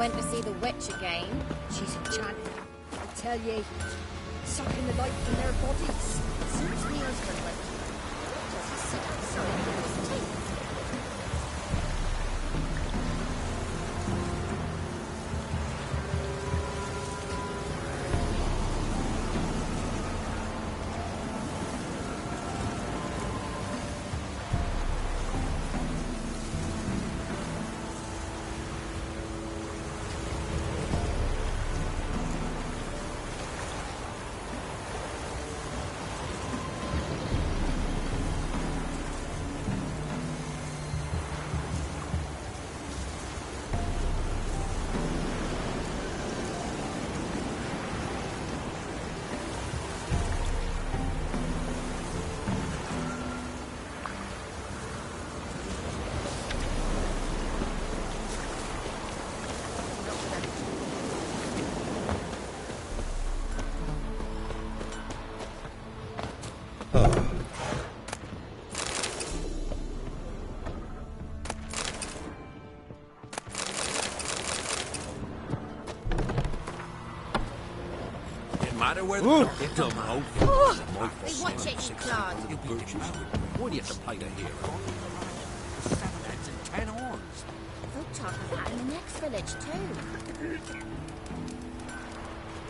went to see the witch again. She's enchanted. I tell ye, sucking the life from their bodies. Suits me husband went to her. Does he sit outside with his teeth? Matter where the get them out. Hey, watch it, you clod. What do you have to pay the hero? 7 heads and 10 horns. Folk talk of that in the next village, too.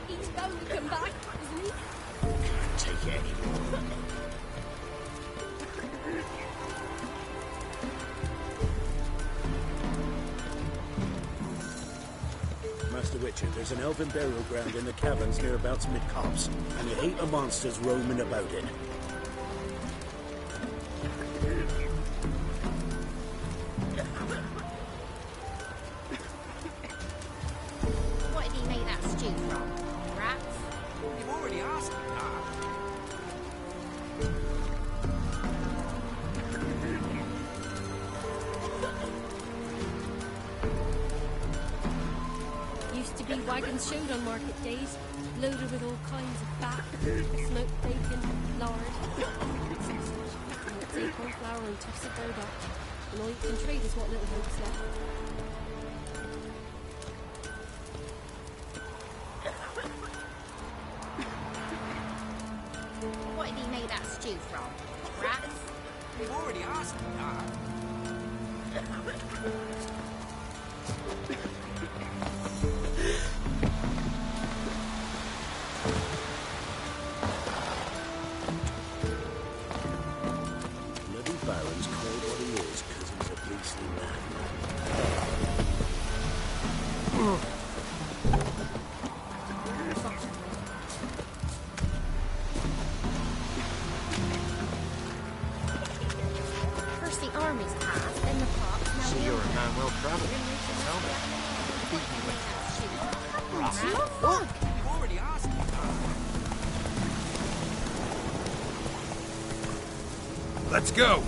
He's bound to come back, isn't he? Can't take it anymore. Master Witcher, there's an elven burial ground in the caverns nearabouts mid-copse, and you hate the monsters roaming about it. What did he make that stew from? Rats? You've already asked me that. Used to be wagons showed on market days, loaded with all kinds of fat, smoked bacon, lard, sausage, nuts, acorn flour and tufts of burdock. And all you can trade is what little hope's left. What did he make that stew from? Rats? You've already asked me that. Bloody Baron's called what he is because he's a beastly man. First the armies passed, then the pops, now So the you're a empire. man well traveled. Tell me. Fuck! You've already asked me that. Let's go.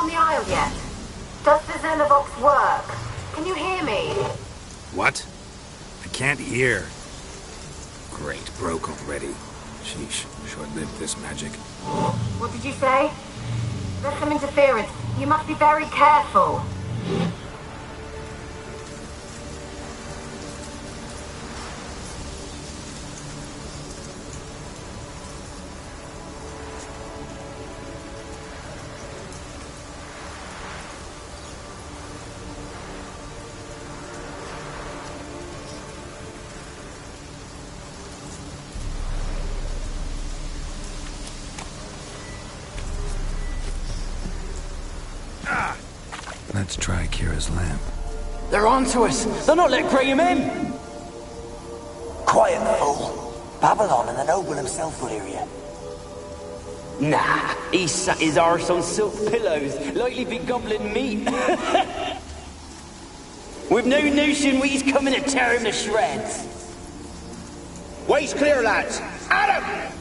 on the Isle yet? Does the Xenovox work? Can you hear me? What? I can't hear. Great, broke already. Sheesh, short-lived this magic. What did you say? There's some interference. You must be very careful. Let's try Kira's lamp. They're onto us! They're not letting Graham in! Quiet, fool. Babylon and the noble himself will hear you. Nah, he sat his arse on silk pillows, likely be gobbling meat. We've no notion we's coming to tear him to shreds. Way's clear, lads! At him!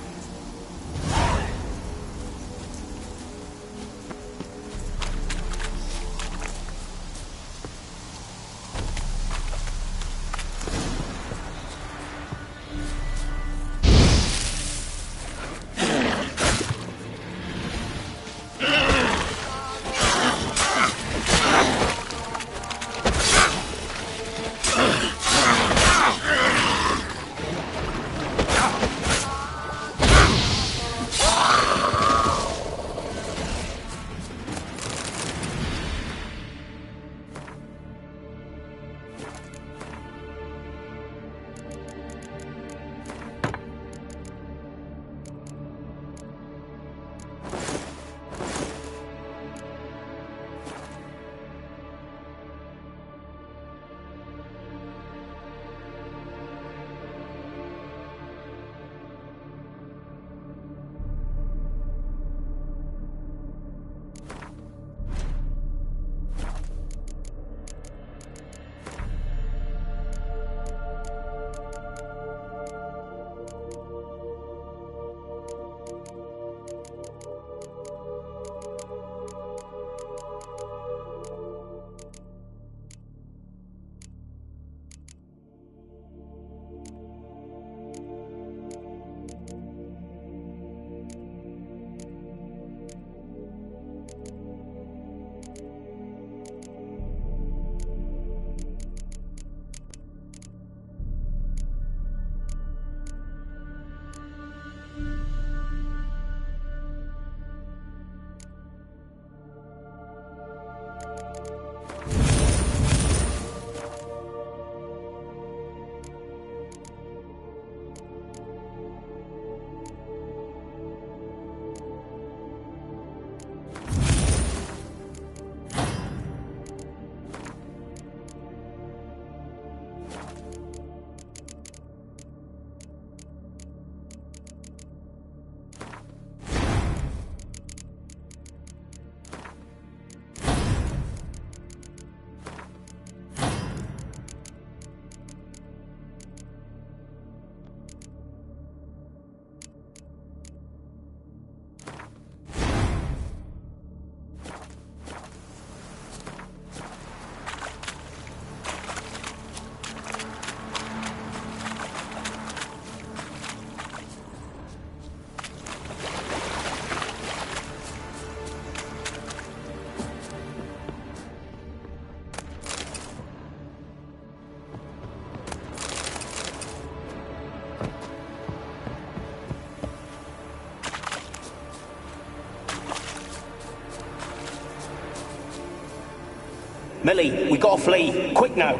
Millie, we gotta flee. Quick now.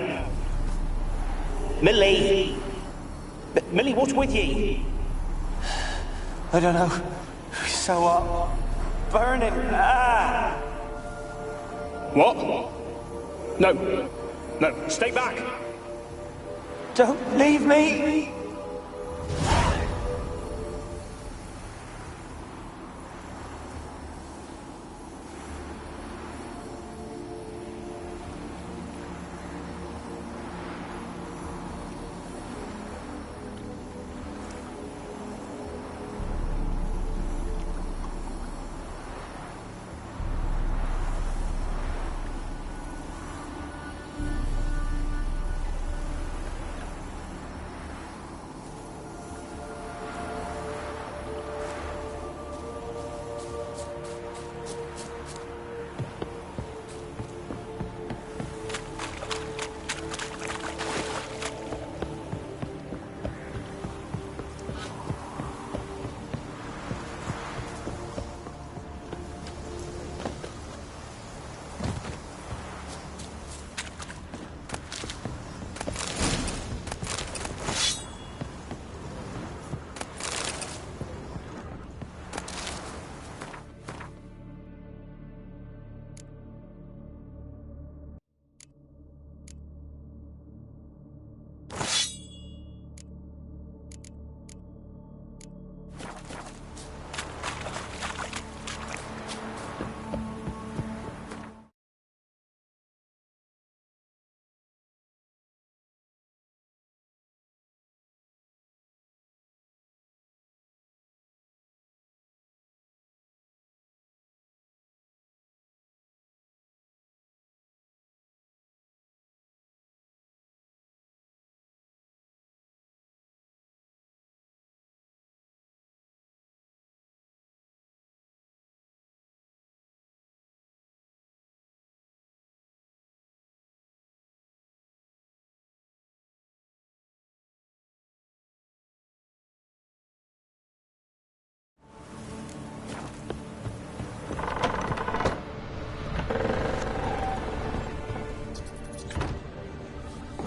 Millie! Millie, what's with ye? I don't know. So what? Burning. Ah! What? No. No, stay back. Don't leave me!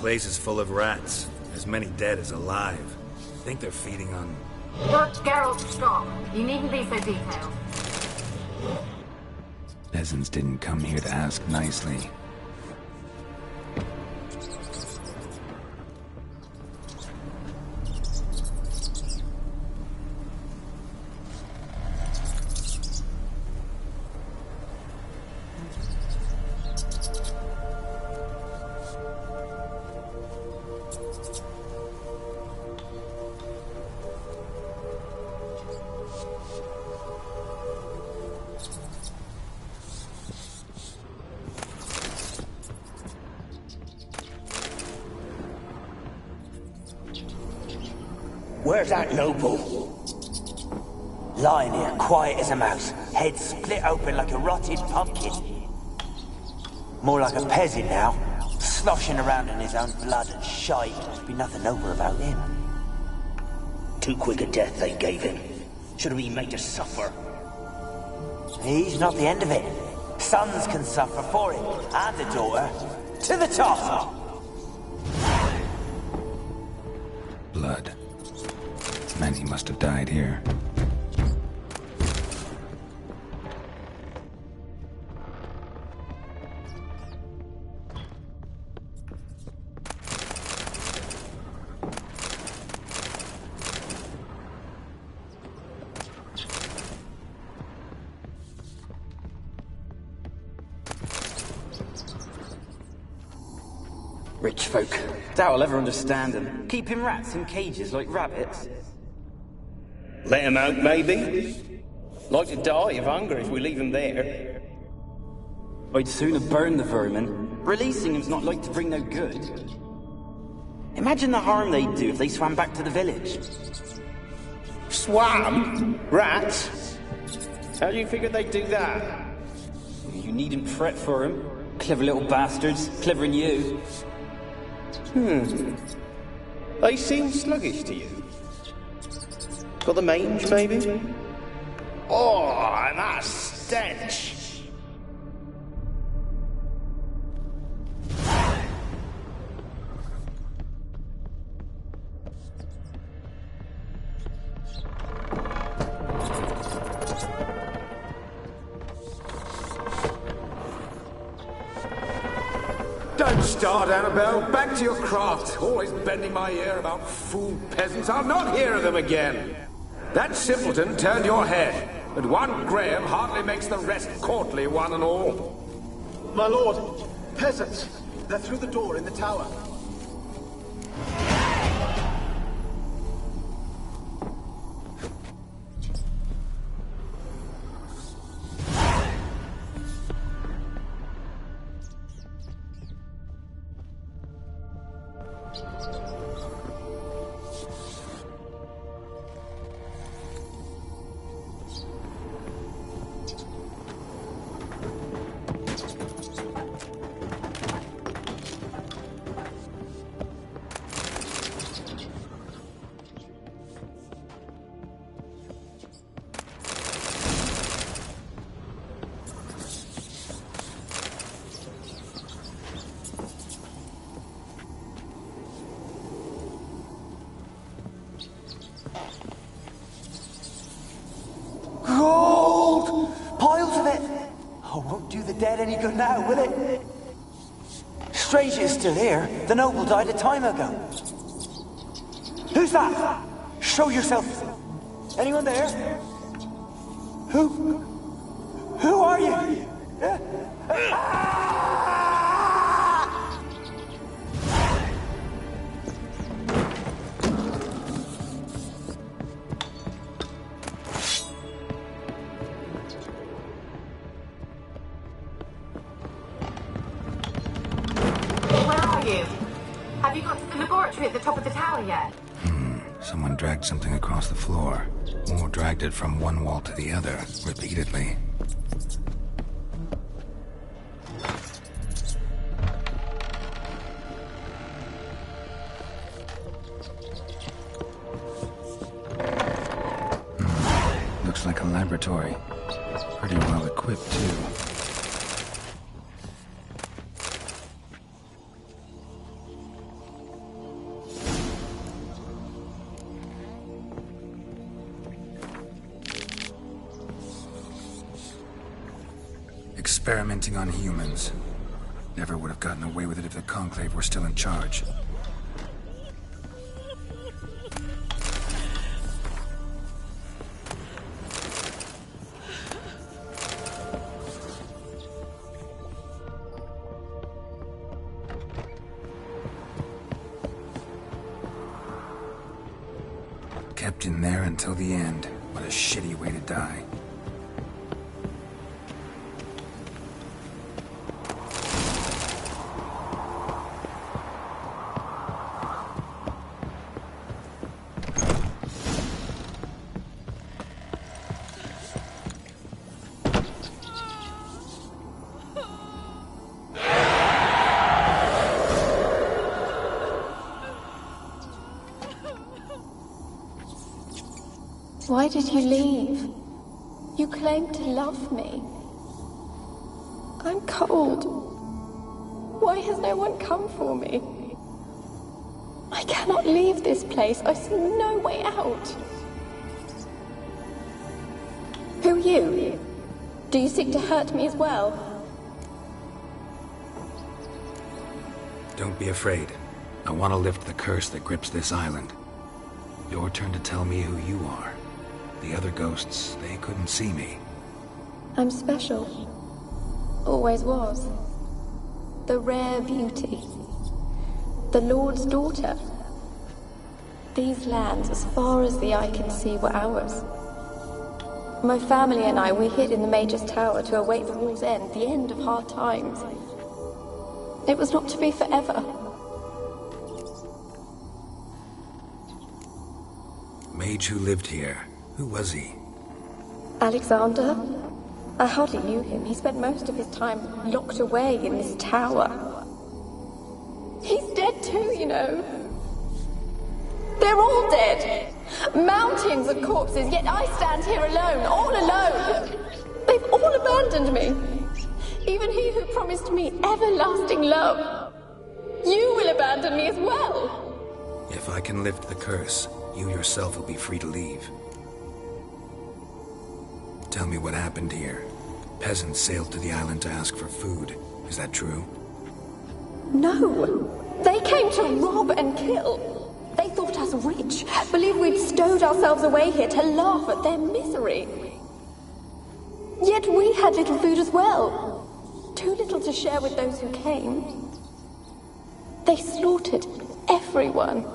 place is full of rats. As many dead as alive. Think they're feeding on... Look, Geralt, stop. You needn't be so detailed. Peasants didn't come here to ask nicely. Where's that noble? Lying here, quiet as a mouse, head split open like a rotted pumpkin. More like a peasant now, sloshing around in his own blood and shite. There'd be nothing noble about him. Too quick a death they gave him. Should have been made to suffer. He's not the end of it. Sons can suffer for it, and a daughter. To the top! Blood. Many must have died here. Rich folk. Doubt I'll ever understand them. Keeping rats in cages like rabbits. Let him out, maybe? Like to die of hunger if we leave him there. I'd sooner burn the vermin. Releasing him's not like to bring no good. Imagine the harm they'd do if they swam back to the village. Swam? Rats? How do you figure they'd do that? You needn't fret for them. Clever little bastards. Clever than you. They seem sluggish to you. Got the mange, maybe? Oh, and that stench! Don't start, Annabelle. Back to your craft. Always bending my ear about fool peasants. I'll not hear of them again. That simpleton turned your head, but one Graham hardly makes the rest courtly, one and all. My lord, peasants. They're through the door in the tower. Gold! Piles of it! Oh, won't do the dead any good now, will it? Strange it's still here. The noble died a time ago. Who's that? Show yourself. Anyone there? Who are you? Have you got to the laboratory at the top of the tower yet? Someone dragged something across the floor. Or dragged it from one wall to the other, repeatedly. Looks like a laboratory. Pretty well equipped, too. Experimenting on humans. Never would have gotten away with it if the Conclave were still in charge. Kept in there until the end. What a shitty way to die. Why did you leave? You claimed to love me. I'm cold. Why has no one come for me? I cannot leave this place. I see no way out. Who are you? Do you seek to hurt me as well? Don't be afraid. I want to lift the curse that grips this island. Your turn to tell me who you are. The other ghosts, they couldn't see me. I'm special. Always was. The rare beauty. The Lord's daughter. These lands, as far as the eye can see, were ours. My family and I, we hid in the Major's Tower to await the war's end, the end of hard times. It was not to be forever. Mage who lived here. Who was he? Alexander? I hardly knew him. He spent most of his time locked away in this tower. He's dead too, you know. They're all dead. Mountains of corpses, yet I stand here alone, all alone. They've all abandoned me. Even he who promised me everlasting love. You will abandon me as well. If I can lift the curse, you yourself will be free to leave. Tell me what happened here. Peasants sailed to the island to ask for food. Is that true? No. They came to rob and kill. They thought us rich, believed we'd stowed ourselves away here to laugh at their misery. Yet we had little food as well. Too little to share with those who came. They slaughtered everyone.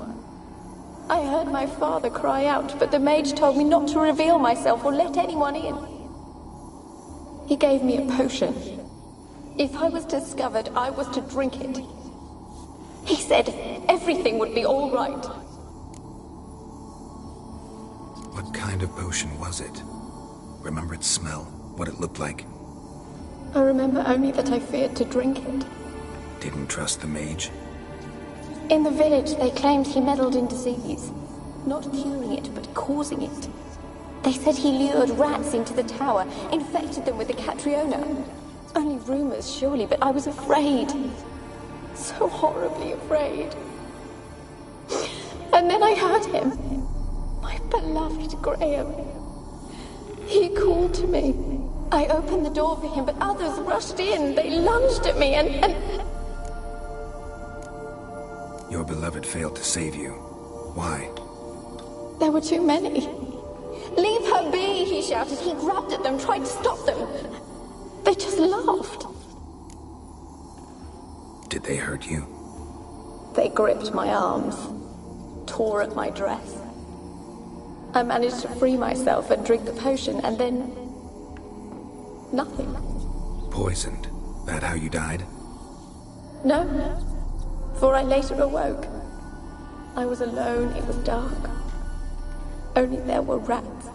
I heard my father cry out, but the mage told me not to reveal myself or let anyone in. He gave me a potion. If I was discovered, I was to drink it. He said everything would be all right. What kind of potion was it? Remember its smell? What it looked like? I remember only that I feared to drink it. Didn't trust the mage? In the village, they claimed he meddled in disease. Not curing it, but causing it. They said he lured rats into the tower, infected them with the Catriona. Only rumors, surely, but I was afraid. So horribly afraid. And then I heard him. My beloved Graham. He called to me. I opened the door for him, but others rushed in. They lunged at me and... Your beloved failed to save you. Why? There were too many. Leave her be, he shouted. He grabbed at them, tried to stop them. They just laughed. Did they hurt you? They gripped my arms, tore at my dress. I managed to free myself and drink the potion, and then... nothing. Poisoned. That how you died? No, for I later awoke. I was alone, it was dark. Only there were rats.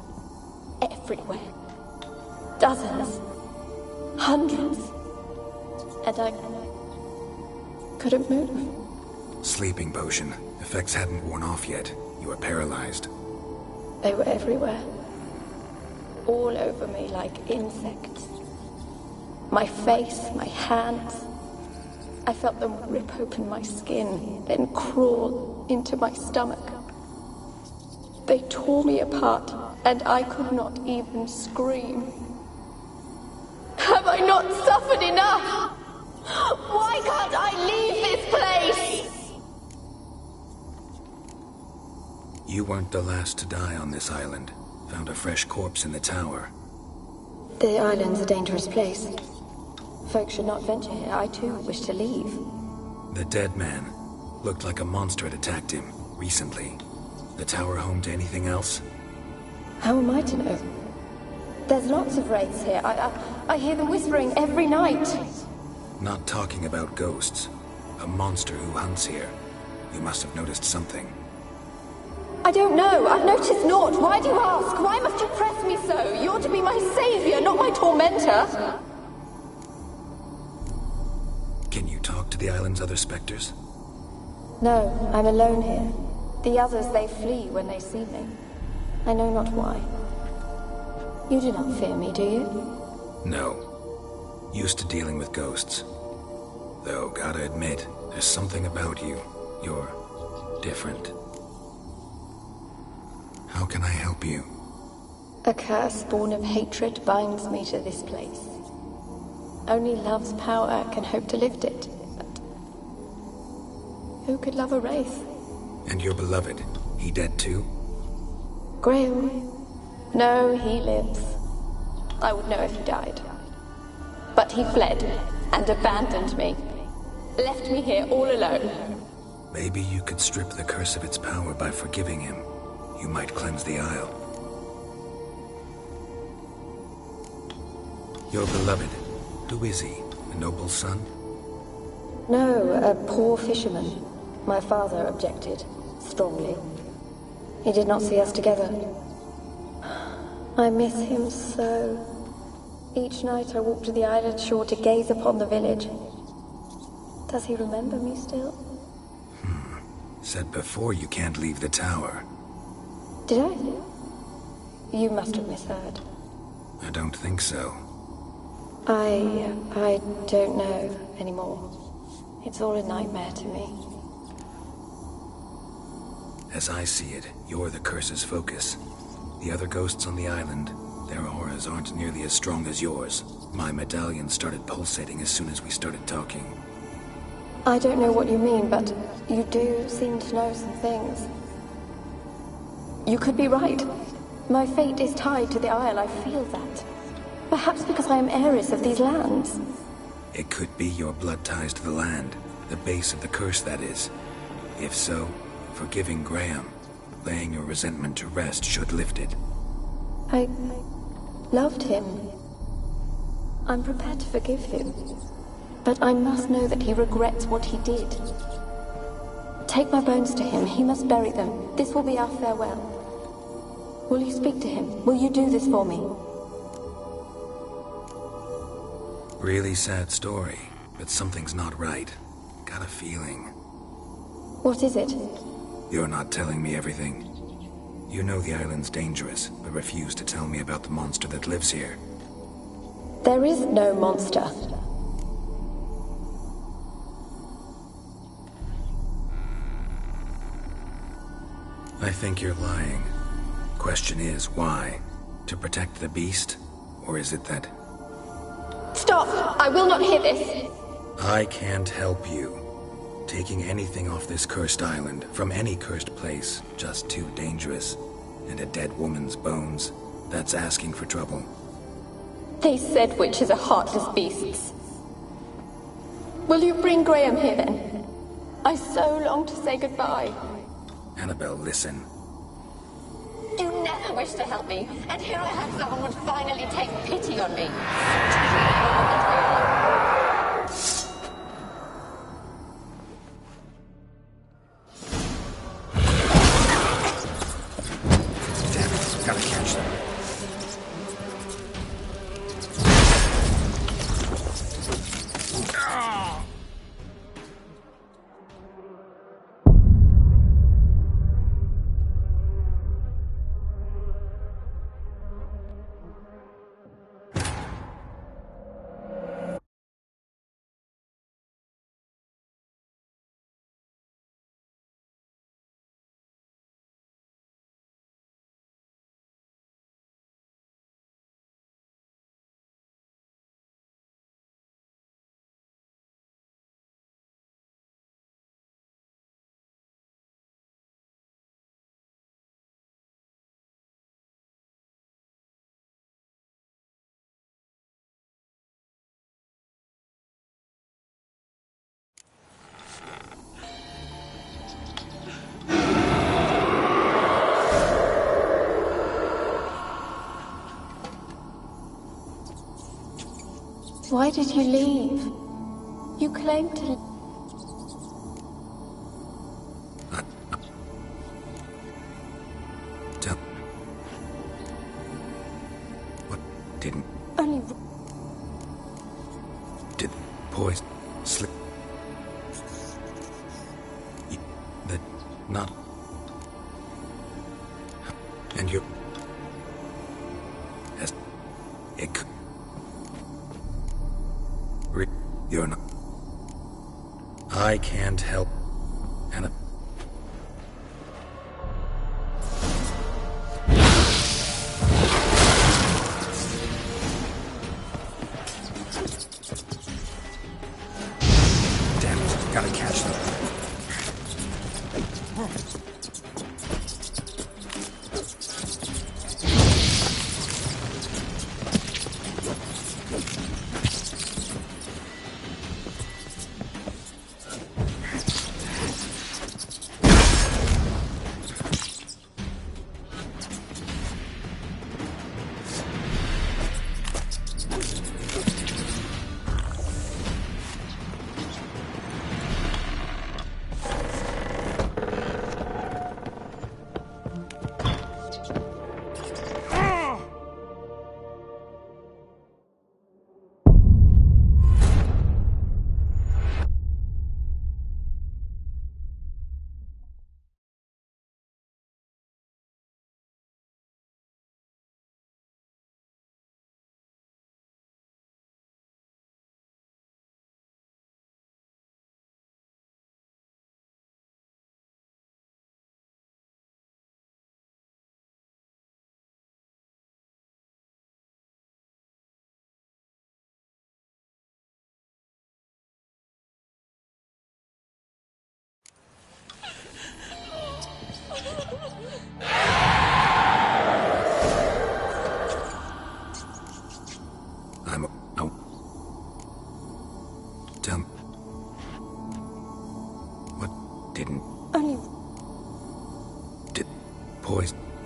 Everywhere. Dozens. Hundreds. And I couldn't move. Sleeping potion. Effects hadn't worn off yet. You were paralyzed. They were everywhere. All over me like insects. My face, my hands. I felt them rip open my skin, then crawl into my stomach. They tore me apart, and I could not even scream. Have I not not suffered enough? Why can't I leave this place? You weren't the last to die on this island. Found a fresh corpse in the tower. The island's a dangerous place. Folks should not venture here. I too wish to leave. The dead man looked like a monster had attacked him recently. The tower home to anything else? How am I to know? There's lots of wraiths here. I hear them whispering every night. Not talking about ghosts. A monster who hunts here. You must have noticed something. I don't know. I've noticed naught. Why do you ask? Why must you press me so? You're to be my savior, not my tormentor. Can you talk to the island's other specters? No, I'm alone here. The others, they flee when they see me. I know not why. You do not fear me, do you? No. Used to dealing with ghosts. Though, gotta admit, there's something about you. You're different. How can I help you? A curse born of hatred binds me to this place. Only love's power can hope to lift it. But who could love a wraith? And your beloved, he dead too? Graham? No, he lives. I would know if he died. But he fled and abandoned me. Left me here all alone. Maybe you could strip the curse of its power by forgiving him. You might cleanse the Isle. Your beloved, who is he? A noble son? No, a poor fisherman. My father objected, strongly. He did not see us together. I miss him so. Each night I walk to the island shore to gaze upon the village. Does he remember me still? Said before you can't leave the tower. Did I? You must have misheard. I don't think so. I don't know anymore. It's all a nightmare to me. As I see it, you're the curse's focus. The other ghosts on the island, their auras aren't nearly as strong as yours. My medallion started pulsating as soon as we started talking. I don't know what you mean, but you do seem to know some things. You could be right. My fate is tied to the Isle, I feel that. Perhaps because I am heiress of these lands. It could be your blood ties to the land, the base of the curse, that is. If so, forgiving Graham, laying your resentment to rest should lift it. I loved him. I'm prepared to forgive him. But I must know that he regrets what he did. Take my bones to him. He must bury them. This will be our farewell. Will you speak to him? Will you do this for me? Really sad story, but something's not right. Got a feeling. What is it? You're not telling me everything. You know the island's dangerous, but refuse to tell me about the monster that lives here. There is no monster. I think you're lying. Question is, why? To protect the beast? Or is it that... Stop! I will not hear this! I can't help you. Taking anything off this cursed island, from any cursed place, just too dangerous. And a dead woman's bones, that's asking for trouble. They said witches are heartless beasts. Will you bring Graham here then? I so long to say goodbye. Annabelle, listen. You never wished to help me, and here I have someone would finally take pity on me. Damn it, gotta catch them. Why did you leave? You claimed to... What didn't... Only... Did poison slip? That not... And you... As... It could... You're not... I can't help... And... Damn it, gotta catch them.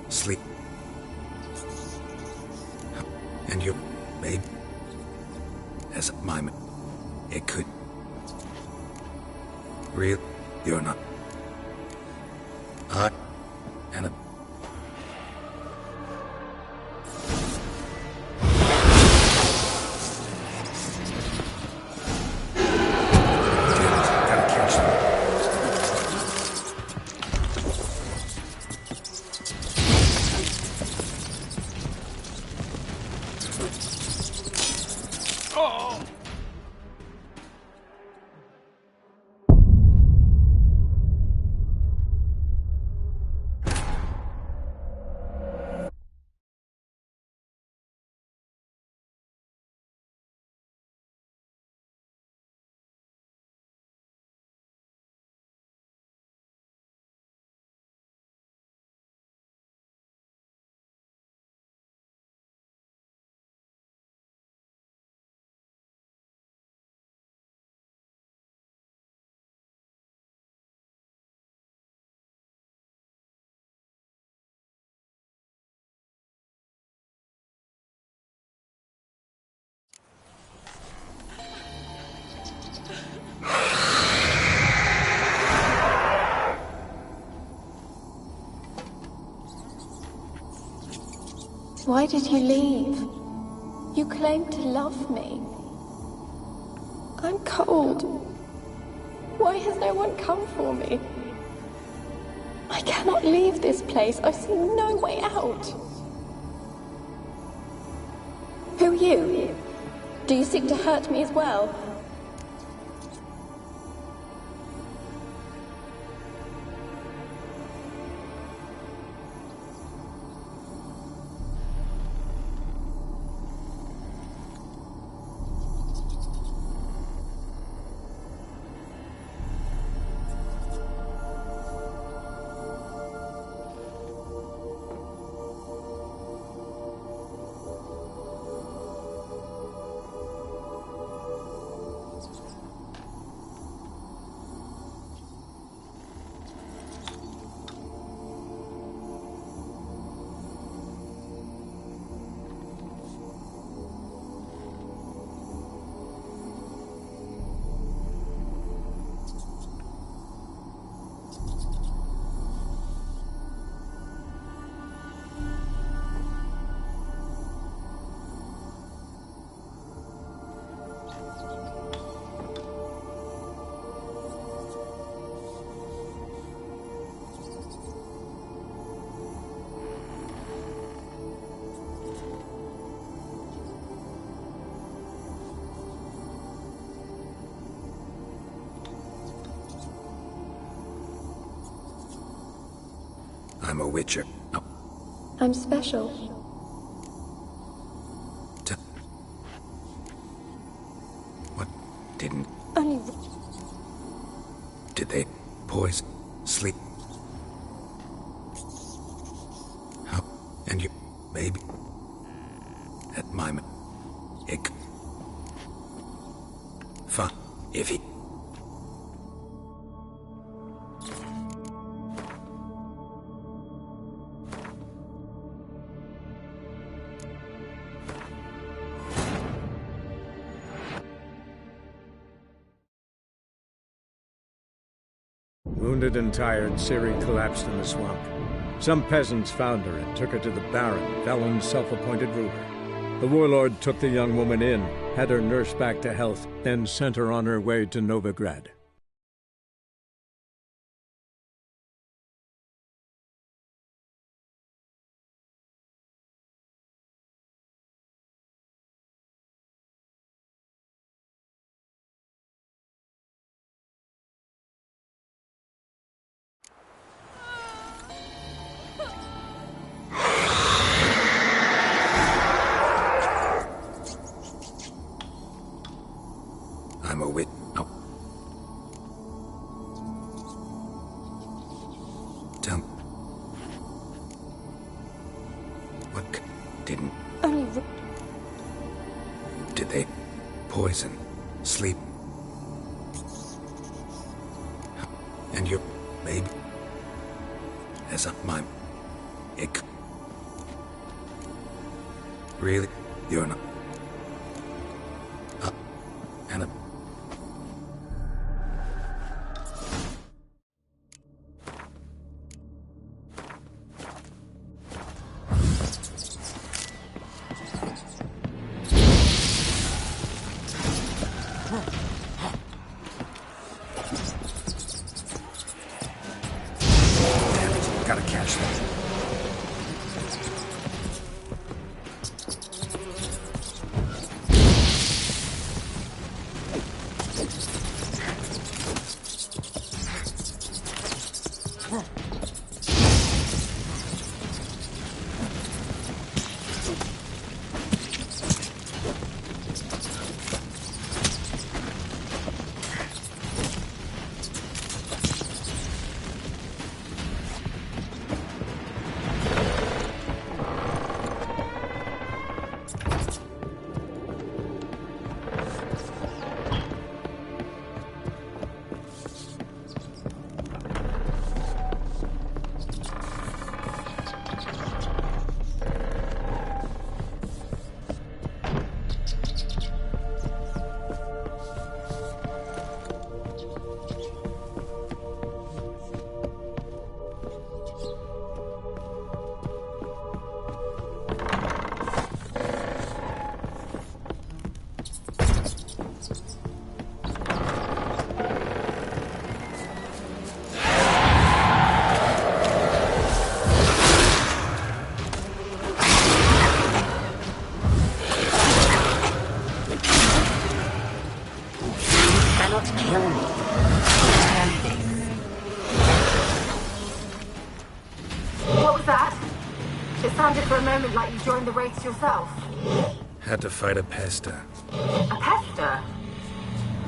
Sleep. And you, babe, as my... It could... Real... You're not... I... And a... Why did you leave? You claimed to love me. I'm cold. Why has no one come for me? I cannot leave this place. I see no way out. Who are you? Do you seek to hurt me as well? I'm a witcher. Oh. I'm special. What didn't... Only... Did they poison, sleep? How? And you, maybe... At my... Ick. Fun. If he... Wounded and tired, Ciri collapsed in the swamp. Some peasants found her and took her to the Baron, Velen's self-appointed ruler. The warlord took the young woman in, had her nursed back to health, then sent her on her way to Novigrad. I'm a wit... Oh. Tell me. What didn't... Only... Did they poison, sleep? And your baby? As up my... Ick. Really? You're not... Anna... Gotta catch them. What was that? It sounded for a moment like you joined the race yourself. Had to fight a pester. A pester?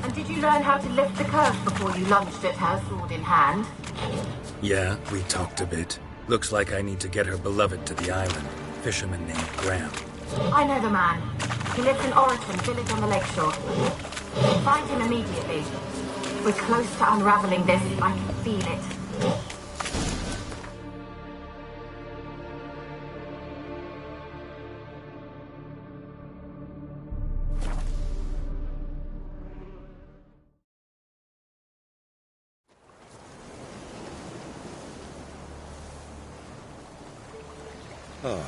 And did you learn how to lift the curse before you lunged at her, sword in hand? Yeah, we talked a bit. Looks like I need to get her beloved to the island. Fisherman named Graham. I know the man. He lives in Oraton, village on the lakeshore. Find him immediately. We're close to unraveling this. I can feel it. Oh.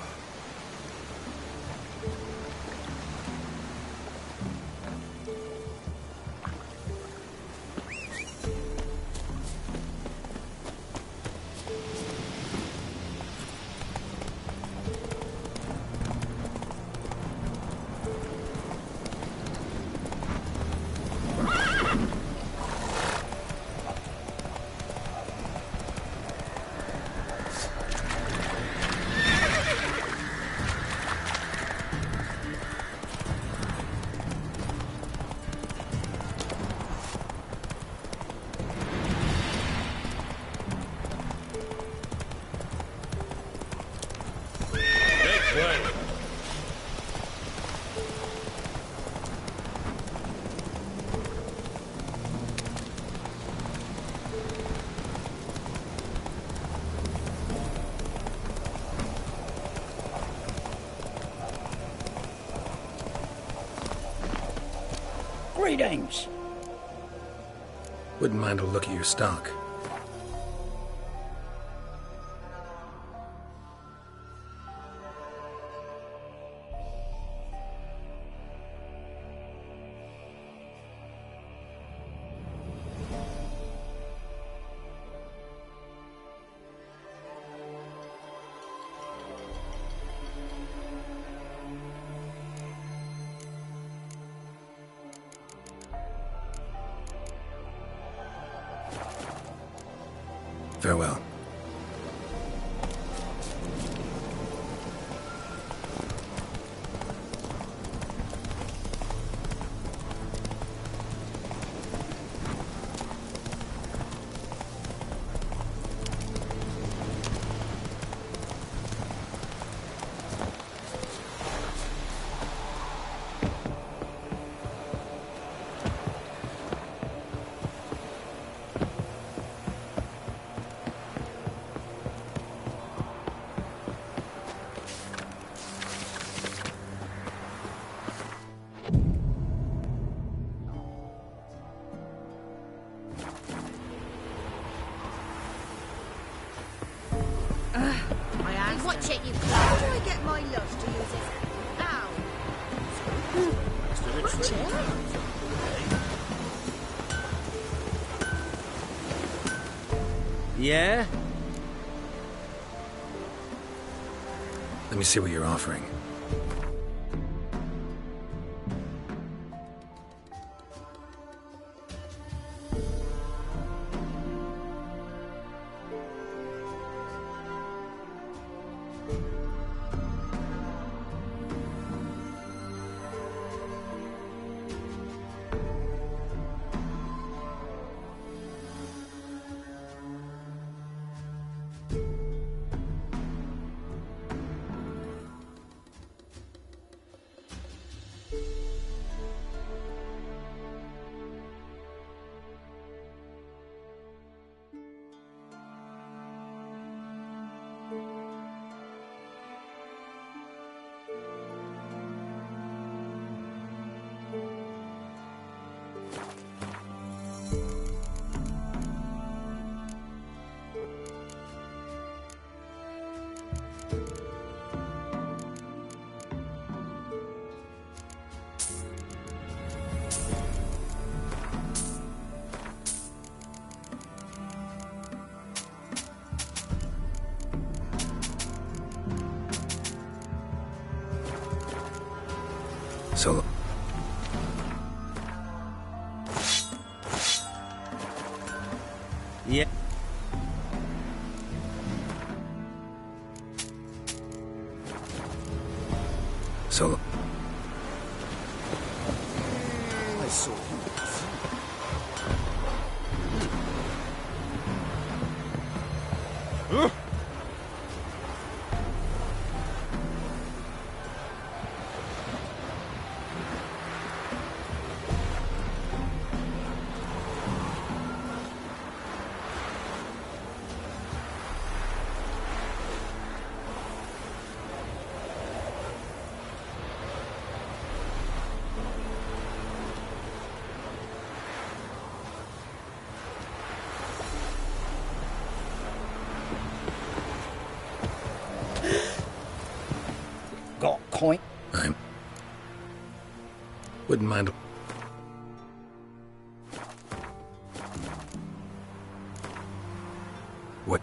Greetings. Wouldn't mind a look at your stock. Farewell. Watch it, you clown. How do I get my love to use it? Ow. Watch it. Yeah? Let me see what you're offering. Solo. Yeah. Solo. I saw you. Got coin? Wouldn't mind. What?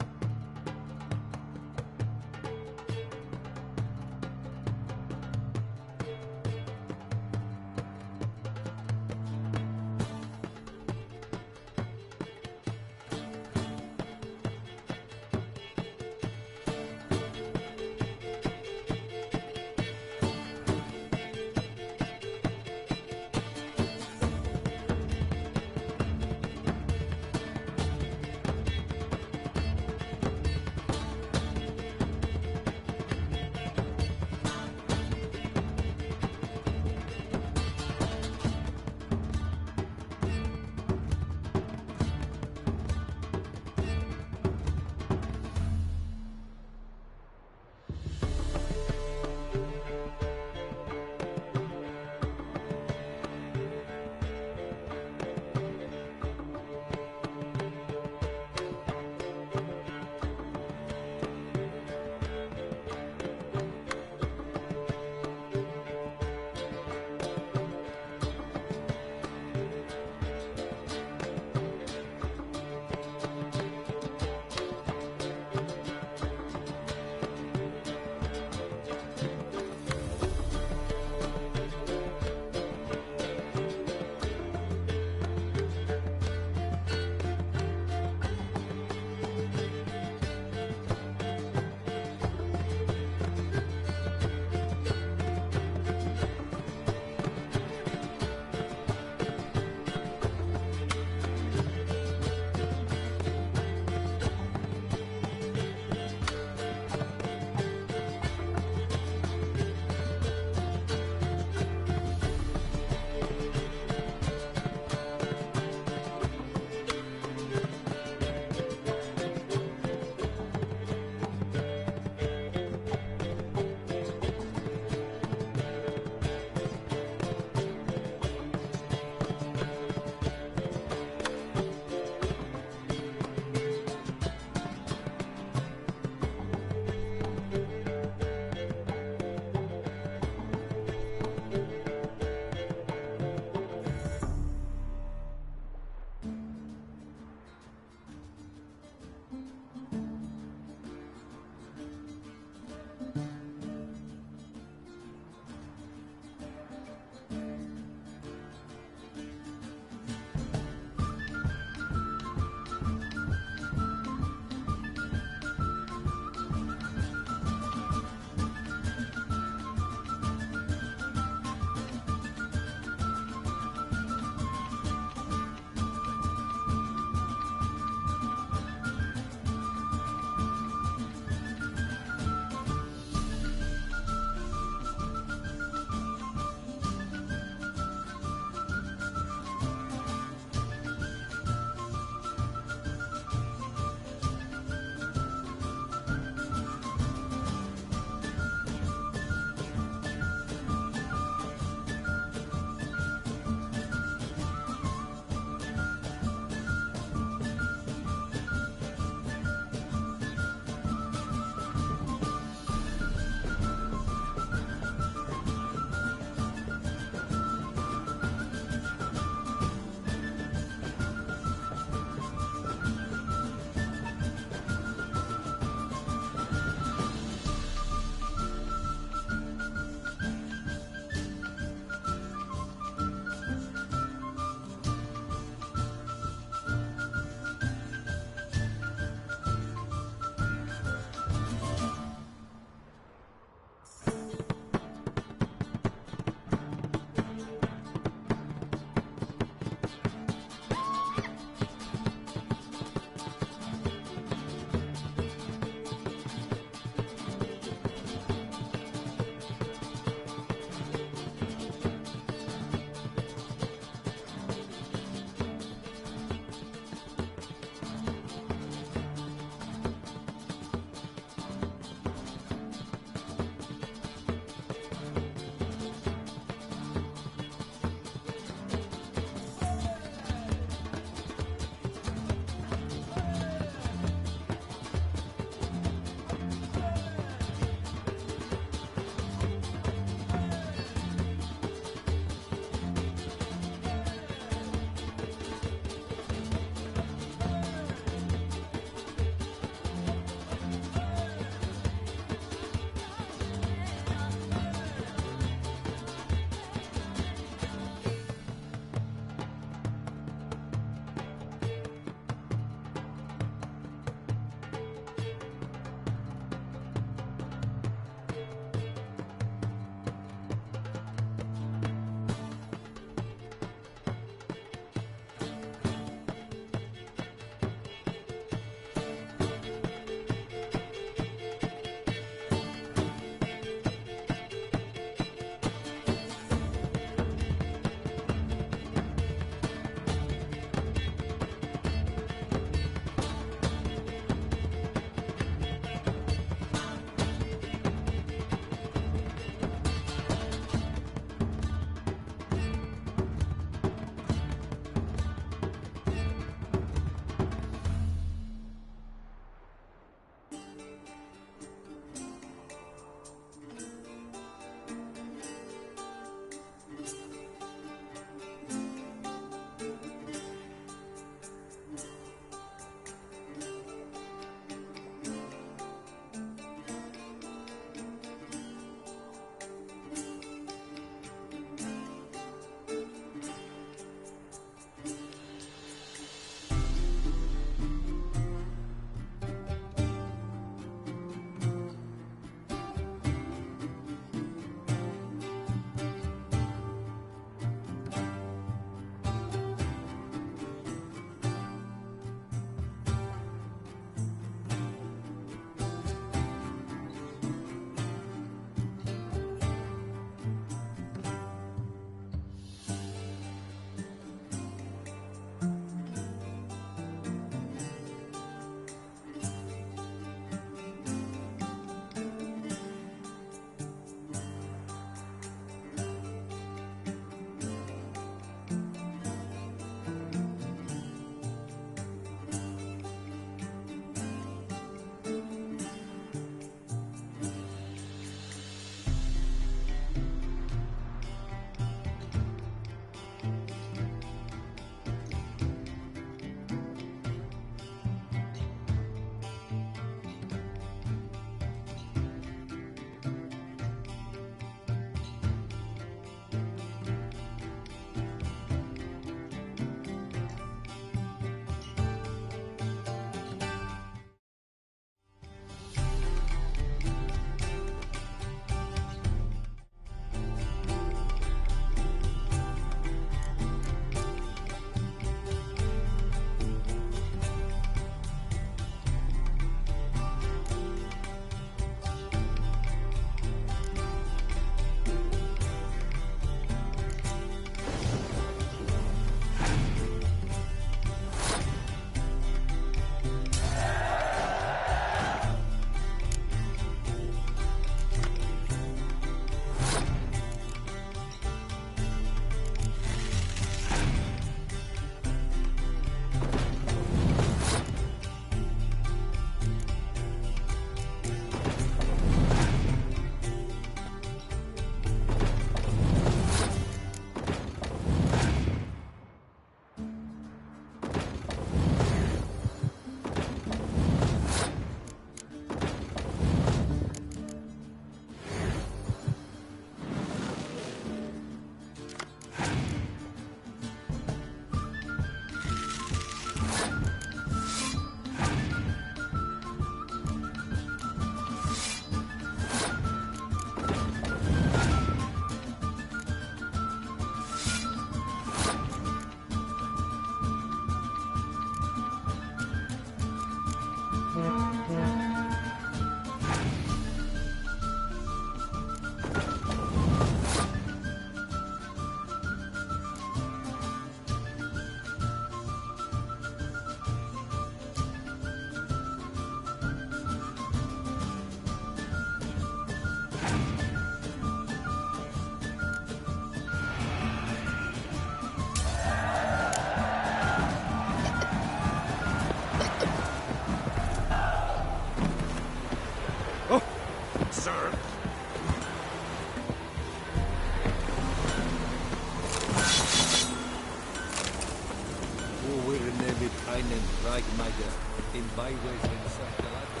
einen Reitmeister in Beiweg in Sachgelade.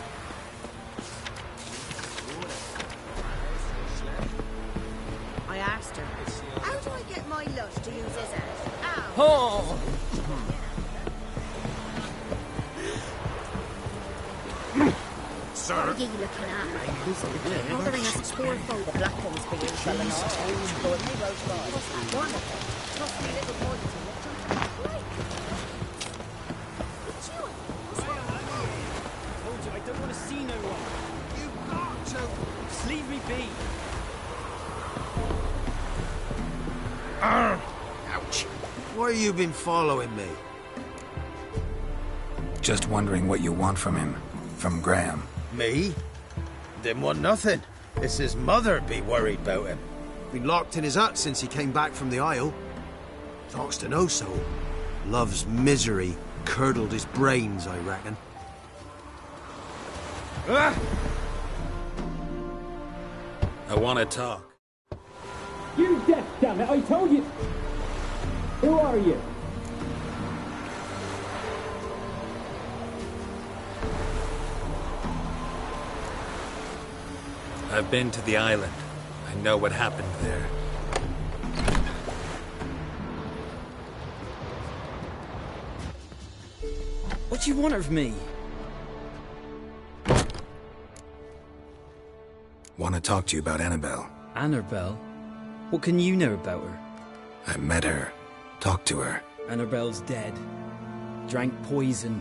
I asked her, how do I get my lush to use his head? Ow! Oh! What are you looking at? Mothering us poor folk black ones for you, fella. But they wrote by. Wonderful. Trust me, little boys. Told you, I don't want to see no one. You've got to. Just leave me be. Ouch. Why you been following me? Just wondering what you want from him. From Graham. Me? Didn't want nothing. It's his mother be worried about him. Been locked in his hut since he came back from the Isle. Talks to no soul. Love's misery curdled his brains, I reckon. I want to talk. You deaf, damn it! I told you. Who are you? I've been to the island. I know what happened there. What do you want of me? Want to talk to you about Annabelle. Annabelle? What can you know about her? I met her. Talked to her. Annabelle's dead. Drank poison.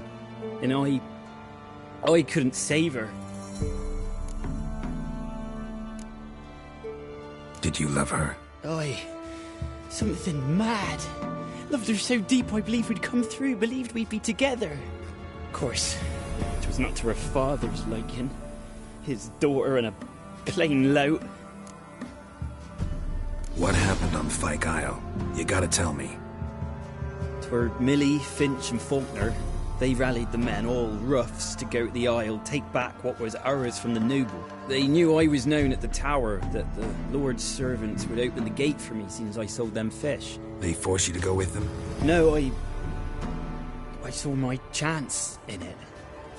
And I couldn't save her. Did you love her? Something mad. Loved her so deep I believed we'd come through, believed we'd be together. Of course, it was not to her father's liking. His daughter and a plain lout. What happened on Fyke Isle? You gotta tell me. 'Twere Millie, Finch and Faulkner. They rallied the men, all roughs, to go to the Isle, take back what was ours from the noble. They knew I was known at the tower, that the Lord's servants would open the gate for me, seeing as I sold them fish. They forced you to go with them? No, I saw my chance in it.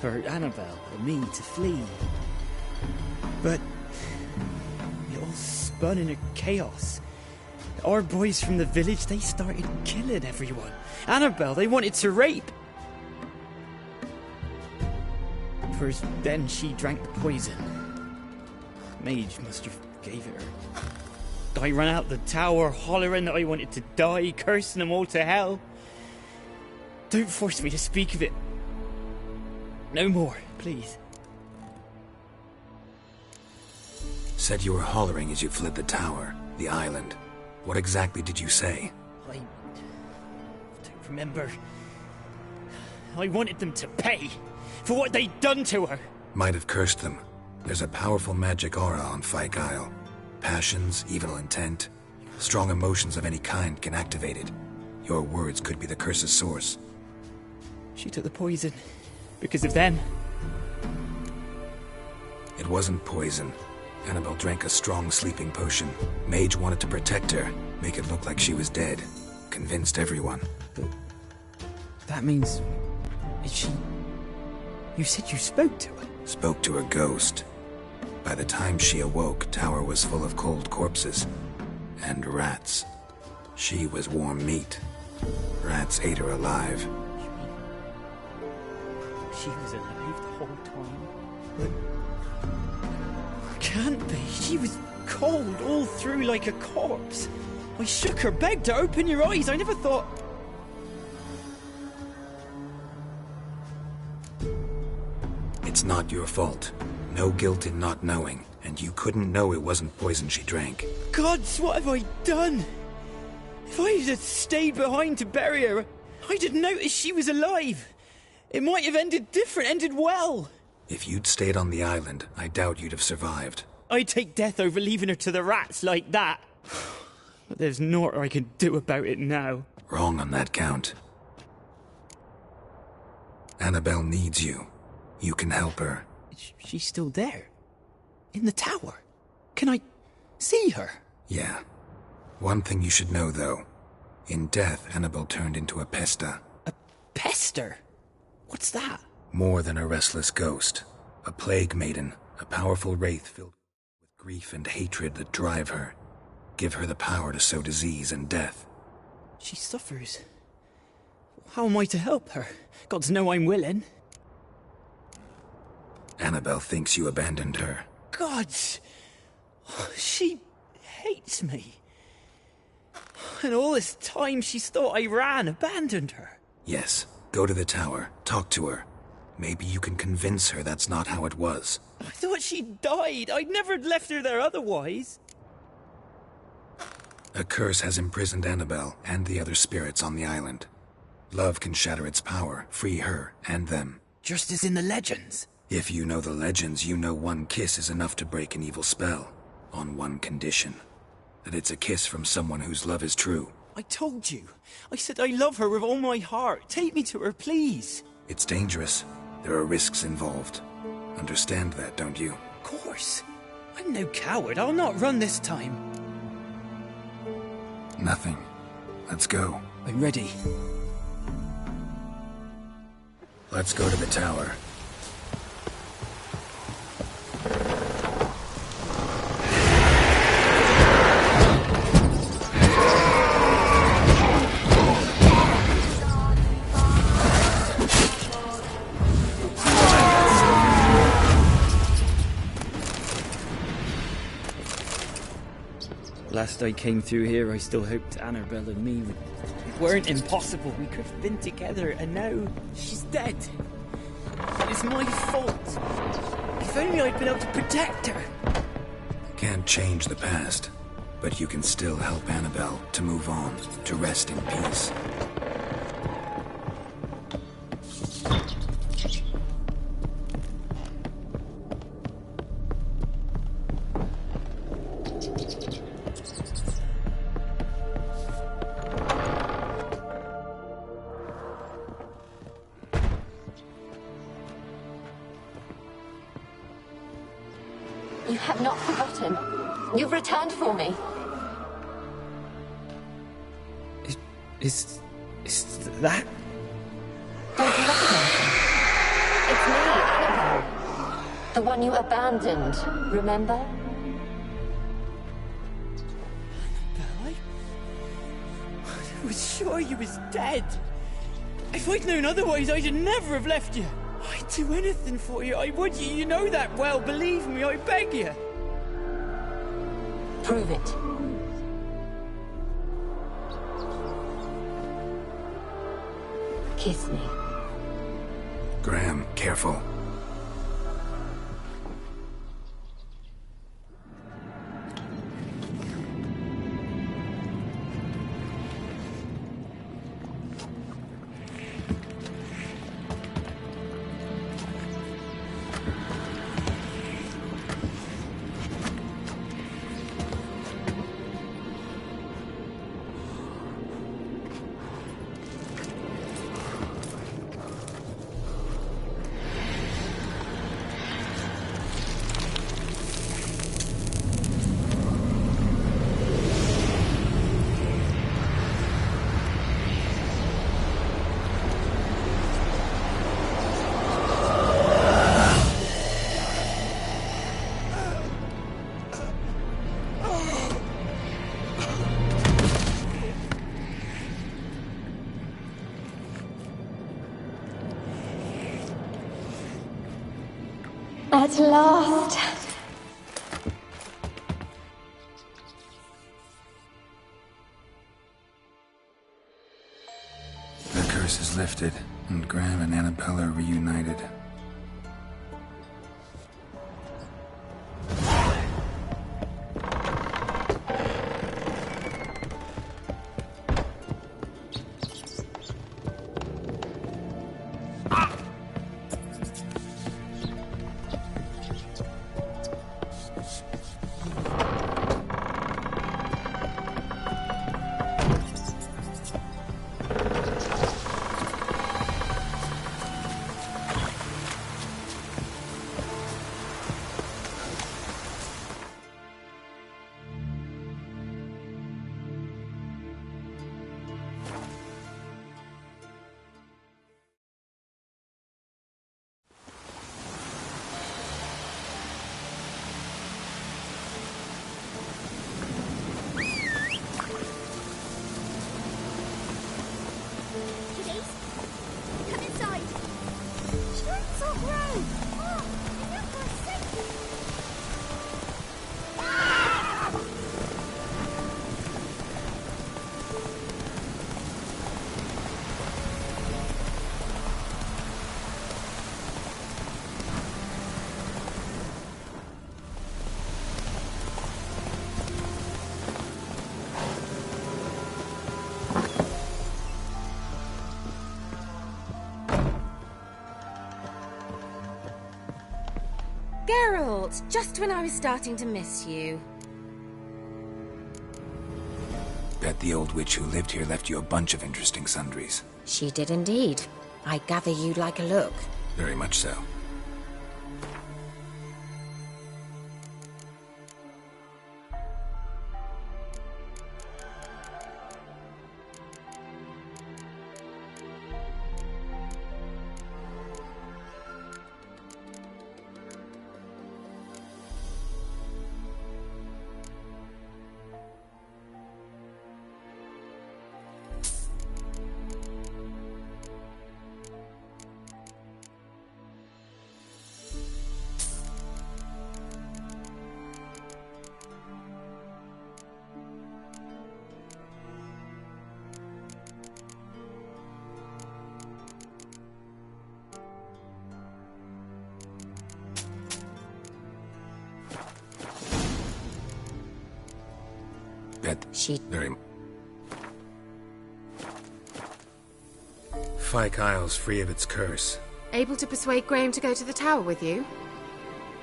For Annabelle and me to flee. But it all spun in a chaos. Our boys from the village, they started killing everyone. Annabelle, they wanted to rape. First, then she drank the poison. Mage must have gave it her. I ran out the tower, hollering that I wanted to die, cursing them all to hell. Don't force me to speak of it. No more, please. Said you were hollering as you fled the tower, the island. What exactly did you say? I don't remember. I wanted them to pay for what they'd done to her. Might have cursed them. There's a powerful magic aura on Fyke Isle. Passions, evil intent, strong emotions of any kind can activate it. Your words could be the curse's source. She took the poison because of them. It wasn't poison. Annabelle drank a strong sleeping potion. Mage wanted to protect her, make it look like she was dead. Convinced everyone. But that means... Is she... You said you spoke to her? Spoke to a ghost. By the time she awoke, Tower was full of cold corpses. And rats. She was warm meat. Rats ate her alive. She was alive the whole time? But... Can't be. She was cold all through like a corpse. I shook her, begged her, open your eyes. I never thought... It's not your fault. No guilt in not knowing, and you couldn't know it wasn't poison she drank. Gods, what have I done? If I had stayed behind to bury her, I'd have noticed she was alive. It might have ended different, ended well. If you'd stayed on the island, I doubt you'd have survived. I'd take death over leaving her to the rats like that. But there's naught I can do about it now. Wrong on that count. Annabelle needs you. You can help her. She's still there. In the tower. Can I see her? Yeah. One thing you should know, though. In death, Annabelle turned into a pesta. A pester? What's that? More than a restless ghost. A plague maiden, a powerful wraith filled with grief and hatred that drive her. Give her the power to sow disease and death. She suffers. How am I to help her? Gods know I'm willing. Annabelle thinks you abandoned her. Gods! She hates me. And all this time she's thought I abandoned her. Yes, go to the tower, talk to her. Maybe you can convince her that's not how it was. I thought she died. I'd never left her there otherwise. A curse has imprisoned Annabelle and the other spirits on the island. Love can shatter its power, free her and them. Just as in the legends. If you know the legends, you know one kiss is enough to break an evil spell. On one condition. That it's a kiss from someone whose love is true. I told you. I said I love her with all my heart. Take me to her, please. It's dangerous. There are risks involved. Understand that, don't you? Of course. I'm no coward. I'll not run this time. Nothing. Let's go. I'm ready. Let's go to the tower. Last I came through here, I still hoped Annabelle and me weren't impossible. We could have been together, and now she's dead. It's my fault. If only I'd been able to protect her. Can't change the past, but you can still help Annabelle to move on, to rest in peace. You have not forgotten. You've returned for me. Is that? Don't you recognize me? It's me, Annabelle. The one you abandoned, remember? Annabelle? I was sure you was dead. If I'd known otherwise, I'd never have left you. I'd do anything for you. I would. You know that well. Believe me, I beg you. Prove it. Kiss me. Graham, careful. At last. The curse is lifted, and Graham and Annabelle are reunited. Geralt, just when I was starting to miss you. Bet the old witch who lived here left you a bunch of interesting sundries. She did indeed. I gather you'd like a look. Very much so. Very. Fyke Isle's free of its curse. Able to persuade Graham to go to the tower with you?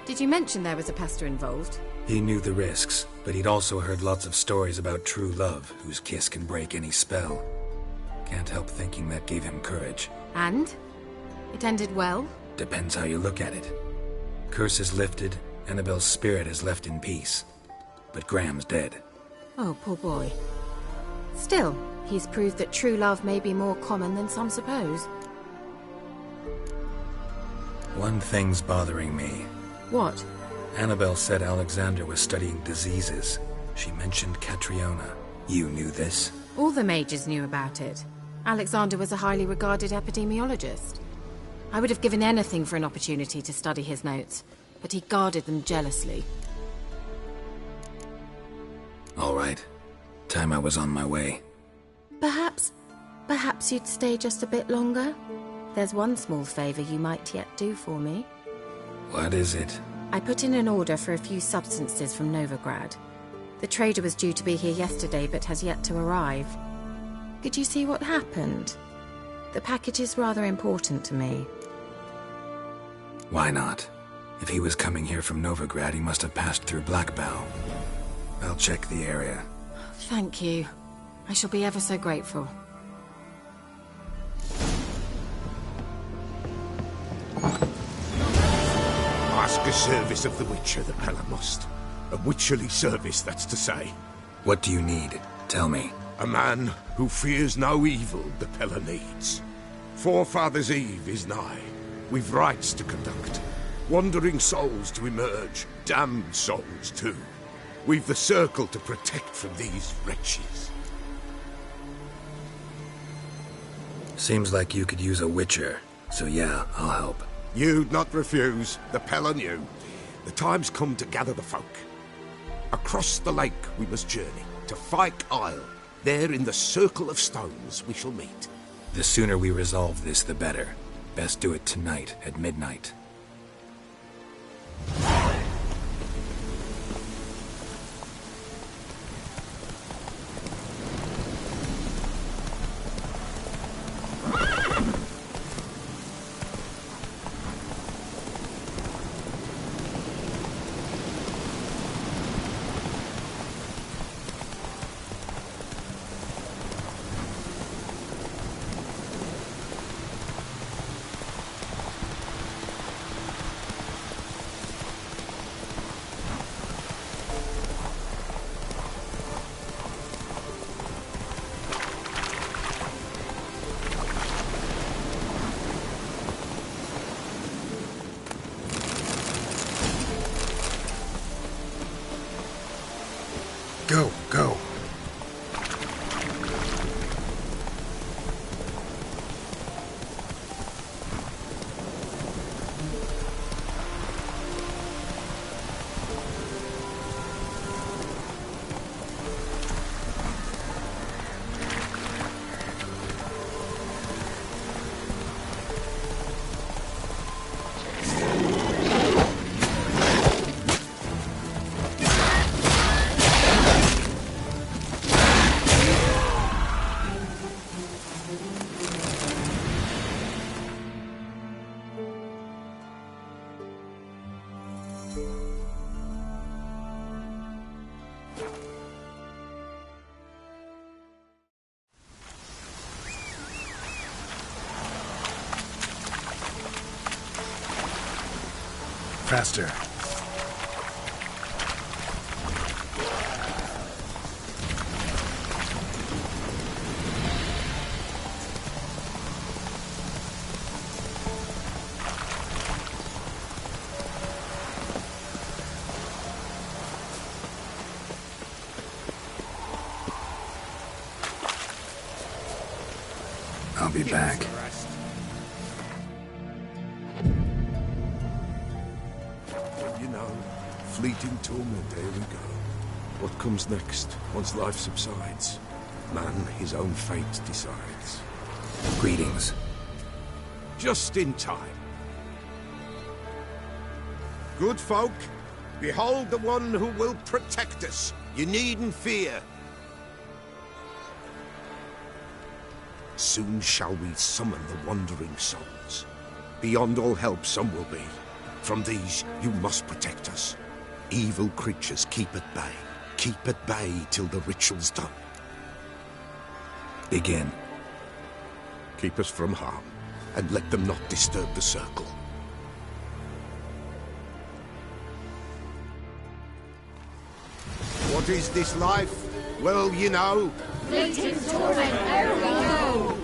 Did you mention there was a pester involved? He knew the risks, but he'd also heard lots of stories about true love, whose kiss can break any spell. Can't help thinking that gave him courage. And? It ended well? Depends how you look at it. Curse is lifted, Annabelle's spirit is left in peace. But Graham's dead. Oh, poor boy. Still, he's proved that true love may be more common than some suppose. One thing's bothering me. What? Annabelle said Alexander was studying diseases. She mentioned Catriona. You knew this? All the mages knew about it. Alexander was a highly regarded epidemiologist. I would have given anything for an opportunity to study his notes, but he guarded them jealously. All right. Time I was on my way. Perhaps you'd stay just a bit longer? There's one small favor you might yet do for me. What is it? I put in an order for a few substances from Novigrad. The trader was due to be here yesterday, but has yet to arrive. Could you see what happened? The package is rather important to me. Why not? If he was coming here from Novigrad, he must have passed through Blackbow. I'll check the area. Thank you. I shall be ever so grateful. Ask a service of the Witcher, the Pella must. A witcherly service, that's to say. What do you need? Tell me. A man who fears no evil the Pella needs. Forefathers' Eve is nigh. We've rites to conduct. Wandering souls to emerge. Damned souls, too. We've the circle to protect from these wretches. Seems like you could use a witcher. So yeah, I'll help. You'd not refuse. The Pella knew. The time's come to gather the folk. Across the lake we must journey, to Fyke Isle. There in the circle of stones we shall meet. The sooner we resolve this, the better. Best do it tonight at midnight. Faster. I'll be back. You know, fleeting torment, here we go. What comes next, once life subsides? Man, his own fate decides. Greetings. Just in time. Good folk, behold the one who will protect us. You needn't fear. Soon shall we summon the wandering souls. Beyond all help some will be. From these you must protect us. Evil creatures keep at bay. Keep at bay till the ritual's done. Begin. Keep us from harm, and let them not disturb the circle. What is this life? Well, you know. Fleeting torment, ere we go.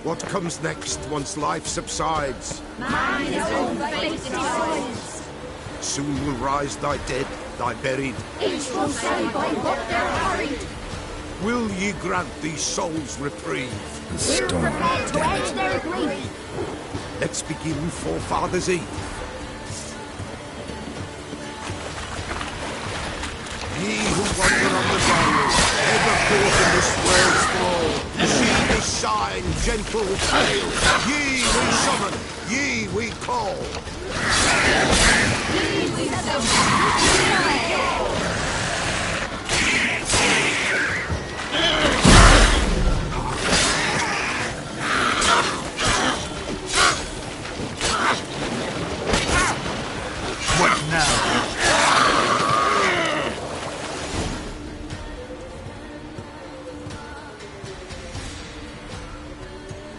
What comes next once life subsides? Man his own fate decides. Soon will rise thy dead, thy buried. Each will say by what they're hurried. Will ye grant these souls reprieve? We're prepared to end their grief. Let's begin Forefathers' Eve. Ye who wander on the vale, ever caught in this world's thrall, see this sign, gentle tale. Ye we summon, ye we call. Ye we summon. What now?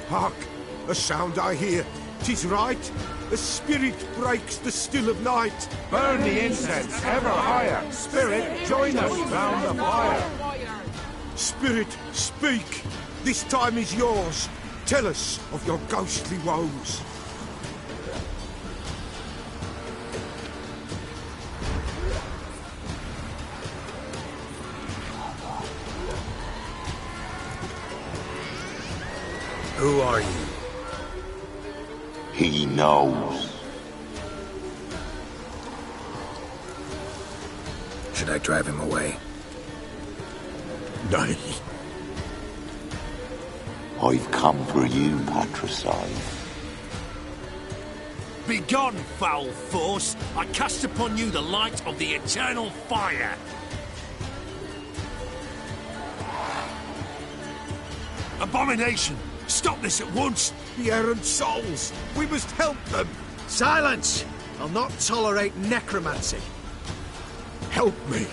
Hark! A sound I hear. 'Tis right. A spirit breaks the still of night. Burn the incense ever higher. Spirit, join us round the fire. Spirit, speak. This time is yours. Tell us of your ghostly woes. Who are you? He knows. Should I drive him away? Nay. I've come for you, patricide. Begone, foul force! I cast upon you the light of the eternal fire! Abomination! Stop this at once! The errant souls! We must help them! Silence! I'll not tolerate necromancy. Help me!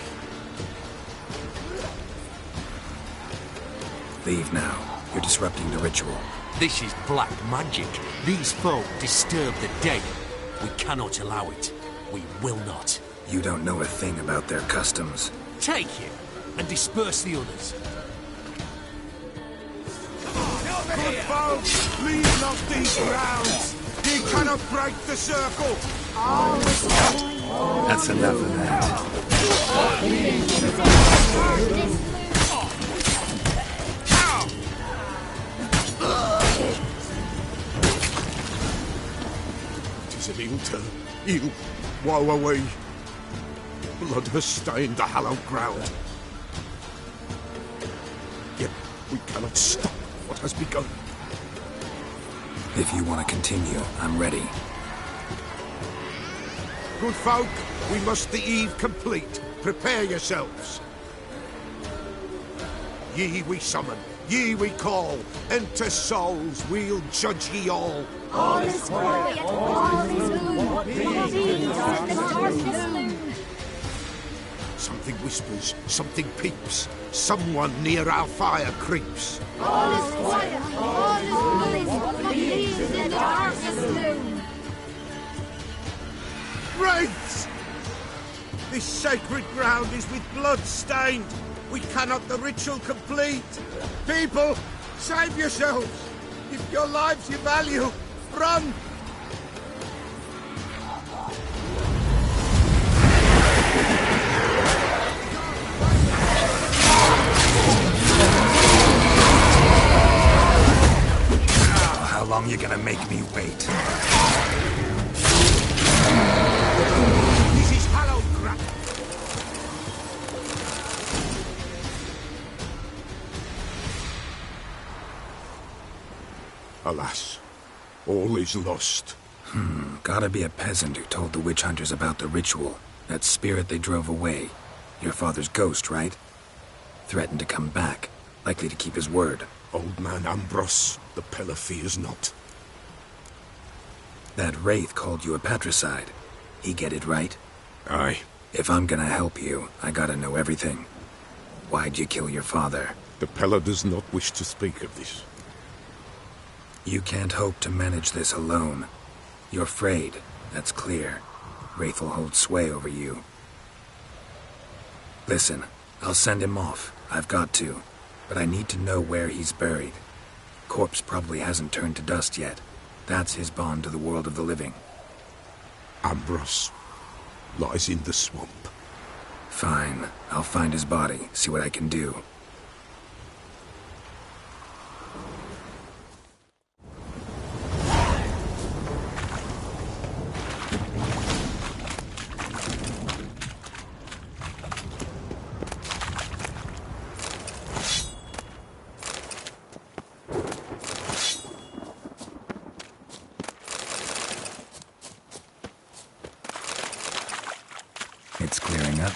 Leave now. You're disrupting the ritual. This is black magic. These folk disturb the dead. We cannot allow it. We will not. You don't know a thing about their customs. Take him and disperse the others. Good folk, leave not these grounds. Ye cannot break the circle. That's enough of that. Tis an ill turn, ill woe away. Blood has stained the hallowed ground. Yet we cannot stop what has begun. If you want to continue, I'm ready. Good folk, we must the eve complete. Prepare yourselves. Ye we summon, ye we call. Enter souls, we'll judge ye all. All is quiet, all is gloom. Thieves in the darkness loom. Something whispers, something peeps. Someone near our fire creeps. All is quiet, all is gloom. Thieves in the darkness loom. Wraith! This sacred ground is with blood stained. We cannot the ritual complete. People, save yourselves. If your lives you value, run. How long you gonna make me wait? This is hallowed ground. Alas, all is lost. Gotta be a peasant who told the witch hunters about the ritual. That spirit they drove away. Your father's ghost, right? Threatened to come back. Likely to keep his word. Old man Ambrose, the pillar fears not. That wraith called you a patricide. He get it right? Aye. If I'm gonna help you, I gotta know everything. Why'd you kill your father? The Pella does not wish to speak of this. You can't hope to manage this alone. You're afraid, that's clear. Wraith will hold sway over you. Listen, I'll send him off. I've got to. But I need to know where he's buried. Corpse probably hasn't turned to dust yet. That's his bond to the world of the living. Ambrose lies in the swamp. Fine. I'll find his body, see what I can do. It's clearing up.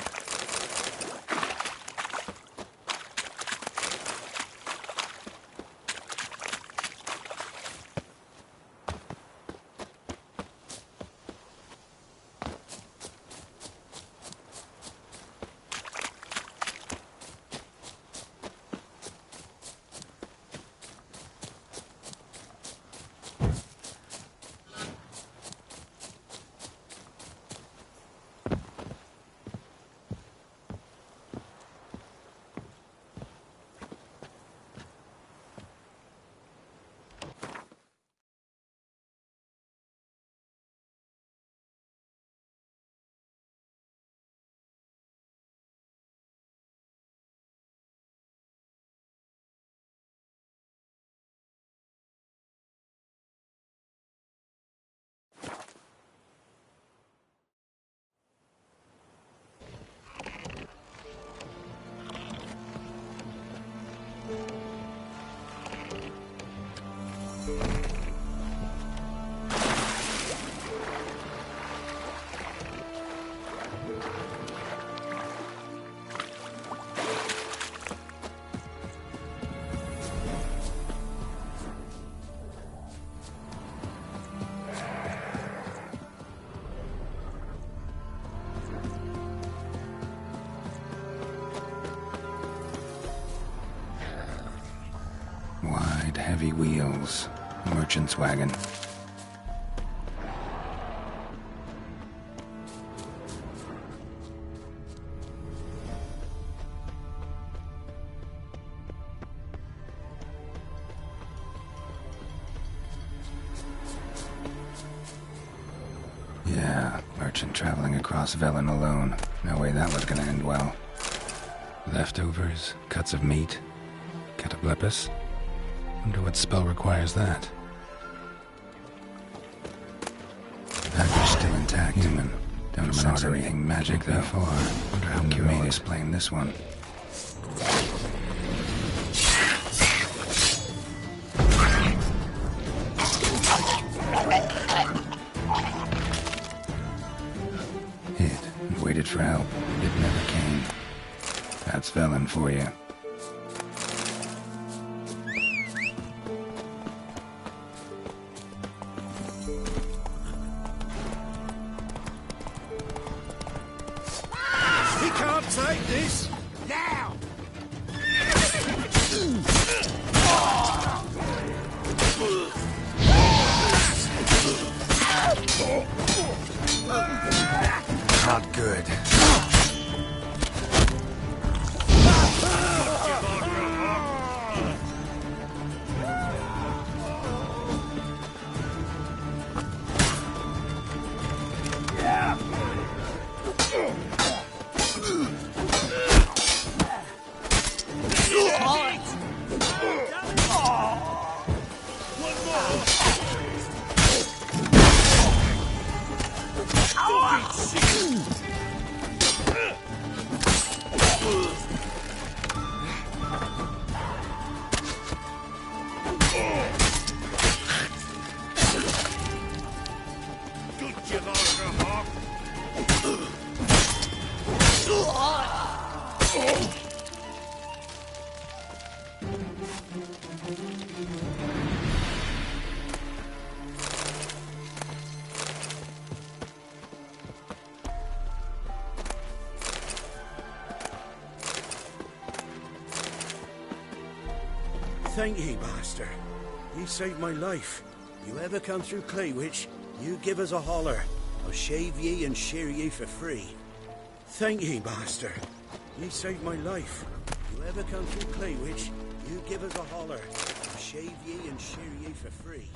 Wide, heavy wheels. Merchant's wagon. Yeah, merchant traveling across Velen alone. No way that was gonna end well. Leftovers, cuts of meat, cataplepis. Wonder what spell requires that. Package still intact. Human. Don't sense anything magic that far. Wonder how Curious explain this one. Hid and waited for help. It never came. That's Velen for you. Take this now. Not good. Thank ye, master. Ye saved my life. You ever come through Claywitch, you give us a holler. I'll shave ye and shear ye for free. Thank ye, master. Ye saved my life. You ever come through Claywitch, you give us a holler. I'll shave ye and shear ye for free.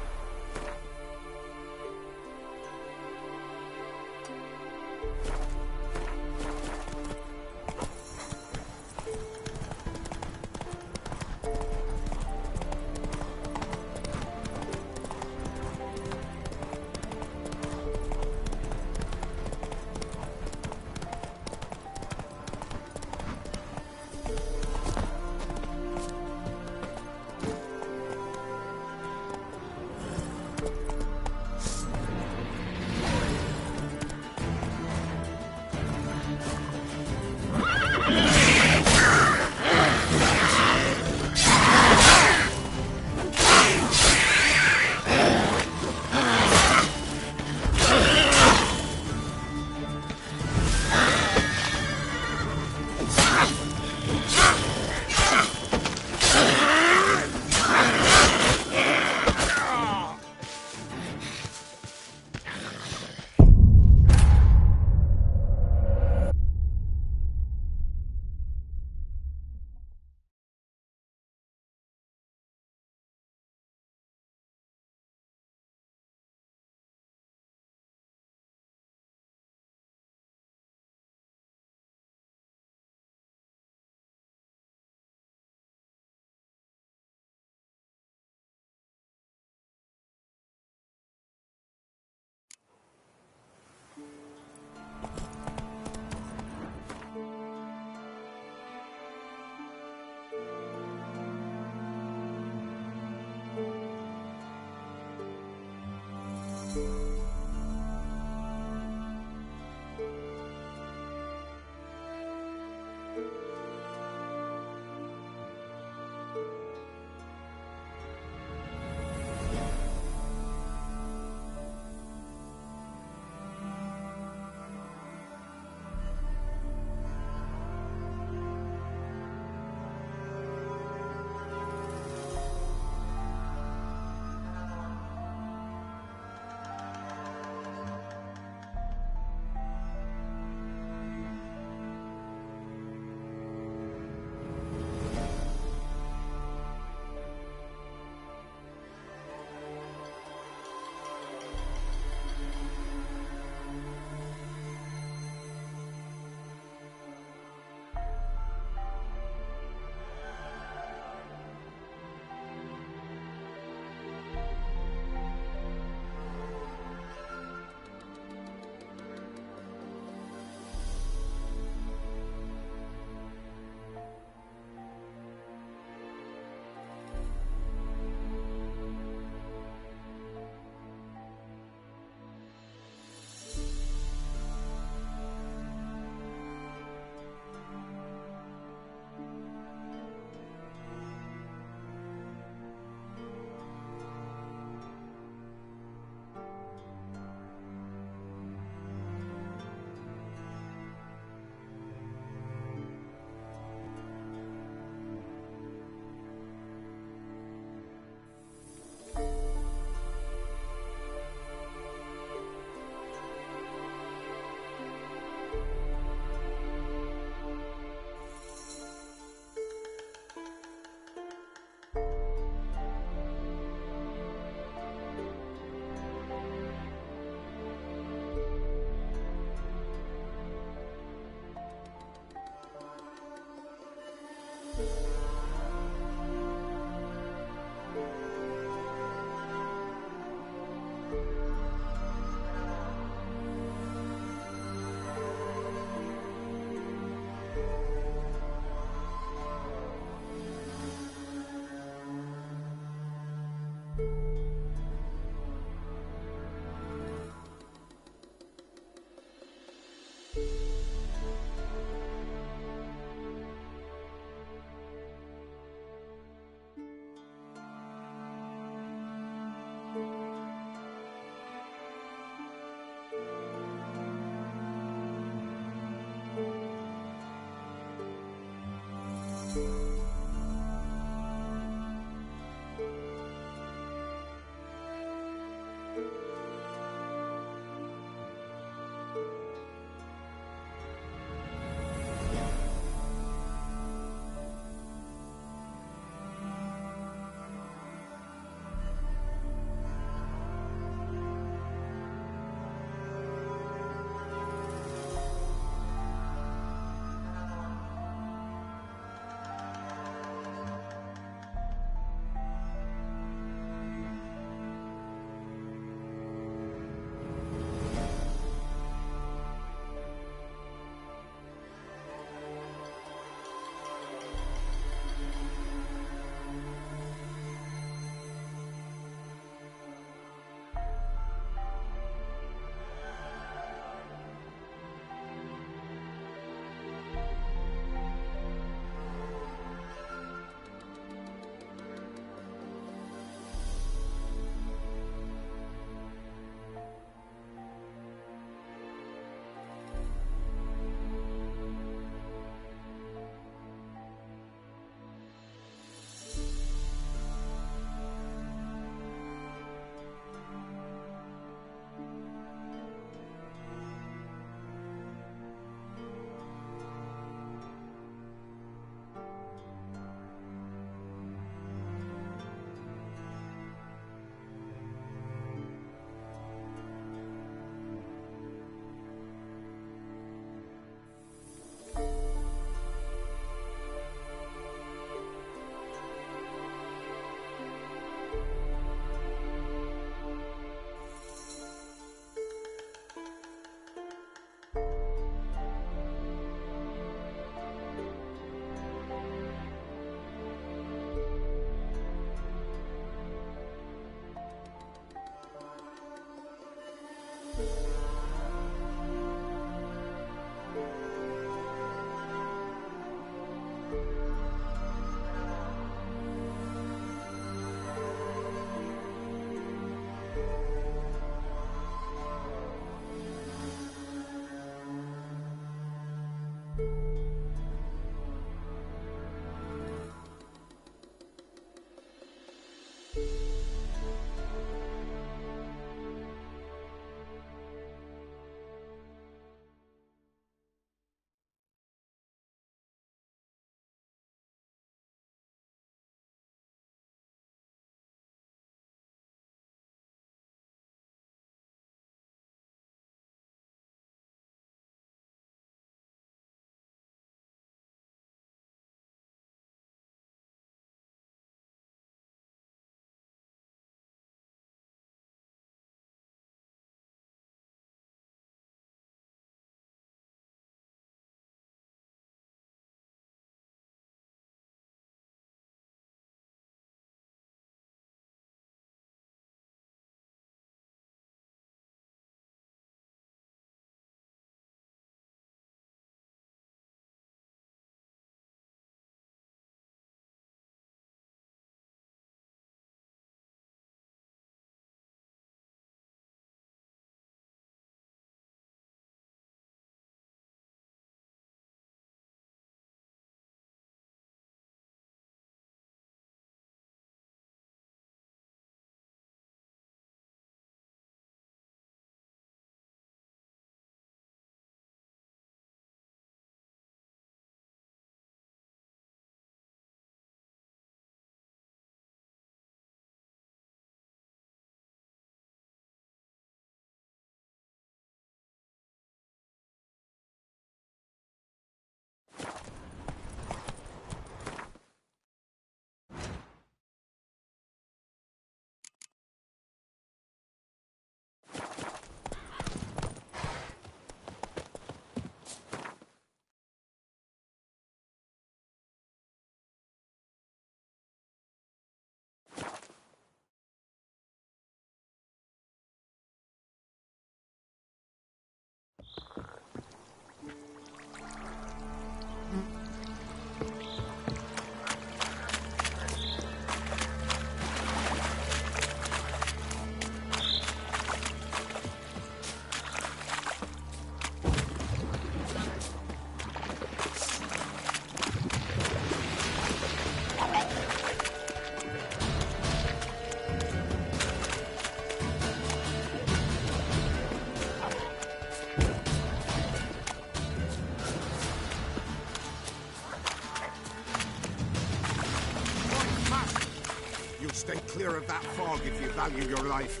bog if you value your life.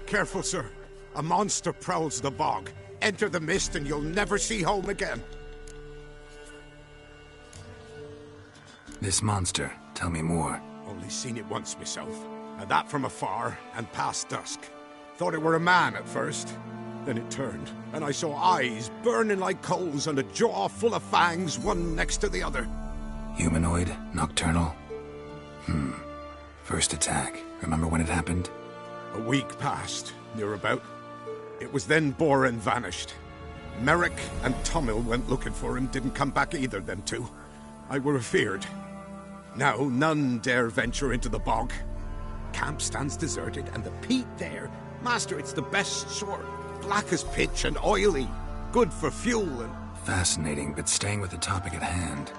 Careful, sir. A monster prowls the bog. Enter the mist and you'll never see home again. This monster, tell me more. Only seen it once myself, and that from afar and past dusk. Thought it were a man at first. Then it turned, and I saw eyes burning like coals and a jaw full of fangs, one next to the other. Humanoid? Nocturnal? First attack. Remember when it happened? A week passed, near about. It was then Boren vanished. Merrick and Tomil went looking for him, didn't come back either, them two. I were afeard. Now none dare venture into the bog. Camp stands deserted, and the peat there, master, it's the best sort. Black as pitch and oily. Good for fuel and... Fascinating, but staying with the topic at hand.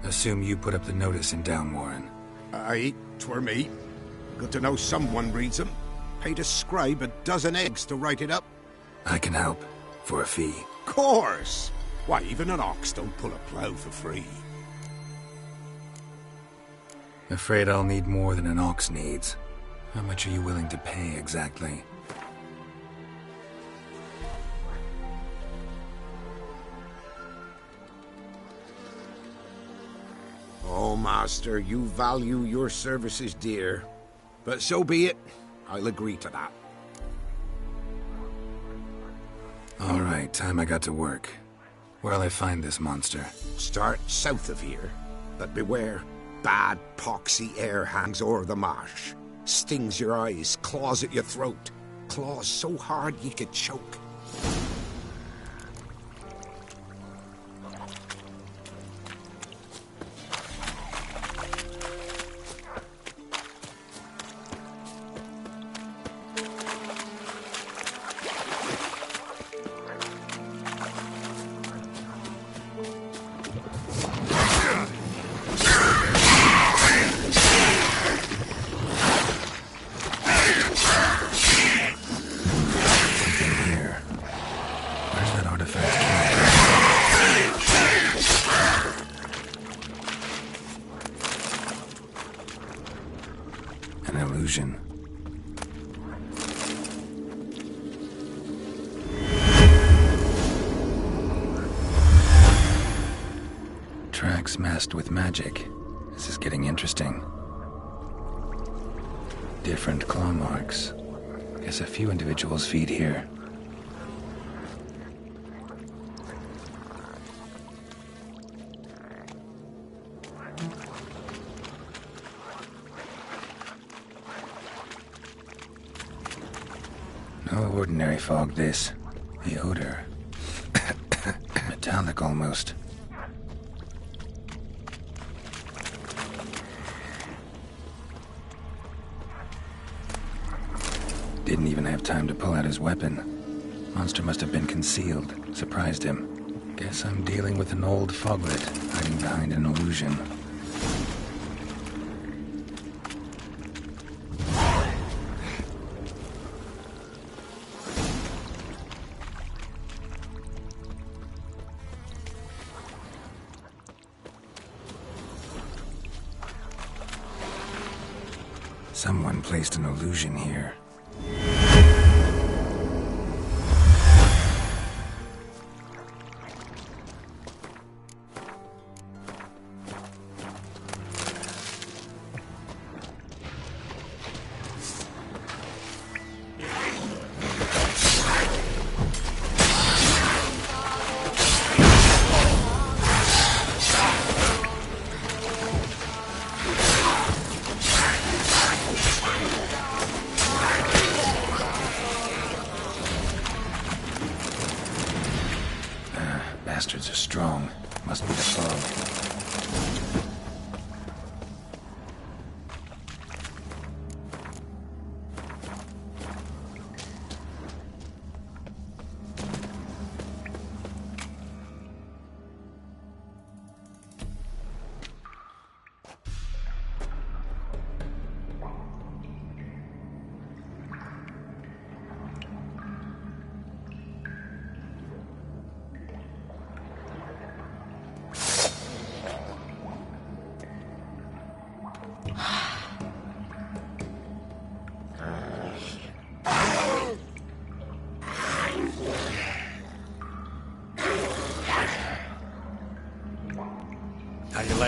Assume you put up the notice in Downwarren. Aye, 'twere me. Good to know someone reads them. Paid a scribe a dozen eggs to write it up. I can help. For a fee. Course! Why, even an ox don't pull a plough for free. Afraid I'll need more than an ox needs. How much are you willing to pay, exactly? Oh, master, you value your services dear. But so be it. I'll agree to that. All right, time I got to work. Where'll I find this monster? Start south of here. But beware. Bad, poxy air hangs o'er the marsh. Stings your eyes, claws at your throat. Claws so hard you could choke. An illusion. Tracks masked with magic. This is getting interesting. Different claw marks. Guess a few individuals feed here. No ordinary fog, this. The odor. Metallic, almost. Didn't even have time to pull out his weapon. Monster must have been concealed. Surprised him. Guess I'm dealing with an old foglet, hiding behind an illusion. Someone placed an illusion here. Bastards are strong. Must be the fog.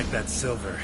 like that silver.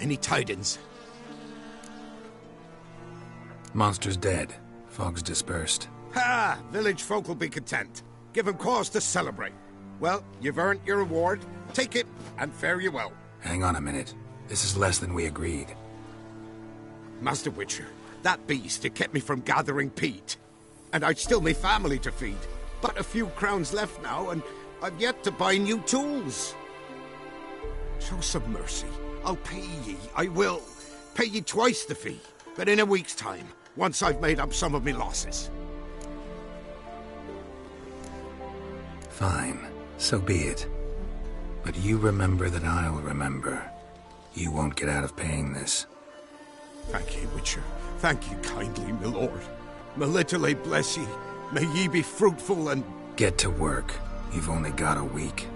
Any tidings? Monster's dead. Fog's dispersed. Ha! Village folk will be content. Give them cause to celebrate. Well, you've earned your reward. Take it, and fare you well. Hang on a minute. This is less than we agreed. Master Witcher, that beast, it kept me from gathering peat. And I'd still me family to feed. But a few crowns left now, and I've yet to buy new tools. Show some mercy. I'll pay ye, I will. Pay ye twice the fee, but in a week's time, once I've made up some of me losses. Fine, so be it. But you remember that I'll remember. You won't get out of paying this. Thank ye, Witcher. Thank ye kindly, my lord. Melitele bless ye. May ye be fruitful and... Get to work. You've only got a week.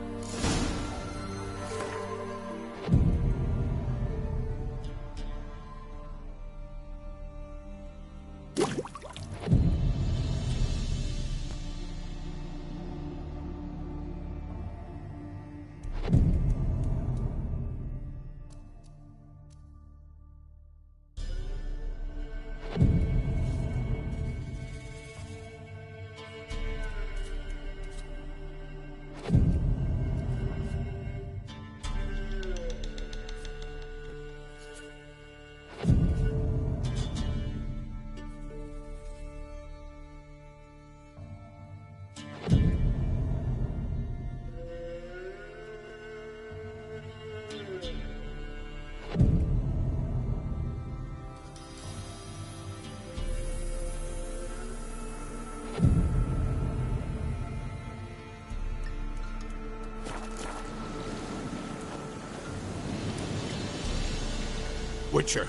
Witcher,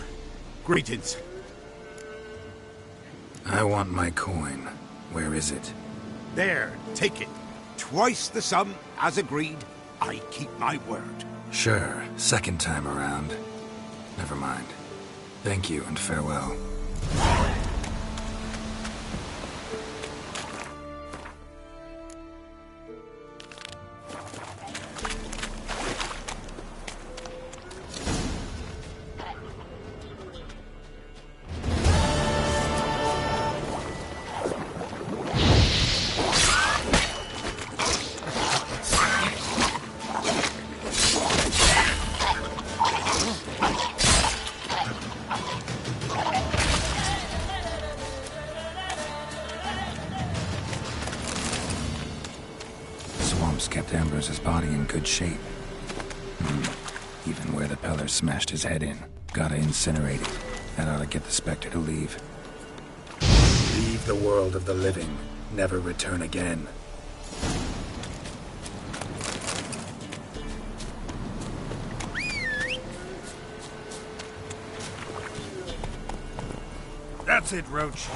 greetings. I want my coin. Where is it? There, take it. Twice the sum, as agreed. I keep my word. Sure, second time around. Never mind. Thank you and farewell. Kept Ambrose's body in good shape. Even where the Peller smashed his head in. Gotta incinerate it. That ought to get the Spectre to leave. Leave the world of the living. Never return again. That's it, Roach.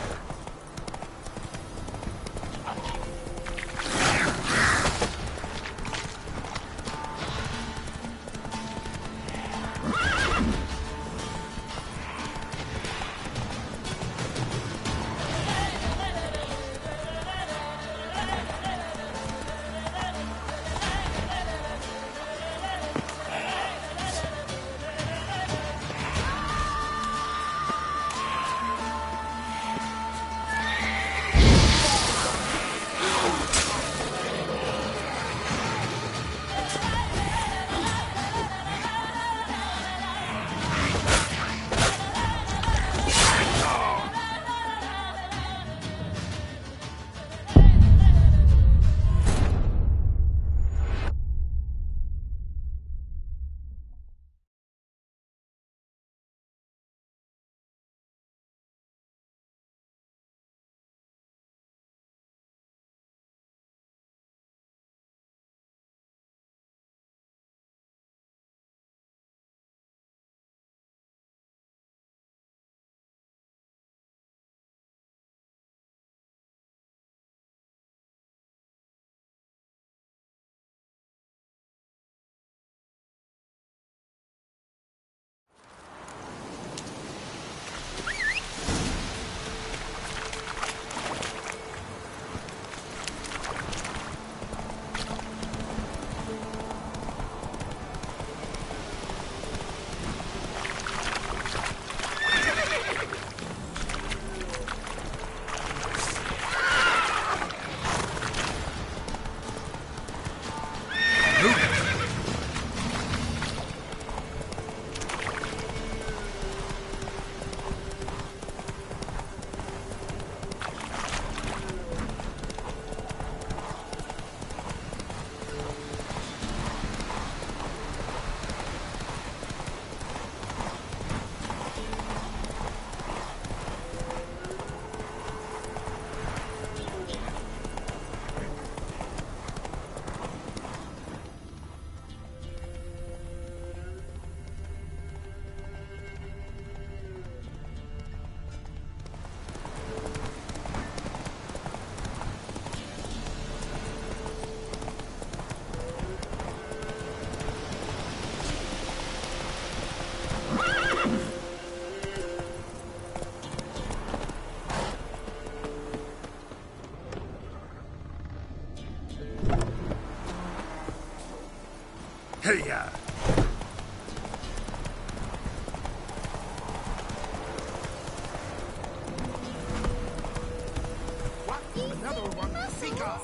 ya!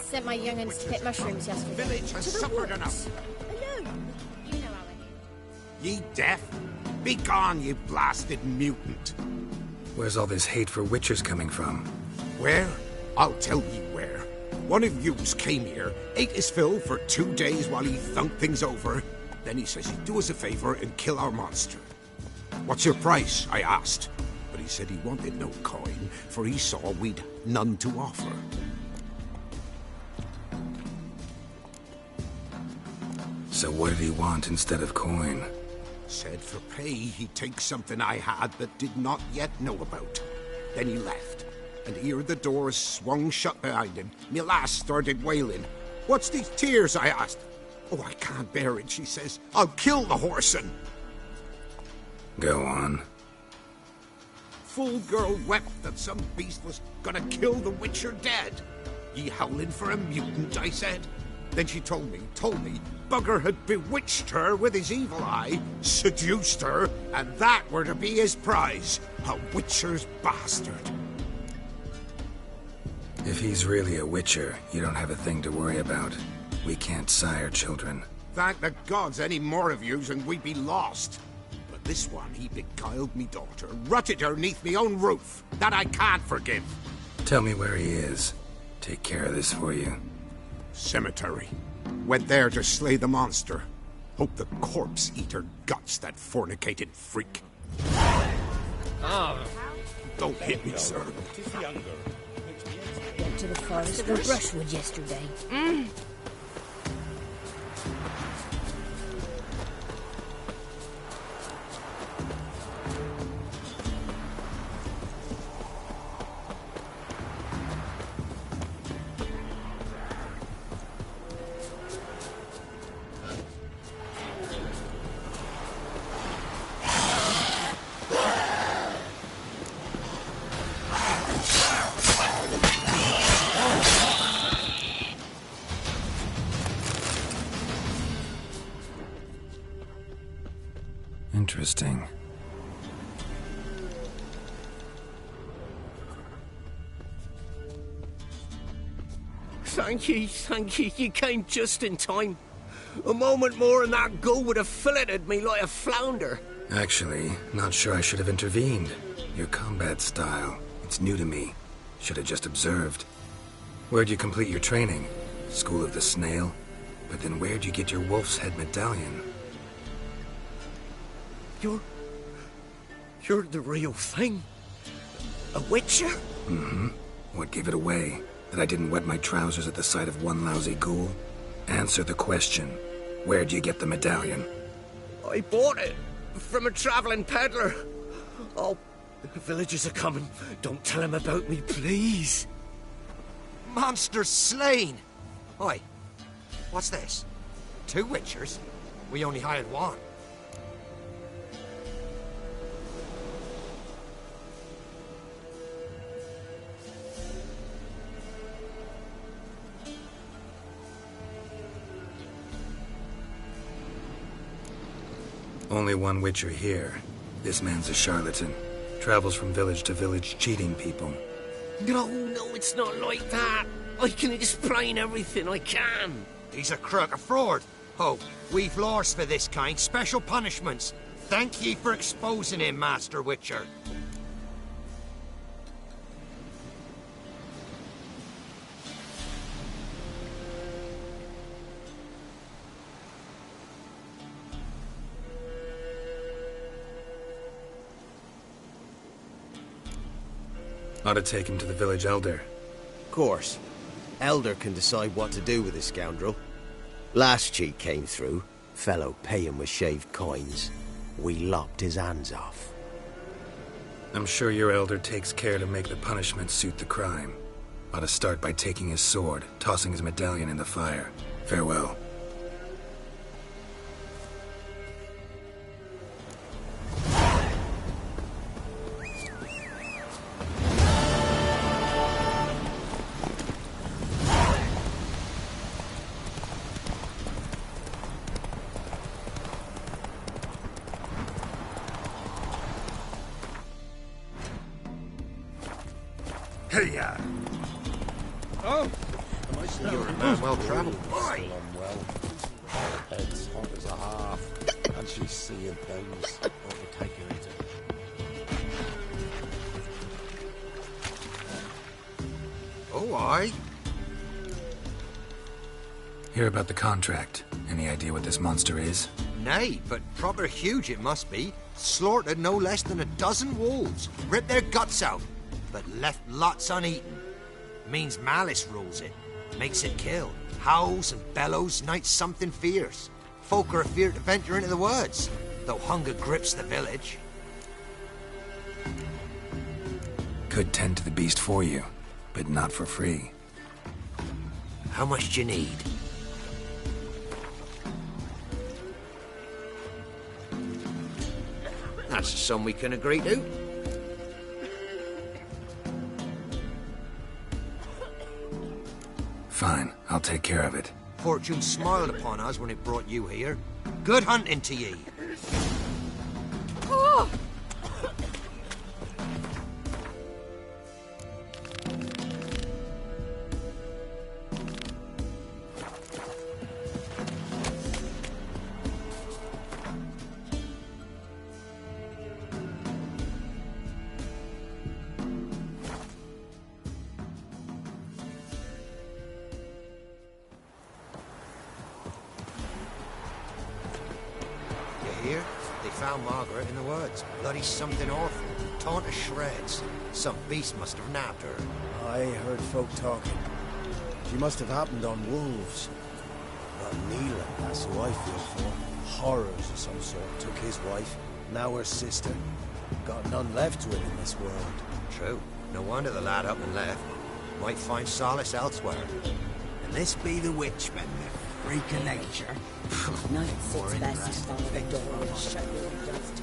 Sent my young'uns to pick mushrooms yesterday. Village has suffered enough. Alone. You know how it Ye deaf? Be gone, you blasted mutant. Where's all this hate for witchers coming from? Where? I'll tell ye where. One of yous came here, ate his fill for 2 days while he thunked things over. Then he says he'd do us a favor and kill our monster. What's your price? I asked. But he said he wanted no coin, for he saw we'd none to offer. So what did he want instead of coin? Said for pay he'd take something I had that did not yet know about. Then he left, and here the doors swung shut behind him. Me lass started wailing. What's these tears? I asked. Oh, I can't bear it, she says. I'll kill the horsin'. Go on. Full girl wept that some beast was gonna kill the witcher dead. Ye howling for a mutant, I said. Then she told me, Bugger had bewitched her with his evil eye, seduced her, and that were to be his prize, a witcher's bastard. If he's really a witcher, you don't have a thing to worry about. We can't sire children. Thank the gods any more of yous and we'd be lost. But this one, he beguiled me daughter, rutted her neath me own roof. That I can't forgive. Tell me where he is. Take care of this for you. Cemetery. Went there to slay the monster. Hope the corpse eat her guts, that fornicated freak. Don't hit me, sir. Went to the forest for brushwood yesterday. Interesting. Thank you. You came just in time. A moment more and that gull would have filleted me like a flounder. Actually, not sure I should have intervened. Your combat style, it's new to me. Should have just observed. Where'd you complete your training? School of the Snail? But then where'd you get your wolf's head medallion? You're the real thing? A witcher? Mm-hmm. What gave it away? That I didn't wet my trousers at the sight of one lousy ghoul? Answer the question. Where'd you get the medallion? I bought it from a traveling peddler. Oh, the villagers are coming. Don't tell them about me, please. Monster slain! Oi, what's this? 2 witchers? We only hired 1. Only 1 witcher here. This man's a charlatan. Travels from village to village cheating people. No, it's not like that. I can explain everything I can. He's a crook, a fraud. Oh, we've laws for this kind, special punishments. Thank ye for exposing him, Master Witcher. Ought to take him to the village elder. Of course. Elder can decide what to do with this scoundrel. Last cheat came through. Fellow paying with shaved coins. We lopped his hands off. I'm sure your elder takes care to make the punishment suit the crime. Ought to start by taking his sword, tossing his medallion in the fire. Farewell. Hey-ya! Oh! You're a man well travelled. Still unwell. Her head's hot as a half, and she's seeing things. Overtaking it. Oh, aye. Hear about the contract. Any idea what this monster is? Nay, but proper huge it must be. Slaughtered no less than a dozen wolves. Ripped their guts out, but left lots uneaten. Means malice rules it. Makes it kill. Howls and bellows, nights something fierce. Folk are afeard to venture into the woods, though hunger grips the village. Could tend to the beast for you, but not for free. How much do you need? That's a sum we can agree to. Fine, I'll take care of it. Fortune smiled upon us when it brought you here. Good hunting to ye. Oh! Here, they found Margaret in the woods. Bloody something awful. Torn to shreds. Some beast must have nabbed her. I heard folk talking. She must have happened on wolves. But Neelan, that's who I feel for. Horrors of some sort took his wife, now her sister. Got none left to him in this world. True. No wonder the lad up and left. Might find solace elsewhere. And this be the witch, then, the freak of nature. Night sits best by the door, shut your dust.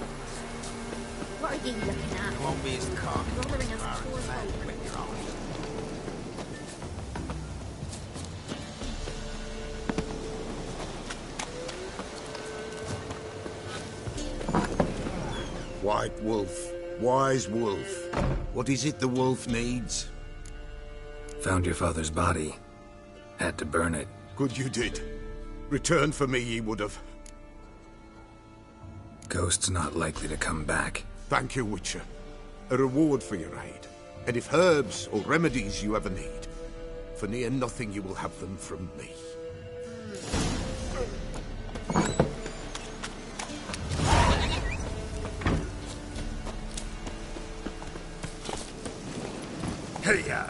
What are you looking at? It won't be as common Rothering as us far poor as that folk. when you're on it. White wolf, wise wolf. What is it the wolf needs? Found your father's body. Had to burn it. Good you did. Return for me ye would have. Ghost's not likely to come back. Thank you, Witcher. A reward for your aid. And if herbs or remedies you ever need, for near nothing you will have them from me. Hey-ya!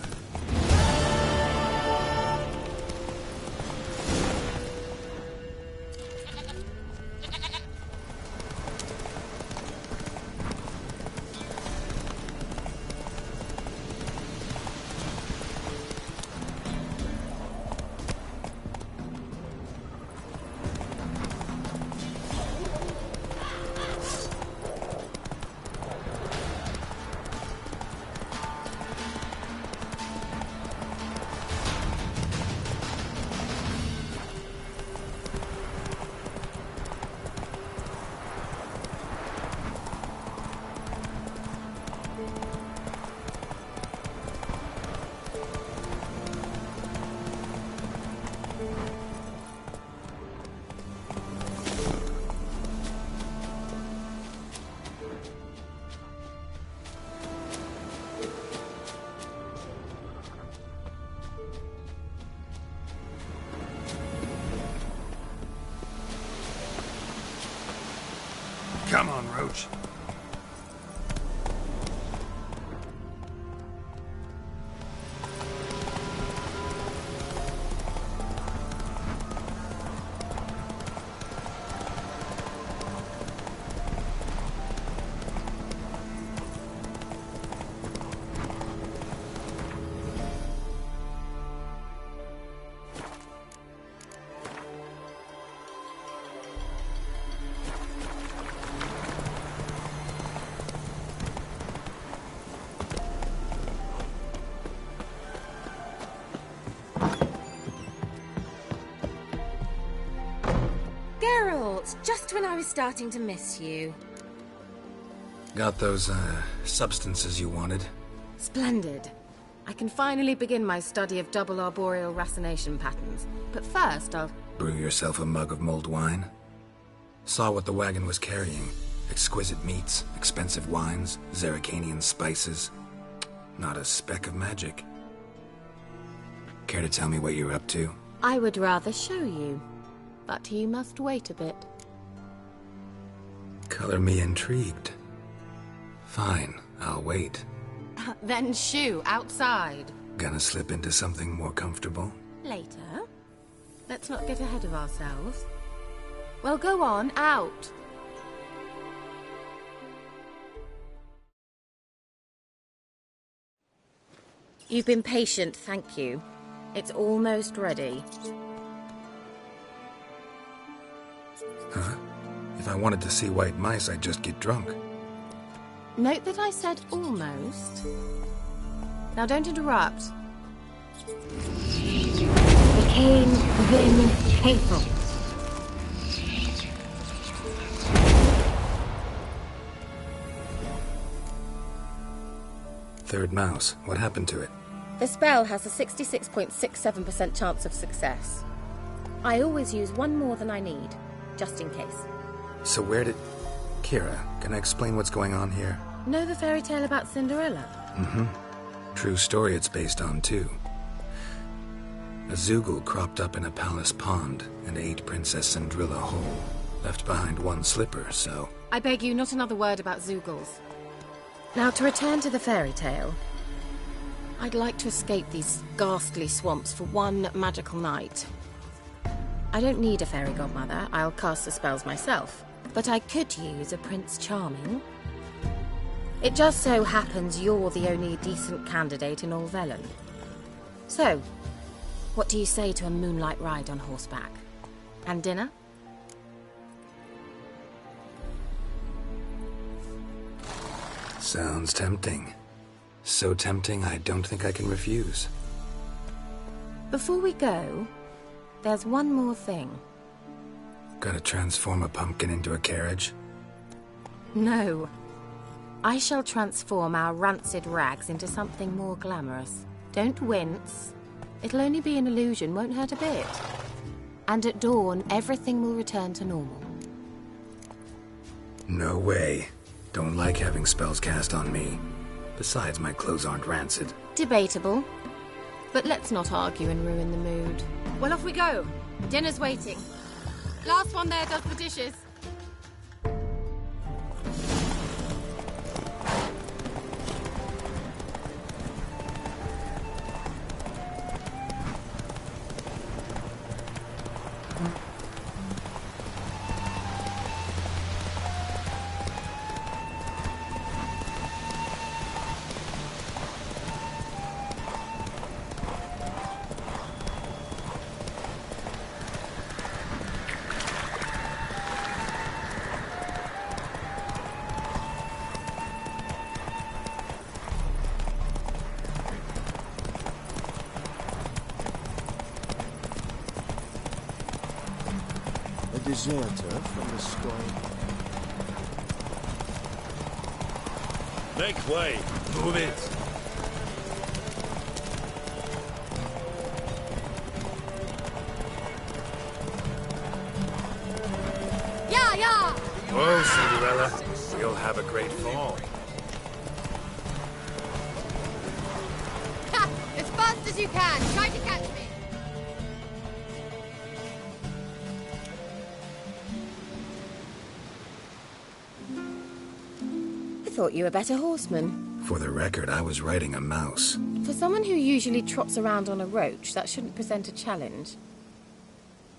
Come on, Roach. Geralt, just when I was starting to miss you. Got those, substances you wanted? Splendid. I can finally begin my study of double arboreal racination patterns. But first, I'll... Brew yourself a mug of mulled wine? Saw what the wagon was carrying. Exquisite meats, expensive wines, Zerrikanian spices. Not a speck of magic. Care to tell me what you're up to? I would rather show you, but you must wait a bit. Color me intrigued. Fine, I'll wait. Then shoo, outside. Gonna slip into something more comfortable? Later. Let's not get ahead of ourselves. Well, go on, out. You've been patient, thank you. It's almost ready. Huh? If I wanted to see white mice, I'd just get drunk. Note that I said almost. Now don't interrupt. Became then faithful. Third mouse. What happened to it? The spell has a 66.67% chance of success. I always use one more than I need, just in case. So where did... Kira, can I explain what's going on here? Know the fairy tale about Cinderella? Mm-hmm. True story it's based on, too. A Zoogle cropped up in a palace pond and ate Princess Cinderella whole. Left behind one slipper, so... I beg you, not another word about Zoogles. Now, to return to the fairy tale. I'd like to escape these ghastly swamps for one magical night. I don't need a fairy godmother, I'll cast the spells myself. But I could use a Prince Charming. It just so happens you're the only decent candidate in all Velen. So, what do you say to a moonlight ride on horseback? And dinner? Sounds tempting. So tempting, I don't think I can refuse. Before we go, there's one more thing. Gotta transform a pumpkin into a carriage? No. I shall transform our rancid rags into something more glamorous. Don't wince. It'll only be an illusion, won't hurt a bit. And at dawn, everything will return to normal. No way. Don't like having spells cast on me. Besides, my clothes aren't rancid. Debatable. But let's not argue and ruin the mood. Well, off we go. Dinner's waiting. Last one there does the dishes. Deserter from the sky. Make way! Move it! Yeah, yeah! Whoa, Cinderella. You'll have a great fall. Ha! As fast as you can! Try to catch me! I thought you were a better horseman. For the record, I was riding a mouse. For someone who usually trots around on a roach, that shouldn't present a challenge.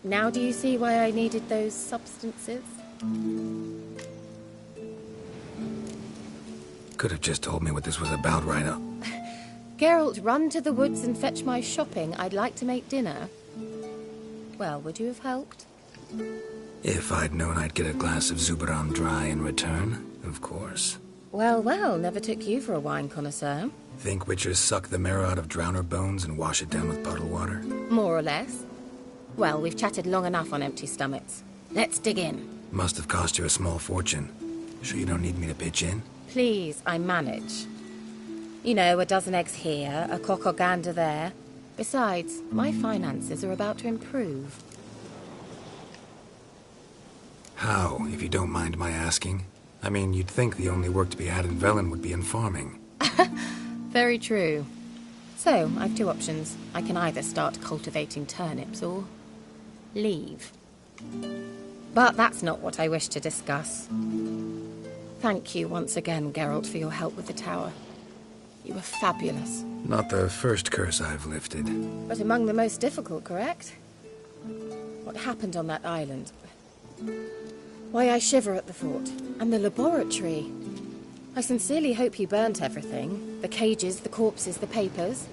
Now do you see why I needed those substances? Could have just told me what this was about right up. Geralt, run to the woods and fetch my shopping. I'd like to make dinner. Well, would you have helped? If I'd known I'd get a glass of Zubaram dry in return, of course. Well, well, never took you for a wine connoisseur. Think witchers suck the marrow out of drowner bones and wash it down with puddle water? More or less. Well, we've chatted long enough on empty stomachs. Let's dig in. Must have cost you a small fortune. Sure you don't need me to pitch in? Please, I manage. You know, a dozen eggs here, a cock or gander there. Besides, my finances are about to improve. How, if you don't mind my asking? I mean, you'd think the only work to be had in Velen would be in farming. Very true. So, I've two options. I can either start cultivating turnips or leave. But that's not what I wish to discuss. Thank you once again, Geralt, for your help with the tower. You were fabulous. Not the first curse I've lifted. But among the most difficult, correct? What happened on that island? Why I shiver at the thought. And the laboratory. I sincerely hope you burnt everything. The cages, the corpses, the papers.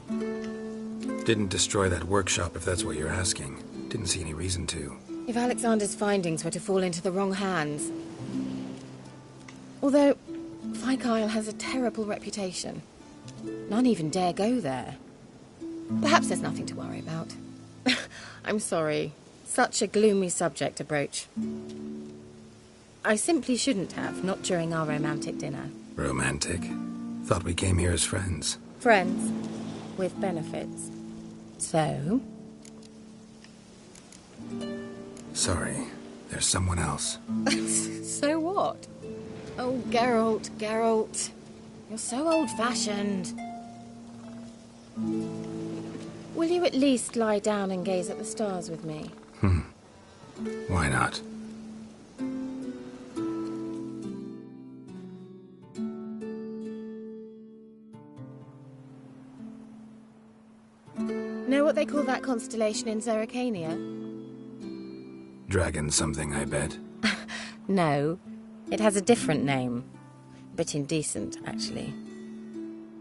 Didn't destroy that workshop, if that's what you're asking. Didn't see any reason to. If Alexander's findings were to fall into the wrong hands... Although, Fyke Isle has a terrible reputation. None even dare go there. Perhaps there's nothing to worry about. I'm sorry. Such a gloomy subject to broach. I simply shouldn't have, not during our romantic dinner. Romantic? Thought we came here as friends. Friends. With benefits. So? Sorry. There's someone else. So what? Oh, Geralt, Geralt. You're so old-fashioned. Will you at least lie down and gaze at the stars with me? Why not? Know what they call that constellation in Zerrikania? Dragon something, I bet. No. It has a different name. A bit indecent, actually.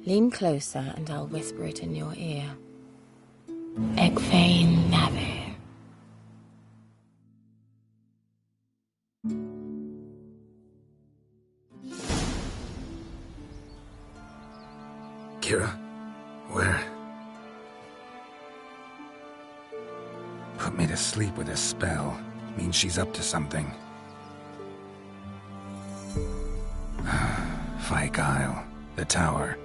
Lean closer and I'll whisper it in your ear. Egfain Nave. Kira? Where? Put me to sleep with a spell. Means she's up to something. Fyke Isle. The tower.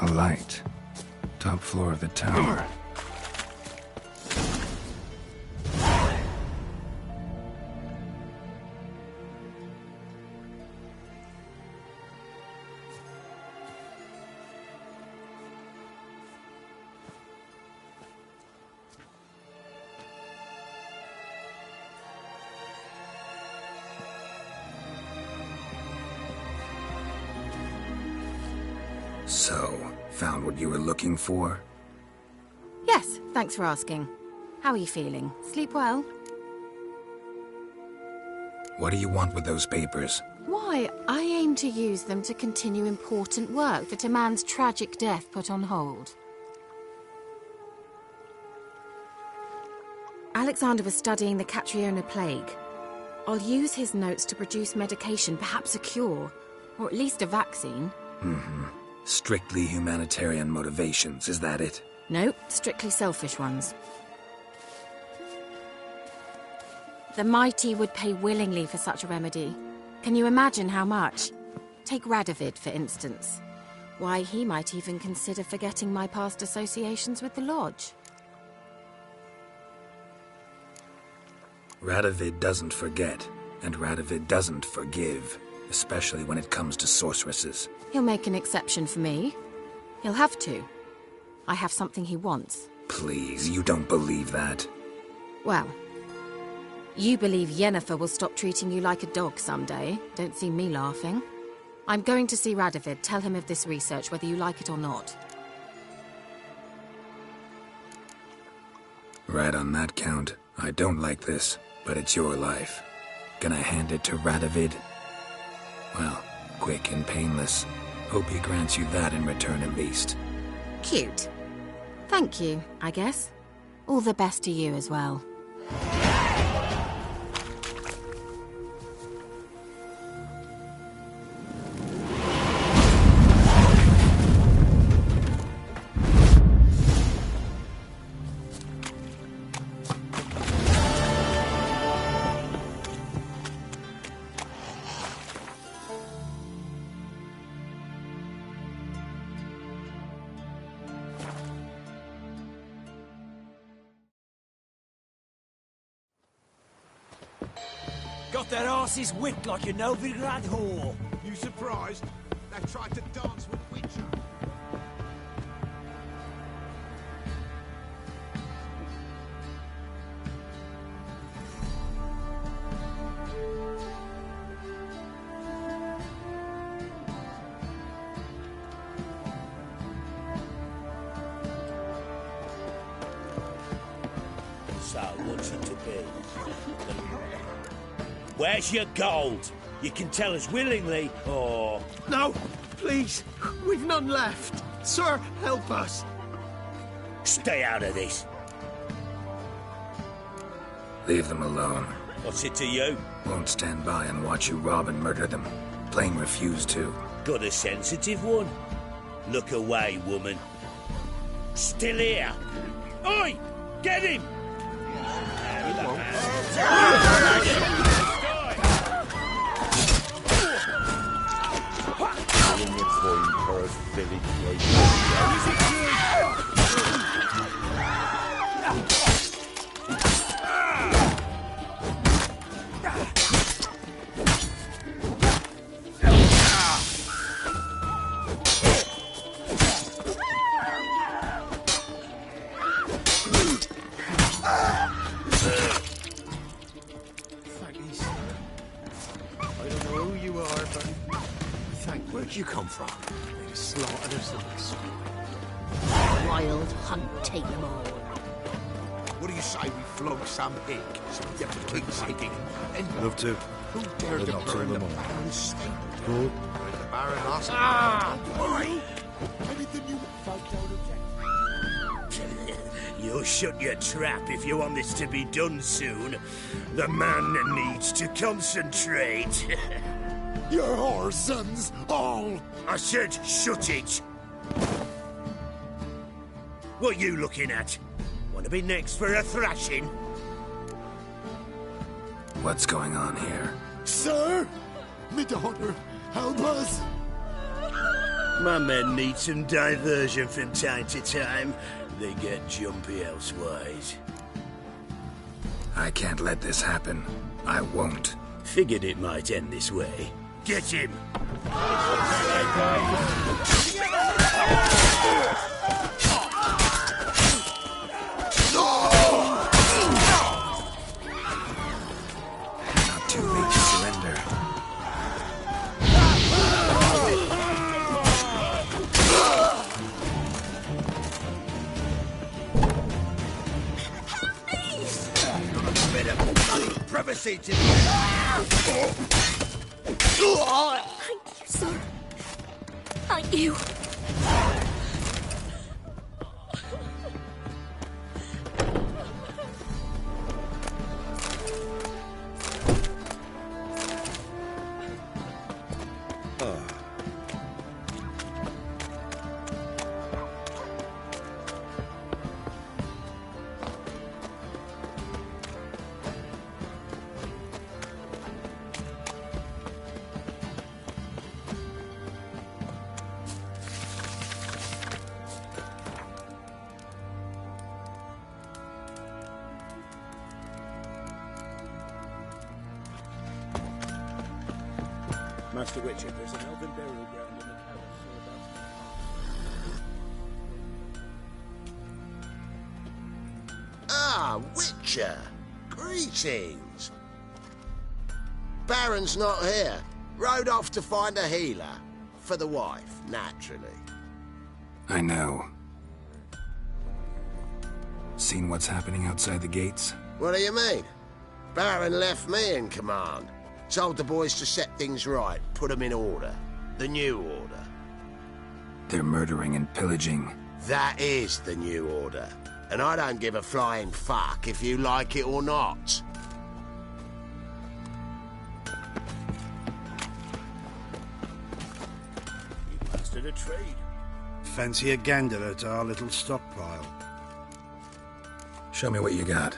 A light. Top floor of the tower. So, found what you were looking for? Yes, thanks for asking. How are you feeling? Sleep well? What do you want with those papers? Why, I aim to use them to continue important work that a man's tragic death put on hold. Alexander was studying the Catriona plague. I'll use his notes to produce medication, perhaps a cure, or at least a vaccine. Strictly humanitarian motivations, is that it? Nope, strictly selfish ones. The mighty would pay willingly for such a remedy. Can you imagine how much? Take Radovid, for instance. Why, he might even consider forgetting my past associations with the Lodge. Radovid doesn't forget, and Radovid doesn't forgive, especially when it comes to sorceresses. He'll make an exception for me. He'll have to. I have something he wants. Please, you don't believe that. Well, you believe Yennefer will stop treating you like a dog someday. Don't see me laughing. I'm going to see Radovid, tell him of this research, whether you like it or not. Right on that count. I don't like this, but it's your life. Gonna hand it to Radovid? Well, quick and painless. Hope he grants you that in return at least. Cute. Thank you, I guess. All the best to you as well. Got their asses whipped like a Novigrad whore. You surprised? They tried to dance with Witcher. So, what's it to be? Where's your gold? You can tell us willingly, or... No! Please! We've none left! Sir, help us! Stay out of this. Leave them alone. What's it to you? Won't stand by and watch you rob and murder them. Plain refuse to. Got a sensitive one? Look away, woman. Still here. Oi! Get him! Where'd you come from? They slaughtered us in this. Wild hunt, take them all. What do you say we flog some pig? Some deputy taking. Love to. Who dared to Not burn to the them all. Baron's stable? Good. The Baron asked. Oi! Anything you Folk don't object. You'll shut your trap if you want this to be done soon. The man needs to concentrate. Your whore sons, all! I said shut it! What you looking at? Want to be next for a thrashing? What's going on here? Sir! Me daughter, help us! My men need some diversion from time to time. They get jumpy elsewise. I can't let this happen. I won't. Figured it might end this way. Get him! Not too late to surrender. Bit of privacy to Thank you, sir. Thank you. Master Witcher, there's an elven burial ground in the palace. Ah, Witcher! Greetings! Baron's not here. Rode off to find a healer. For the wife, naturally. I know. Seen what's happening outside the gates? What do you mean? Baron left me in command. Told the boys to set things right, put them in order. The new order. They're murdering and pillaging. That is the new order. And I don't give a flying fuck if you like it or not. You mastered a trade. Fancy a gander at our little stockpile. Show me what you got.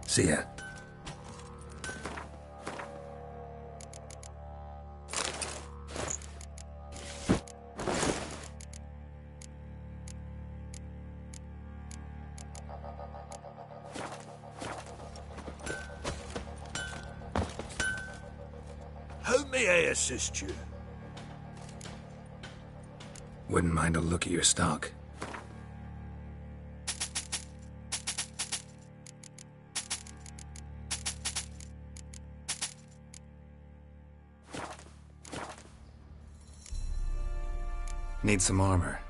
See ya. How may I assist you? Wouldn't mind a look at your stock. Need some armor.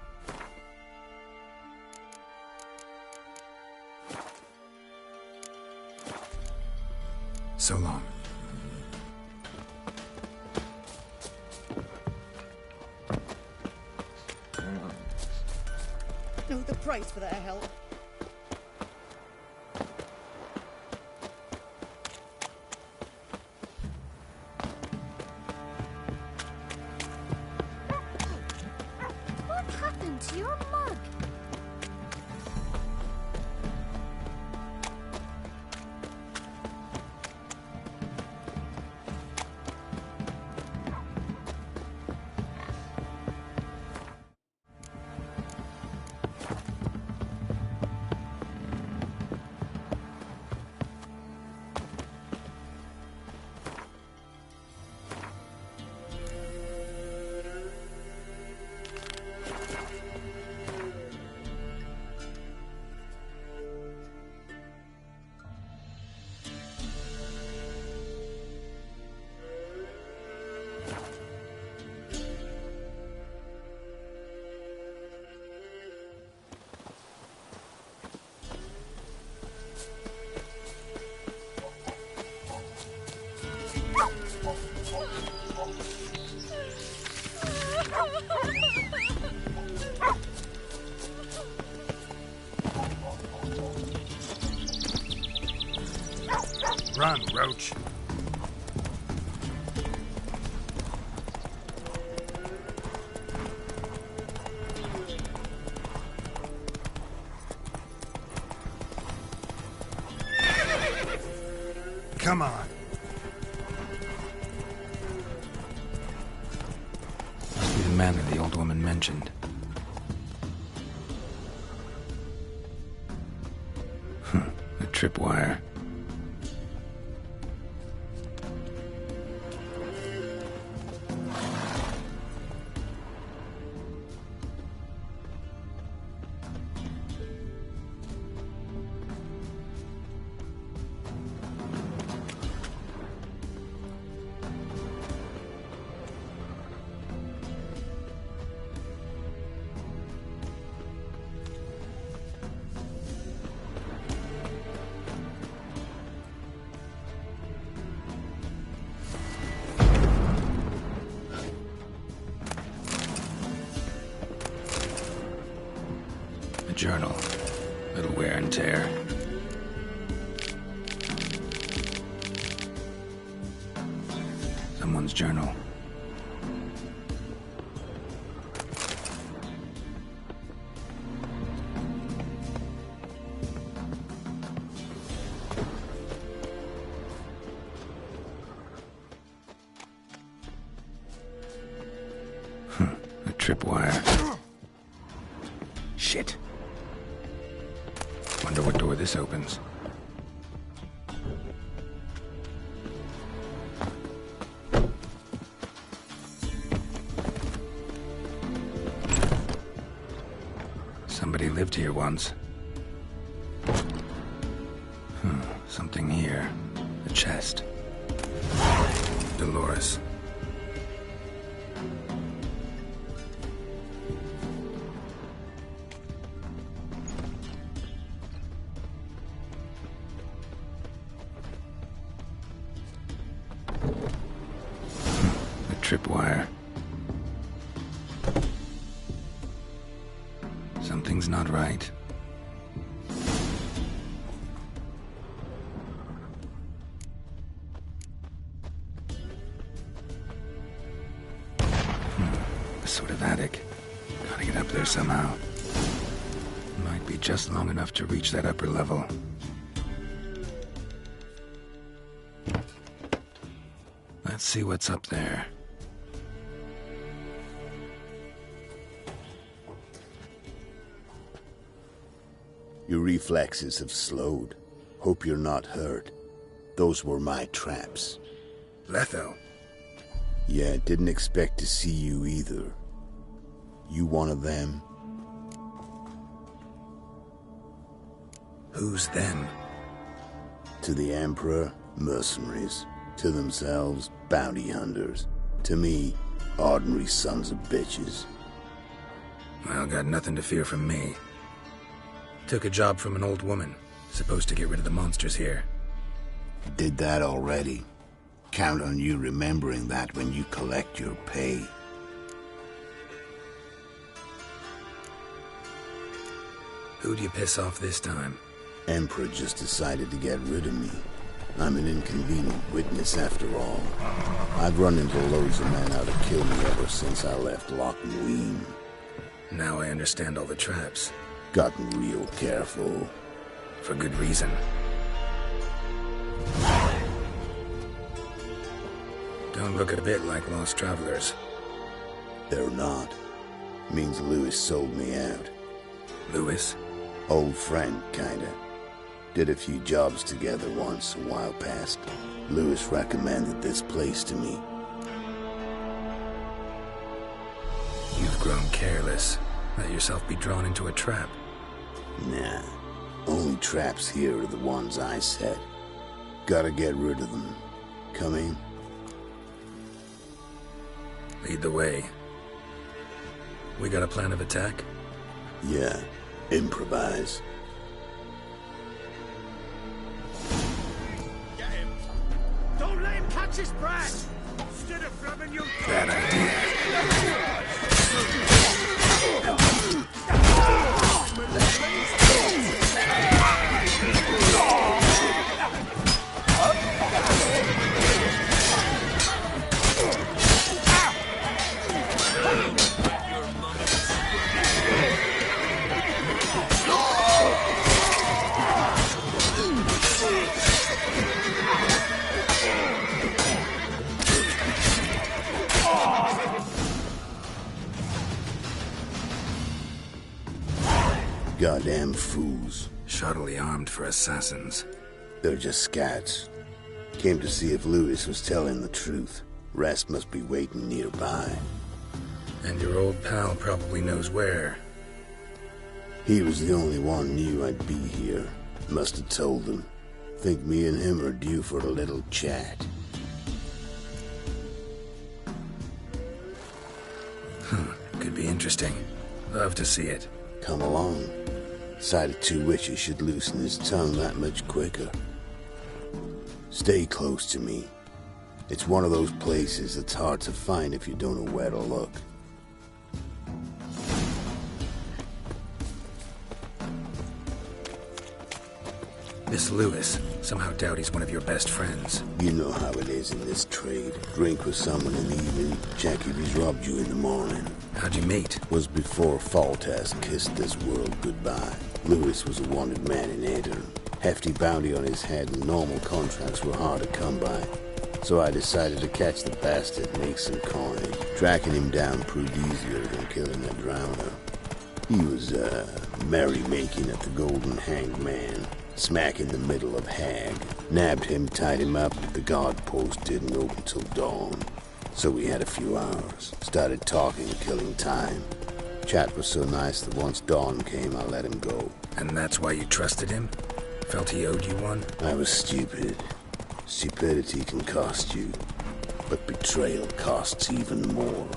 So long. Know the price for that help. What happened to your mug? Run, Roach. Come on. Must be the man that the old woman mentioned. A tripwire. Journal. Little wear and tear. Someone's journal. A tripwire. Shit. Wonder what door this opens. Somebody lived here once. Something here. A chest. Dolores. A tripwire. Something's not right. A sort of attic. Gotta get up there somehow. Might be just long enough to reach that upper level. Let's see what's up there. Your reflexes have slowed. Hope you're not hurt. Those were my traps. Letho. Yeah, didn't expect to see you either. You one of them? Who's them? To the Emperor, mercenaries. To themselves, bounty hunters. To me, ordinary sons of bitches. Well, got nothing to fear from me. Took a job from an old woman. Supposed to get rid of the monsters here. Did that already. Count on you remembering that when you collect your pay. Who'd you piss off this time? Emperor just decided to get rid of me. I'm an inconvenient witness after all. I've run into loads of men out to kill me ever since I left Loch and Ween. Now I understand all the traps. Gotten real careful. For good reason. Don't look a bit like lost travelers. They're not. Means Lewis sold me out. Lewis? Old friend, kinda. Did a few jobs together once a while past. Lewis recommended this place to me. You've grown careless. Let yourself be drawn into a trap. Nah. Only traps here are the ones I set. Gotta get rid of them. Come in. Lead the way. We got a plan of attack? Yeah. Improvise. Get him! Don't let him catch his breath! Instead of grabbing you... Bad idea. Goddamn fools. Shoddily armed for assassins. They're just scats. Came to see if Lewis was telling the truth. Rest must be waiting nearby. And your old pal probably knows where. He was the only one knew I'd be here. Must have told them. Think me and him are due for a little chat. Could be interesting. Love to see it. Come along. Sight of two witches should loosen his tongue that much quicker. Stay close to me. It's one of those places that's hard to find if you don't know where to look. This Lewis, somehow doubt he's one of your best friends. You know how it is in this trade. Drink with someone in the evening, check if he's robbed you in the morning. How'd you meet? Was before Faltas kissed this world goodbye. Lewis was a wanted man in Eder. Hefty bounty on his head and normal contracts were hard to come by. So I decided to catch the bastard and make some coin. Tracking him down proved easier than killing a drowner. He was, merrymaking at the Golden Hanged Man, smack in the middle of Hag. Nabbed him, tied him up, but the guard post didn't open till dawn. So we had a few hours. Started talking, killing time. Chat was so nice that once dawn came, I let him go. And that's why you trusted him? Felt he owed you one? I was stupid. Stupidity can cost you, but betrayal costs even more.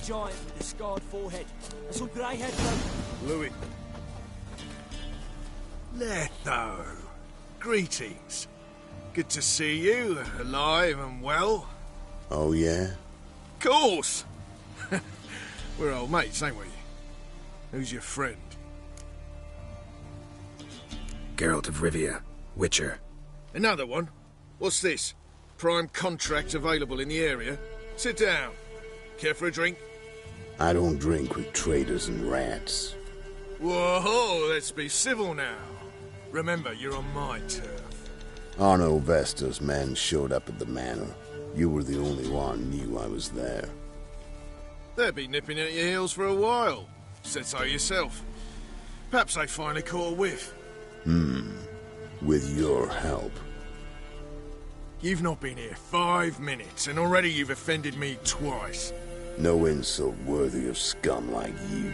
Giant with the scarred forehead. And some grey head bloke. Louis. Letho. Greetings. Good to see you, alive and well. Oh, yeah? Course! We're old mates, ain't we? Who's your friend? Geralt of Rivia, Witcher. Another one? What's this? Prime contract available in the area? Sit down. Care for a drink? I don't drink with traitors and rats. Whoa, let's be civil now. Remember, you're on my turf. Arno Vesta's men showed up at the manor. You were the only one knew I was there. They'll be nipping at your heels for a while. Said so yourself. Perhaps they finally caught a whiff. With your help. You've not been here 5 minutes, and already you've offended me twice. No insult worthy of scum like you.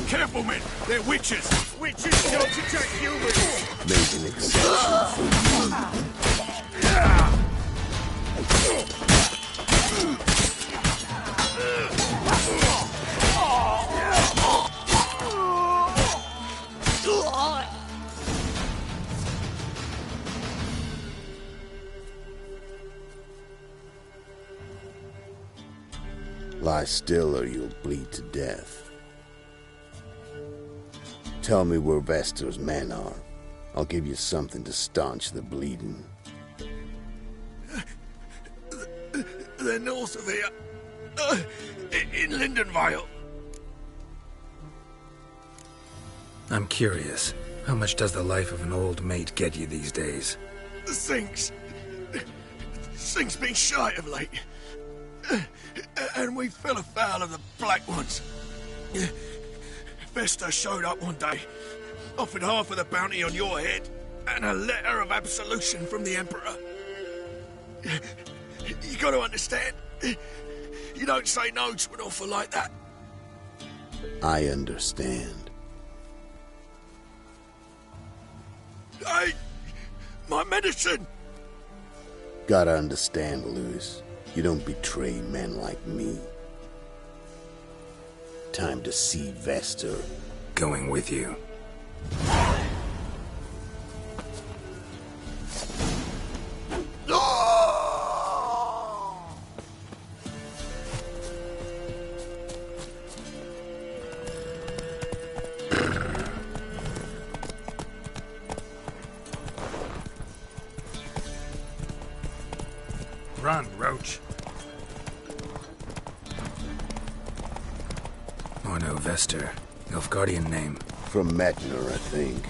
Careful, men! They're witches! Witches don't attack humans! Make an exception for you. Lie still or you'll bleed to death. Tell me where Vestor's men are. I'll give you something to staunch the bleeding. They're north of here. In Lindenvale. I'm curious. How much does the life of an old mate get you these days? Things been shy of late. And we fell afoul of the Black Ones. Vesta showed up one day, offered half of the bounty on your head, and a letter of absolution from the Emperor. You gotta understand, you don't say no to an offer like that. I understand. Hey, my medicine! Gotta understand, Lewis. You don't betray men like me. Time to see Vestor. Going with you. Run, Roach. Arno Vestor. Nilfgaardian name. From Metner, I think.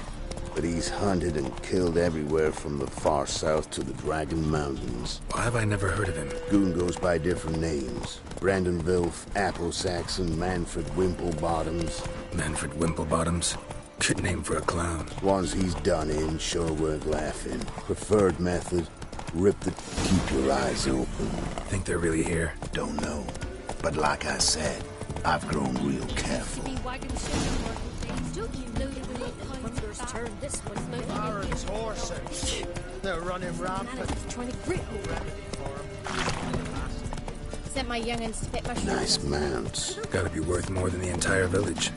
But he's hunted and killed everywhere from the far south to the Dragon Mountains. Why have I never heard of him? Goon goes by different names. Brandon Wilf, Apple-Saxon, Manfred Wimplebottoms. Manfred Wimplebottoms? Good name for a clown. Ones he's done in, sure worth laughing. Preferred method, keep your eyes open. Think they're really here? Don't know. But like I said, I've grown real careful. Aaron's horses. They're running rampant. Trying to grip. Sent my young'uns to pick mushrooms. Nice mounts. Gotta be worth more than the entire village.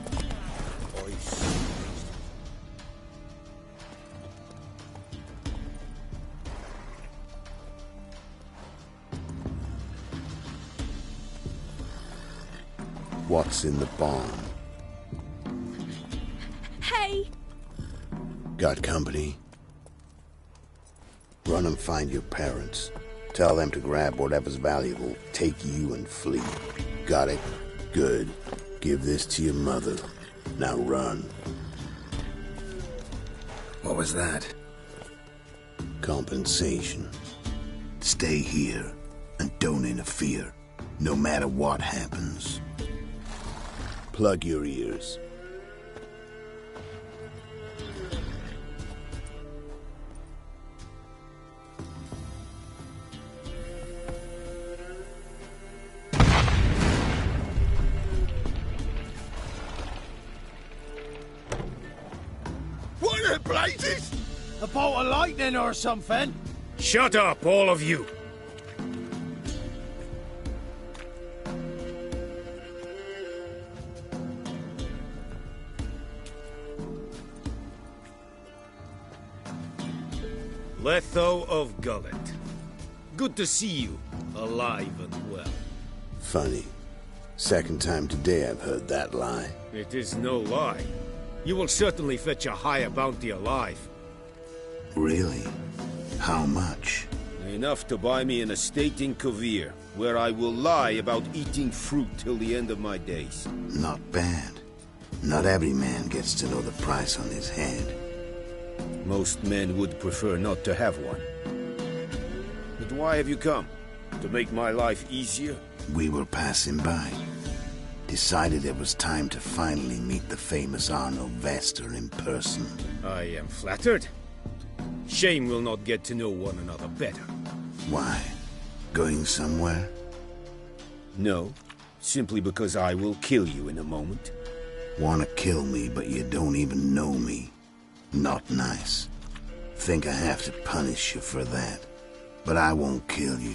What's in the barn? Hey! Got company? Run and find your parents. Tell them to grab whatever's valuable, take you and flee. Got it? Good. Give this to your mother. Now run. What was that? Compensation. Stay here and don't interfere, no matter what happens. Plug your ears. What the blazes? A bolt of lightning or something? Shut up, all of you! Letho of Gullet. Good to see you, alive and well. Funny. Second time today I've heard that lie. It is no lie. You will certainly fetch a higher bounty alive. Really? How much? Enough to buy me an estate in Kovir, where I will lie about eating fruit till the end of my days. Not bad. Not every man gets to know the price on his head. Most men would prefer not to have one. But why have you come? To make my life easier? We were passing by. Decided it was time to finally meet the famous Arno Vester in person. I am flattered. Shame we'll not get to know one another better. Why? Going somewhere? No, simply because I will kill you in a moment. Wanna kill me, but you don't even know me. Not nice. Think I have to punish you for that. But I won't kill you.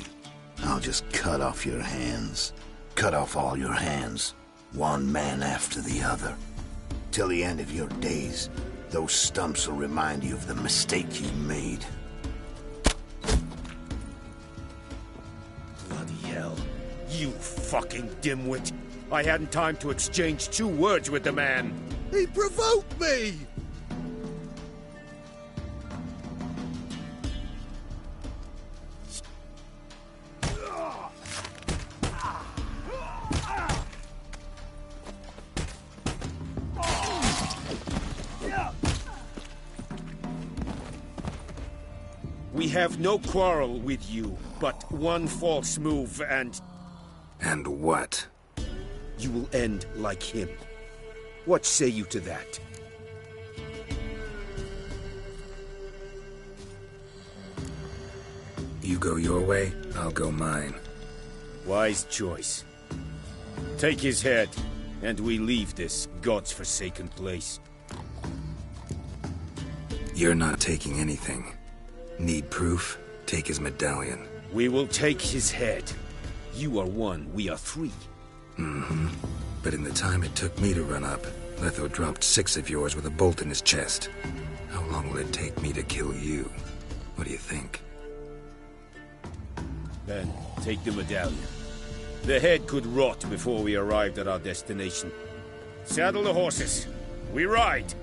I'll just cut off your hands. Cut off all your hands. One man after the other. Till the end of your days, those stumps will remind you of the mistake you made. Bloody hell. You fucking dimwit. I hadn't time to exchange 2 words with the man. He provoked me! We have no quarrel with you, but one false move and... And what? You will end like him. What say you to that? You go your way, I'll go mine. Wise choice. Take his head, and we leave this God's forsaken place. You're not taking anything. Need proof? Take his medallion. We will take his head. You are 1, we are 3. Mm-hmm. But in the time it took me to run up, Letho dropped 6 of yours with a bolt in his chest. How long will it take me to kill you? What do you think? Then, take the medallion. The head could rot before we arrived at our destination. Saddle the horses. We ride!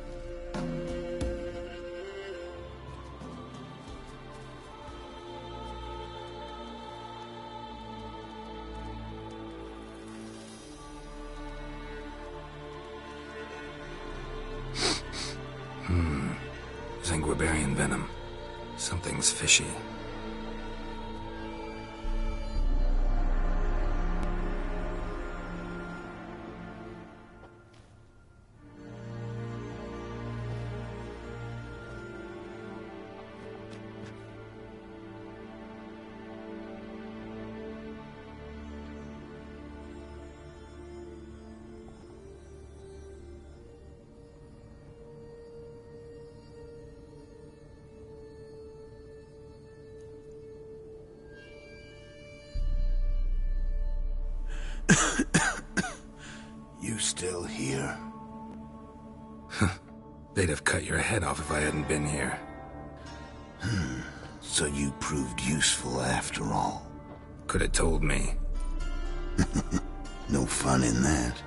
Sanguibarian venom. Something's fishy. You still here? They'd have cut your head off if I hadn't been here. So you proved useful after all. Could have told me. No fun in that.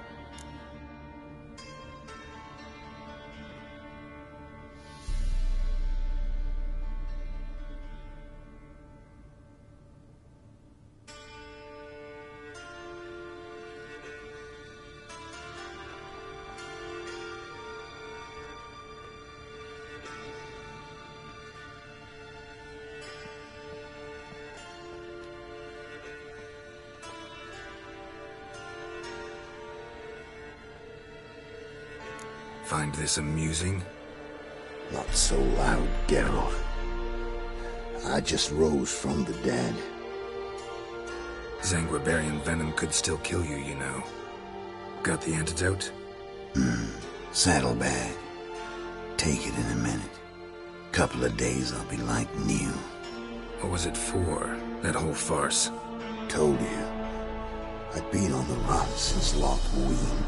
Find this amusing? Not so loud, Geralt. I just rose from the dead. Zanguibarian venom could still kill you, you know. Got the antidote? Saddlebag. Take it in a minute. Couple of days I'll be like new. What was it for, that whole farce? Told you. I'd been on the run since Lochween.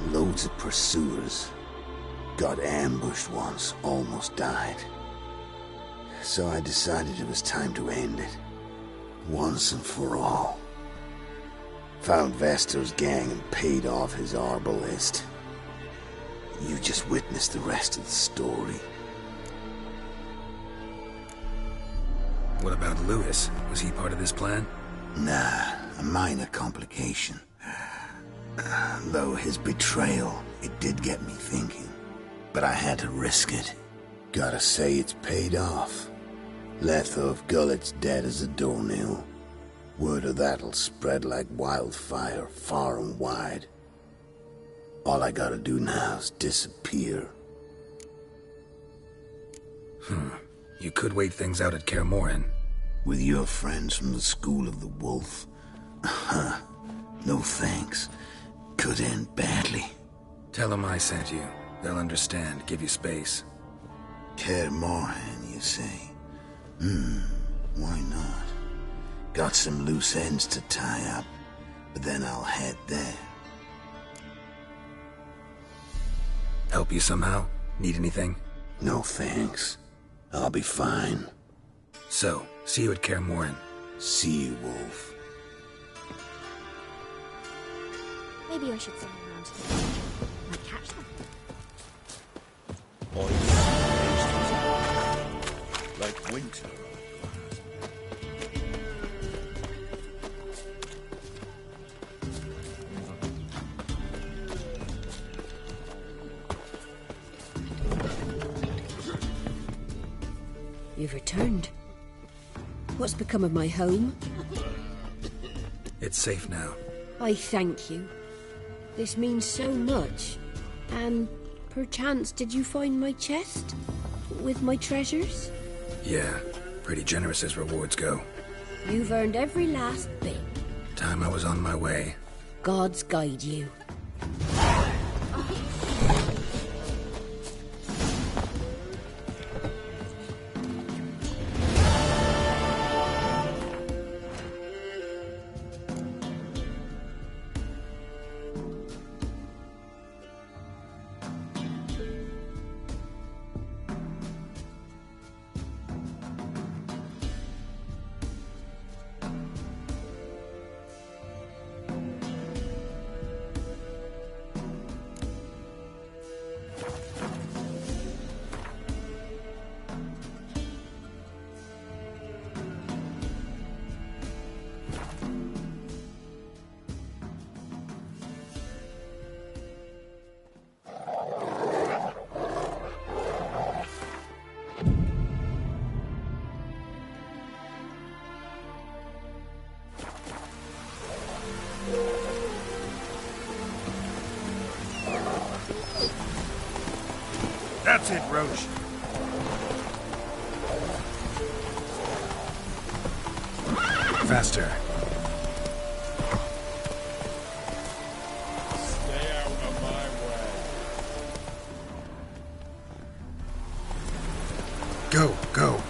Loads of pursuers. Got ambushed once, almost died. So I decided it was time to end it. Once and for all. Found Vestor's gang and paid off his arbalist. You just witnessed the rest of the story. What about Lewis? Was he part of this plan? Nah, a minor complication. Though his betrayal, it did get me thinking. But I had to risk it. Gotta say it's paid off. Letho of Gullet's dead as a doornail. Word of that'll spread like wildfire far and wide. All I gotta do now is disappear. You could wait things out at Kaer Morhen. With your friends from the School of the Wolf? No thanks. Could end badly. Tell them I sent you. They'll understand, give you space. Kaer Morhen, you say? Why not? Got some loose ends to tie up, but then I'll head there. Help you somehow? Need anything? No thanks. I'll be fine. So, see you at Kaer Morhen. See you, Wolf. Maybe I should send them around to the village. Might catch them. Like winter. You've returned. What's become of my home? It's safe now. I thank you. This means so much. And perchance did you find my chest? With my treasures? Yeah, pretty generous as rewards go. You've earned every last bit. Time I was on my way. Gods guide you. That's it, Roche. Faster. Stay out of my way. Go, go.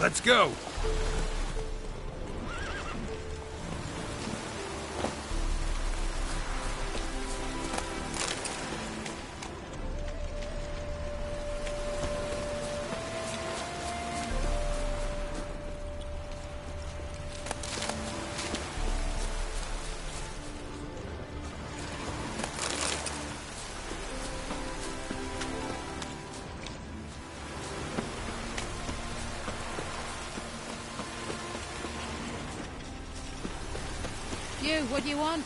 Let's go. You, what do you want?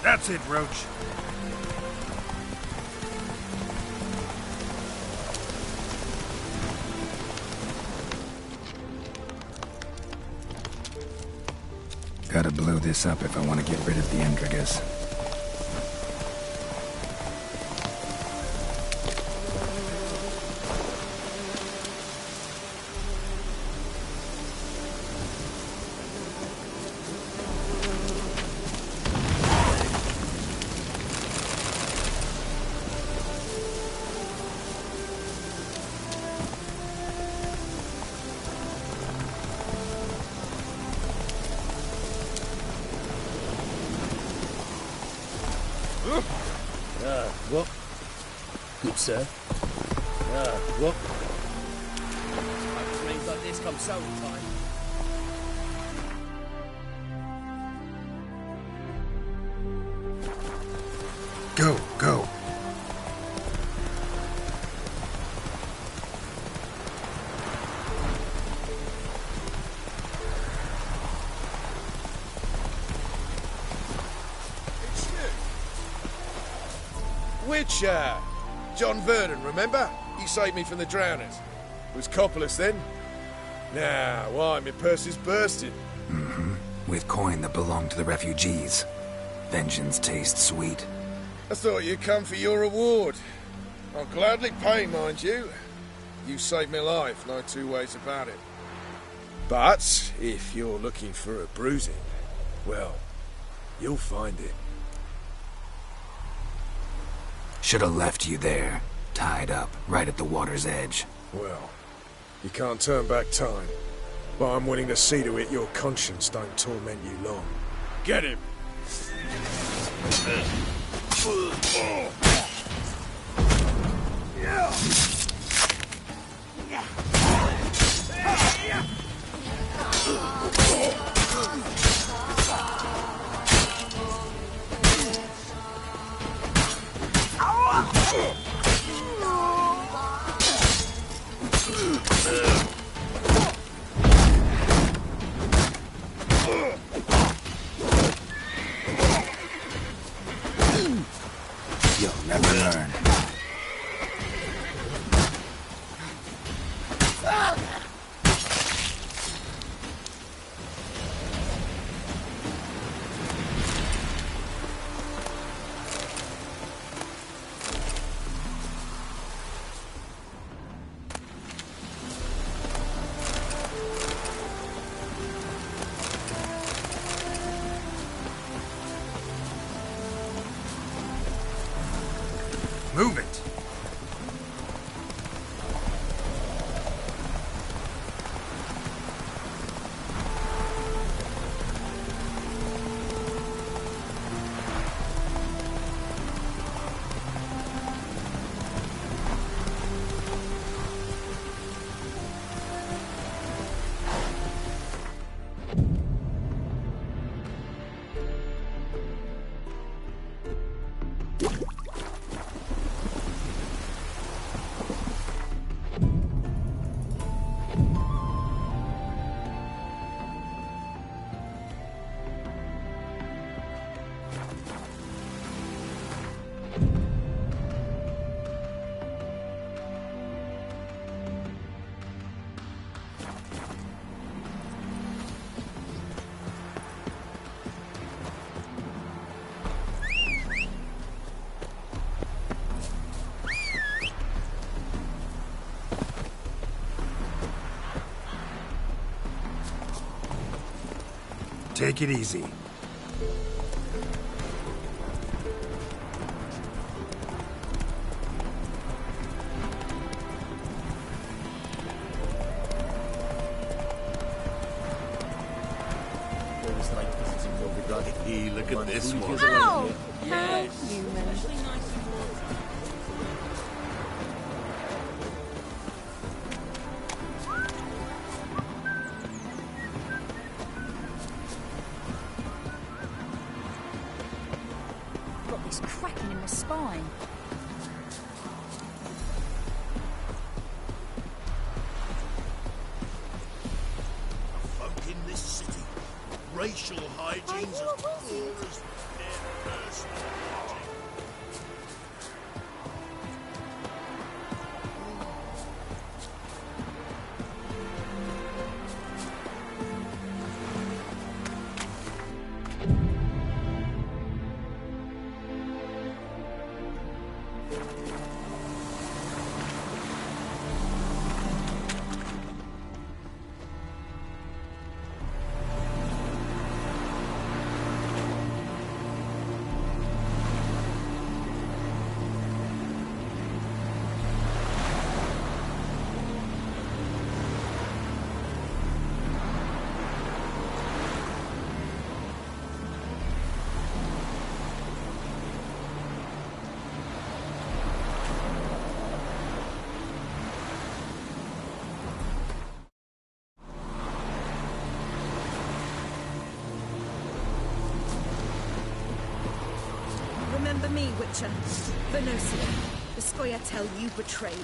That's it, Roach. Gotta blow this up if I want to get rid of the Endrigas. What? Good, sir. What? Dreams like this come so time. Go, go. Which, John Vernon, remember? You saved me from the drowners. Was Coppolis then? Nah, why, my purse is bursting. Mm-hmm. With coin that belonged to the refugees. Vengeance tastes sweet. I thought you'd come for your reward. I'll gladly pay, mind you. You saved my life, no two ways about it. But, if you're looking for a bruising, well, you'll find it. Should have left you there, tied up, right at the water's edge. Well, you can't turn back time. But I'm willing to see to it your conscience don't torment you long. Get him! You'll never learn. Take it easy. Hey, look at this one. Ow! Yes. How human. Got this cracking in my spine. Folk in this city. Racial hygiene's as poor as their personal hygiene. Remember me, Witcher. Venosia, the Scoia'tael you betrayed.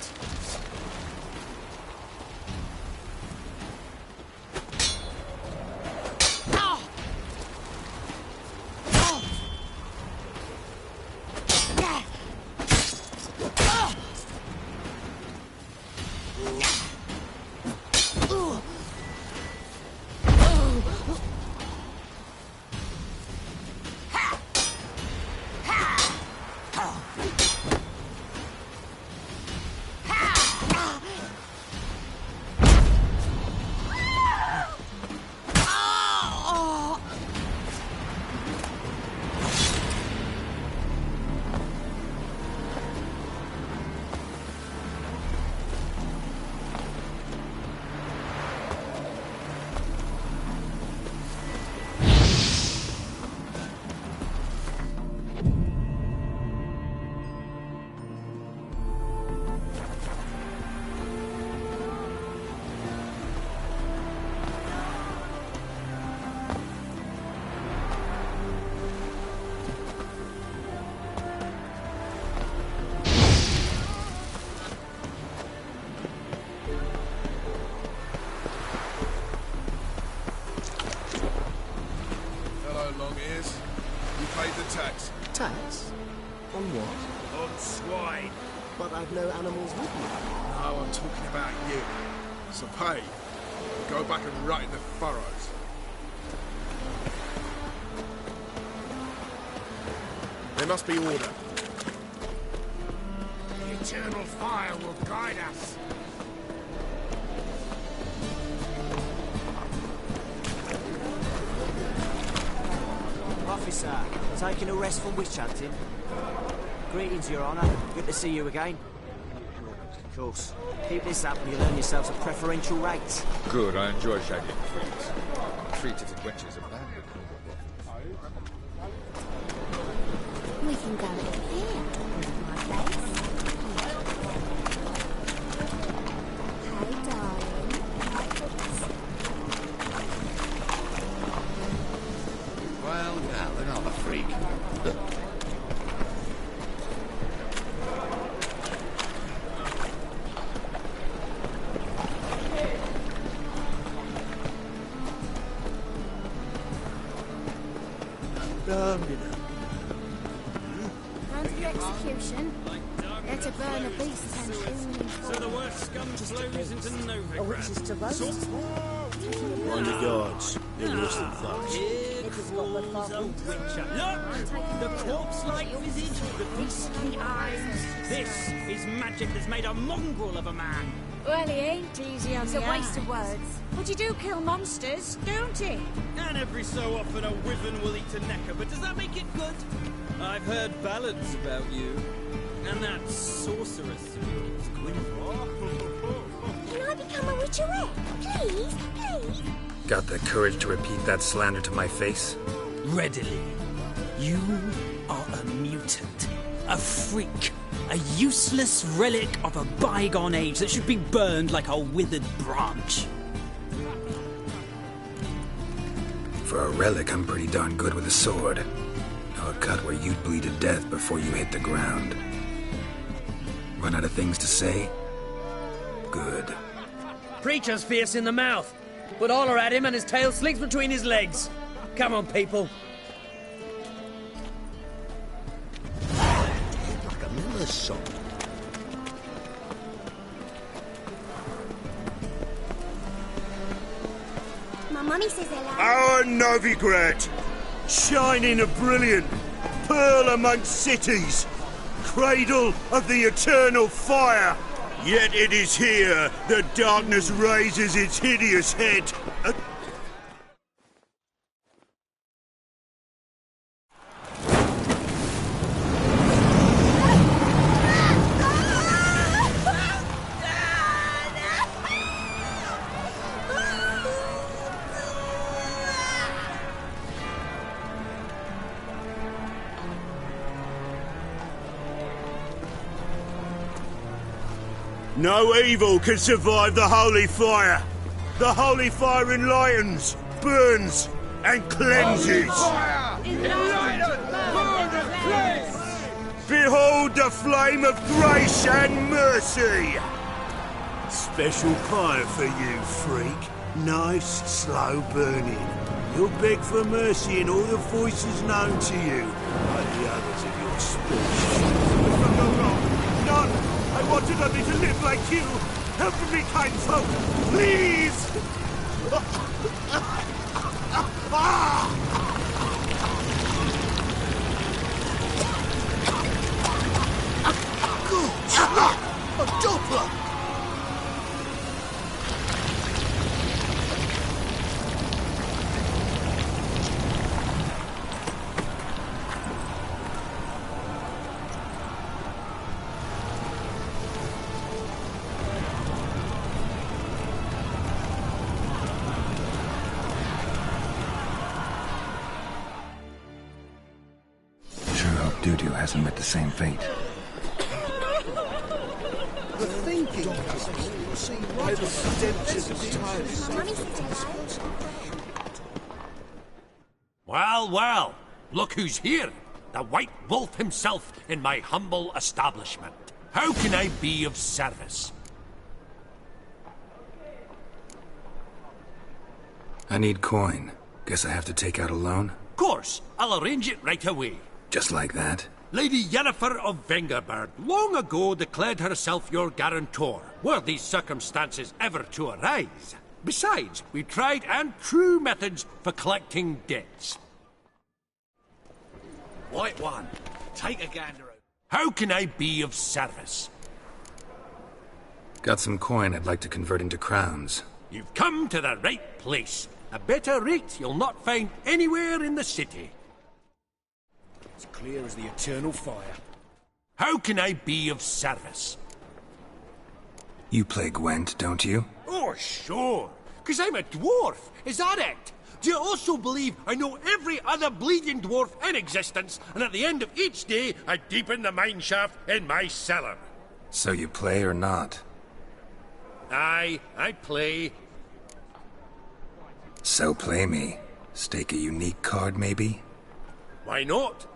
Tax. Tax? On what? On swine. But I've no animals with me. No, I'm talking about you. So pay. Go back and rot in the furrows. There must be order. The eternal fire will guide us. Officer, taking a rest from witch hunting. Greetings, Your Honour. Good to see you again. Of course. Keep this up and you'll earn yourselves a preferential rate. Good, I enjoy shagging trees. Treated adventures of land. We can go in here, my face. Hey, darling. Well, now, another freak. Round to the execution. They're to burn a beast and So the worst scum flows into Novigrad. A witch is to roast. Mind your guards. You're worse than thugs. Here crawls a witcher. Look! The corpse-like visage, the beastly eyes. This is magic that's made a mongrel of a man. Well, he ain't easy on It's the a waste of eyes. words. But you do kill monsters, don't you? And every so often a wyvern will eat a necker, but does that make it good? I've heard ballads about you. And that sorceress of yours, Gwynfor. Can I become a witcherette? Please, please. Got the courage to repeat that slander to my face? Readily. You are a mutant. A freak. A useless relic of a bygone age that should be burned like a withered branch. For a relic, I'm pretty darn good with a sword. Know a cut where you'd bleed to death before you hit the ground. Run out of things to say? Good. Preacher's fierce in the mouth, but holler at him and his tail slinks between his legs. Come on, people. Like a miller's son. My mummy says hello. Our Novigrad, shining a brilliant pearl amongst cities, cradle of the eternal fire. Yet it is here that darkness raises its hideous head. No evil can survive the holy fire. The holy fire enlightens, burns, and cleanses. Behold the flame of grace and mercy. Special fire for you, freak. Nice, slow burning. You'll beg for mercy in all the voices known to you by the others of your species. None! I wanted only to live like you! Help me, kind folk! Please! Good slap! A doppler! Dudu hasn't met the same fate. The thinking will see by the stenches of time. Well, well, look who's here. The White Wolf himself in my humble establishment. How can I be of service? I need coin. Guess I have to take out a loan? Of course, I'll arrange it right away. Just like that? Lady Yennefer of Vengerberg long ago declared herself your guarantor, were these circumstances ever to arise. Besides, we tried and true methods for collecting debts. White one, take a gander. How can I be of service? Got some coin I'd like to convert into crowns. You've come to the right place. A better rate you'll not find anywhere in the city. As clear as the eternal fire. How can I be of service? You play Gwent, don't you? Oh, sure. 'Cause I'm a dwarf. Is that it? Do you also believe I know every other bleeding dwarf in existence, and at the end of each day, I deepen the mine shaft in my cellar? So you play or not? Aye, I play. So play me. Stake a unique card, maybe? Why not?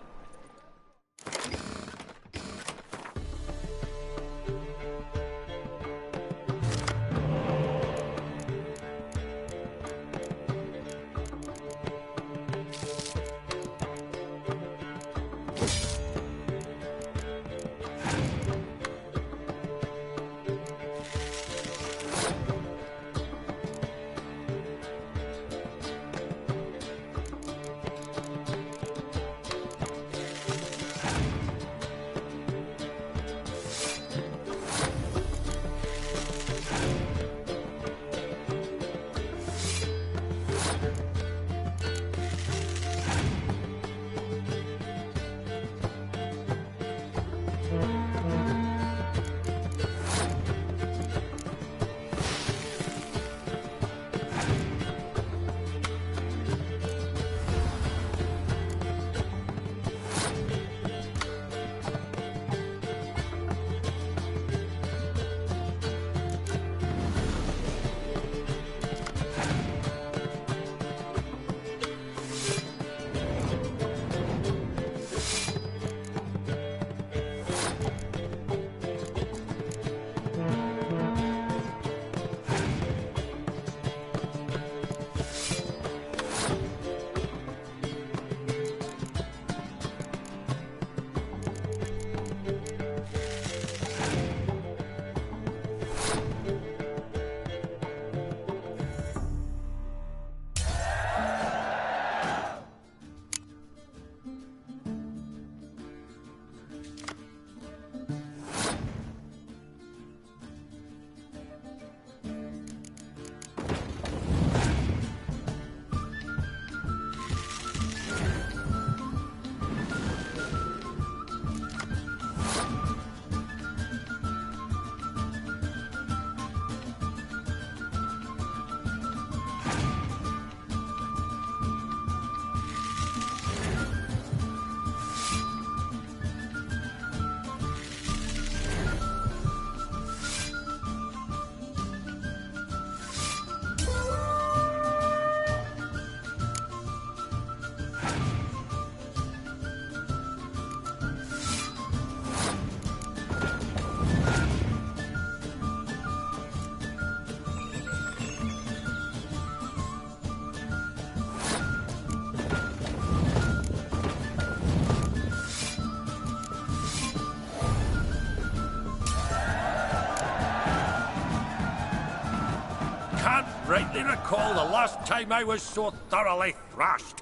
rightly recall the last time I was so thoroughly thrashed.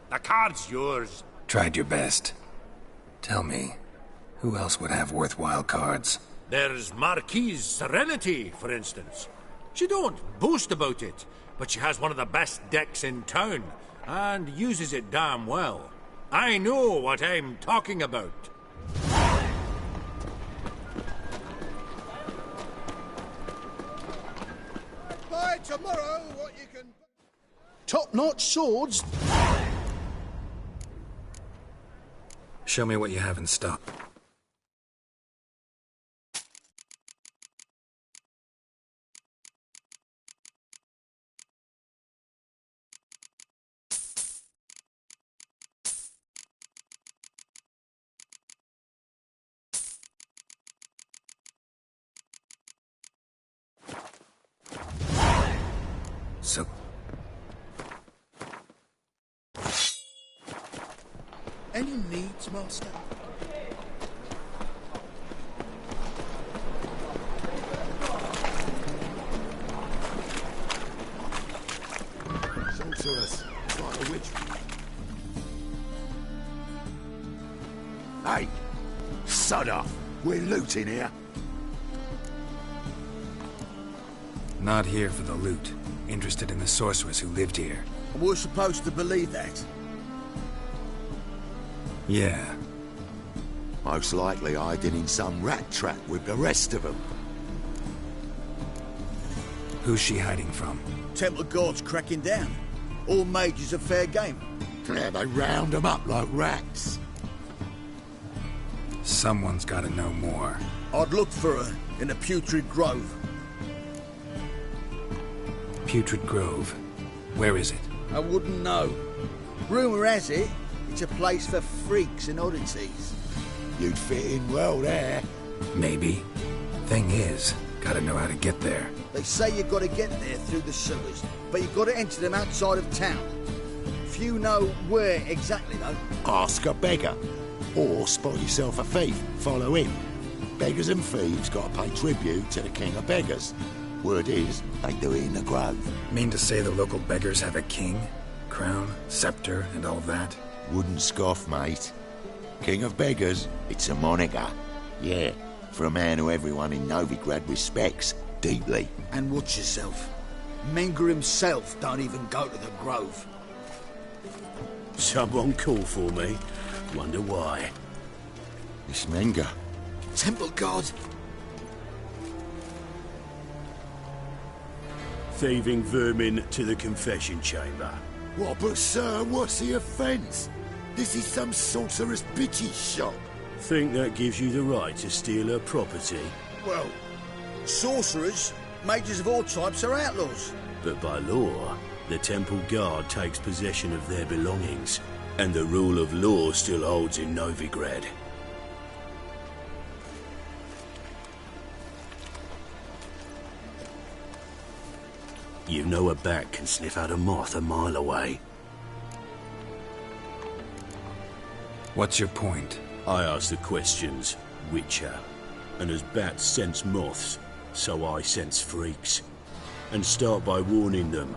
The card's yours. Tried your best. Tell me, who else would have worthwhile cards? There's Marquise Serenity, for instance. She don't boast about it, but she has one of the best decks in town, and uses it damn well. I know what I'm talking about. By tomorrow, what you can... Top-notch swords? Show me what you have in stock. So... Any needs, Master? Sorceress. It's like a witch. Hey! Sod off! We're looting here. Not here for the loot. Interested in the sorceress who lived here. We're supposed to believe that. Yeah. Most likely hiding in some rat trap with the rest of them. Who's she hiding from? Temple Guards cracking down. All mages are fair game. Yeah, they round them up like rats. Someone's gotta know more. I'd look for her in the Putrid Grove. Putrid Grove. Where is it? I wouldn't know. Rumour has it, it's a place for freaks and oddities. You'd fit in well there. Maybe. Thing is, gotta know how to get there. They say you've got to get there through the sewers, but you've got to enter them outside of town. Few know where exactly, though. Ask a beggar. Or spot yourself a thief. Follow him. Beggars and thieves got to pay tribute to the king of beggars. Word is, they do it in the grove. Mean to say the local beggars have a king? Crown, scepter, and all that? Wouldn't scoff, mate. King of beggars, it's a moniker. Yeah, for a man who everyone in Novigrad respects deeply. And watch yourself. Menger himself don't even go to the grove. Someone call for me. Wonder why. It's Menger. Temple Guard. Thieving vermin to the confession chamber. What, but sir, what's the offence? This is some sorceress bitch's shop. Think that gives you the right to steal her property? Well, sorcerers, mages of all types are outlaws. But by law, the Temple Guard takes possession of their belongings, and the rule of law still holds in Novigrad. You know a bat can sniff out a moth a mile away. What's your point? I ask the questions, Witcher. And as bats sense moths, so I sense freaks. And start by warning them,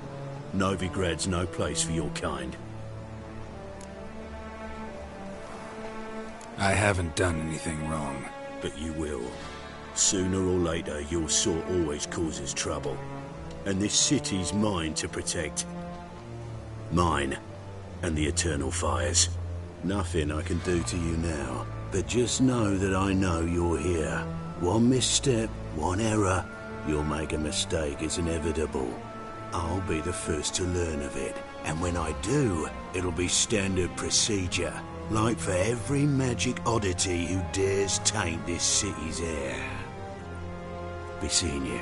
Novigrad's no place for your kind. I haven't done anything wrong. But you will. Sooner or later, your sort always causes trouble. And this city's mine to protect. Mine and the eternal fires. Nothing I can do to you now, but just know that I know you're here. One misstep, one error, you'll make a mistake, it's inevitable. I'll be the first to learn of it, and when I do, it'll be standard procedure, like for every magic oddity who dares taint this city's air. Be seeing you.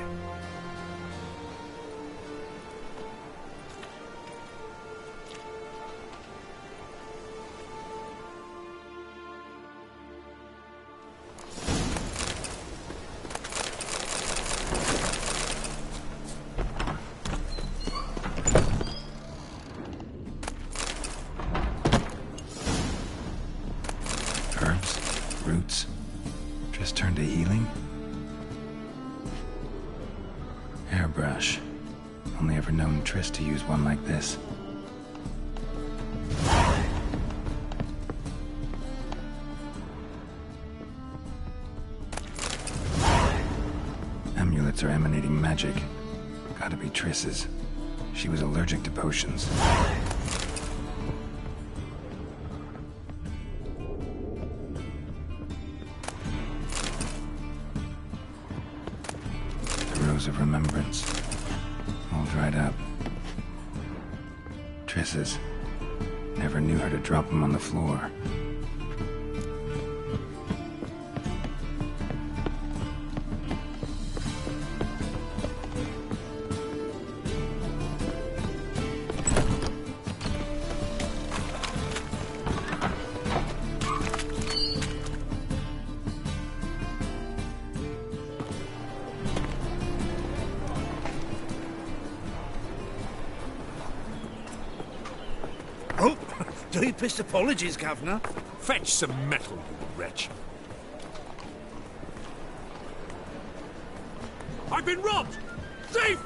Roots. Just turned to healing? Never known Triss to use one like this. Amulets are emanating magic. Gotta be Triss's. She was allergic to potions. The Rose of Remembrance. All dried up. Triss's. Never knew her to drop them on the floor. Deepest apologies, Governor. Fetch some metal, you wretch. I've been robbed! Thief!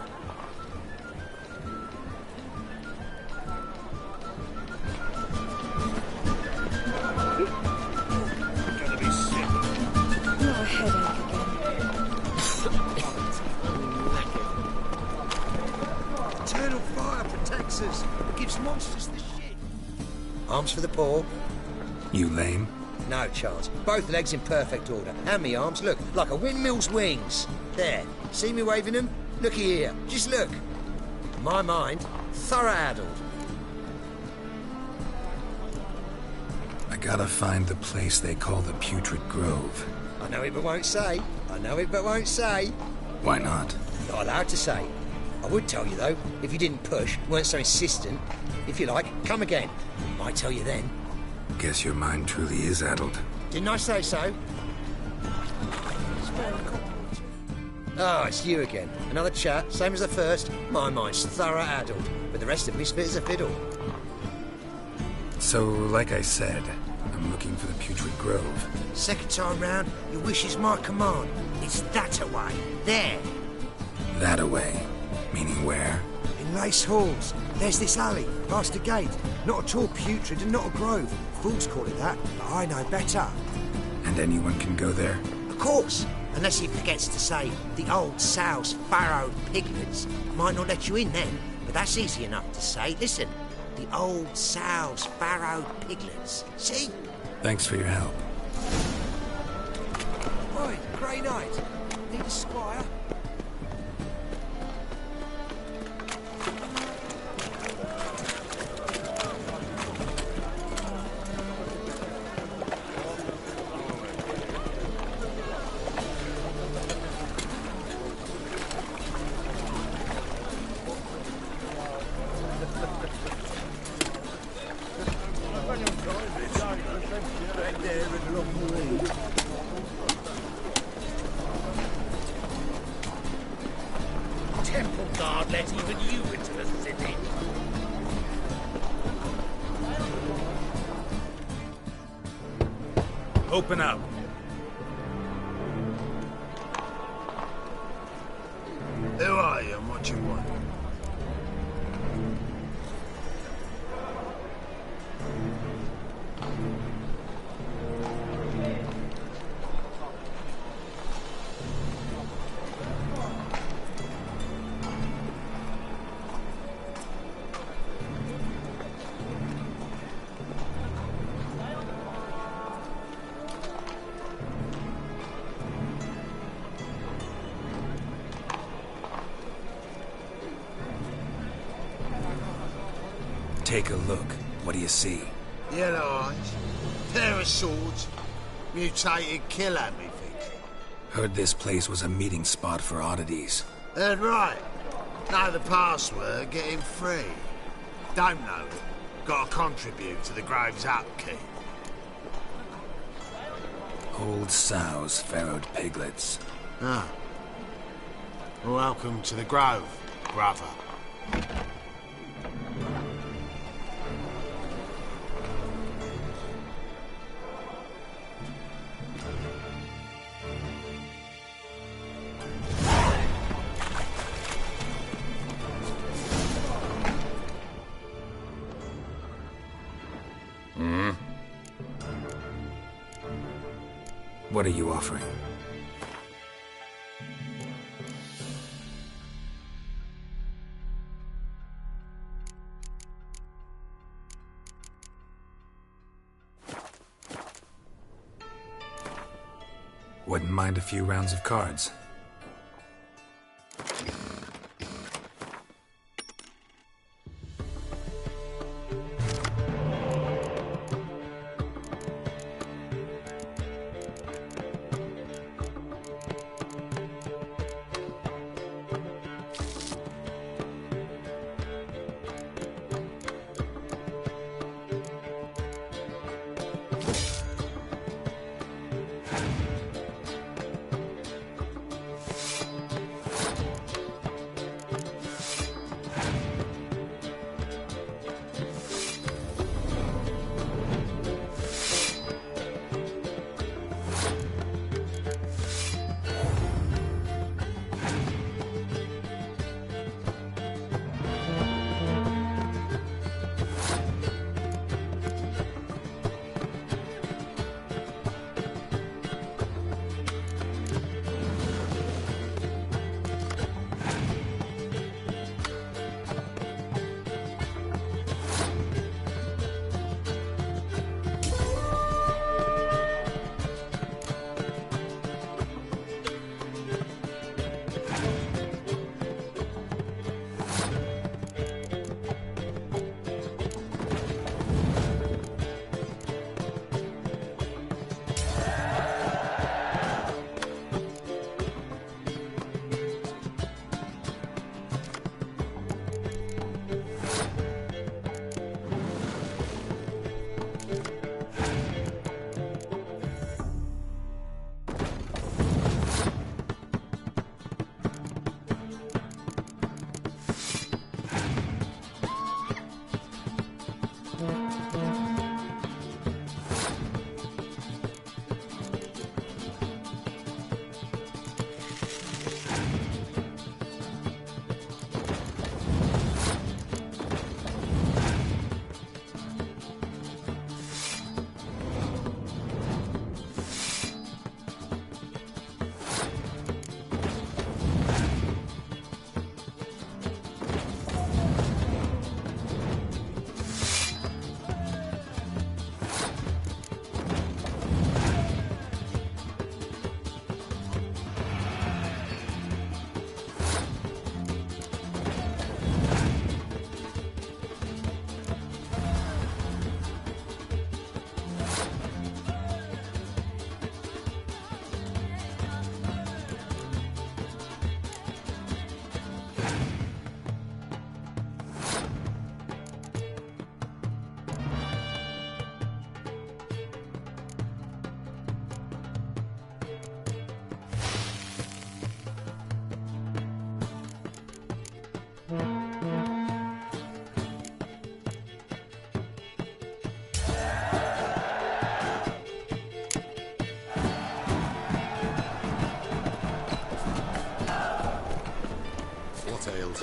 Gonna be sick. No headache again. Eternal fire protects us. It gives monsters the shit. Arms for the poor. You lame? No chance. Both legs in perfect order. And me arms, look, like a windmill's wings. There. See me waving them? Looky here. Just look. My mind, thorough addled. I gotta find the place they call the Putrid Grove. I know it but won't say. I know it but won't say. Why not? Not allowed to say. I would tell you, though, if you didn't push, weren't so insistent. If you like, come again. Might tell you then. Guess your mind truly is addled. Didn't I say so? Oh, it's you again. Another chat, same as the first. My mind's thorough addled, but the rest of me's fit as a fiddle. So, like I said, I'm looking for the Putrid Grove. Second time round, your wish is my command. It's that away. There. That away? Meaning where? In Race Halls. There's this alley, past the gate. Not at all putrid and not a grove. Fools call it that, but I know better. And anyone can go there? Of course. Unless he forgets to say the old sow's farrowed piglets. Might not let you in then, but that's easy enough to say. Listen, the old sow's farrowed piglets. See? Thanks for your help. Oi, Grey Knight. Need a squire? Temple Guard let even you into the city. Open up. Who are you and what you want? Take a look. What do you see? Yellow eyes, pair of swords, mutated kill me things. Heard this place was a meeting spot for oddities. Heard right. Know the password, get him free. Don't know it. Gotta contribute to the Grove's upkeep. Old sows, farrowed piglets. Ah. Welcome to the Grove, brother. What are you offering? Wouldn't mind a few rounds of cards.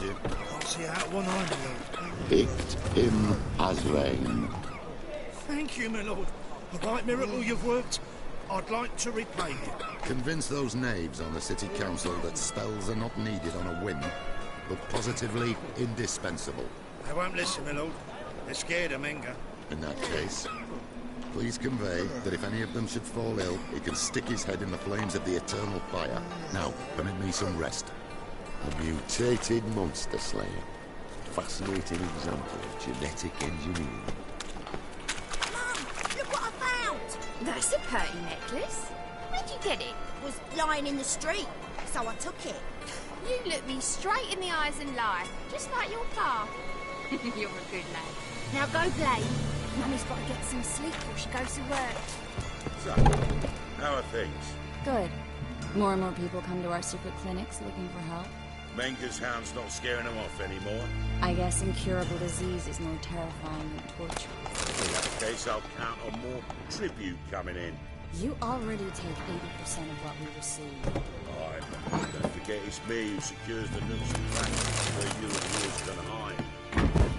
you. Can't see out one eye, my lord. Picked him as rain. Thank you, my lord. A right miracle you've worked. I'd like to repay you. Convince those knaves on the city council that spells are not needed on a whim, but positively indispensable. They won't listen, my lord. They're scared of Menga. In that case, please convey that if any of them should fall ill, he can stick his head in the flames of the eternal fire. Now, permit me some rest. A mutated monster slayer. Fascinating example of genetic engineering. Mum, look what I found! That's a pretty necklace. Where'd you get it? It was lying in the street, so I took it. You look me straight in the eyes and lie, just like your pa. You're a good lad. Now go play. Mummy's got to get some sleep before she goes to work. So, how are things? Good. More and more people come to our secret clinics looking for help. Menga's hound's not scaring them off anymore. I guess incurable disease is more terrifying than torture. In that case, I'll count on more tribute coming in. You already take 80% of what we receive. Alright, don't forget it's me who secures the nooks and crannies where you and yours can hide.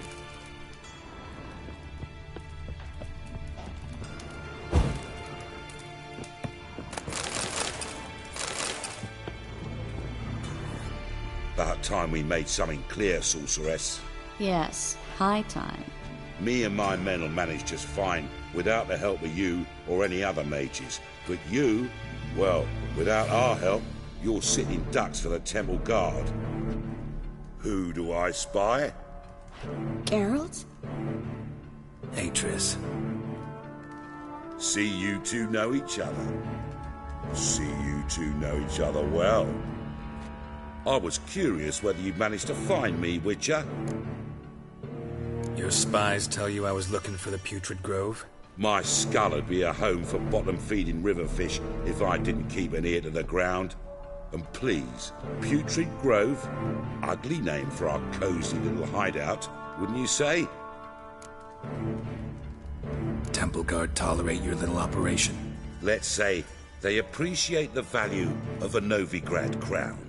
time we made something clear, sorceress. Yes, high time. Me and my men will manage just fine without the help of you or any other mages. But you, well, without our help, you're sitting ducks for the temple guard. Who do I spy? Geralt? Atris. See you two know each other. See you two know each other well. I was curious whether you'd managed to find me, Witcher. Your spies tell you I was looking for the Putrid Grove? My skull would be a home for bottom-feeding river fish if I didn't keep an ear to the ground. And please, Putrid Grove? Ugly name for our cozy little hideout, wouldn't you say? Temple Guard tolerate your little operation? Let's say they appreciate the value of a Novigrad crown.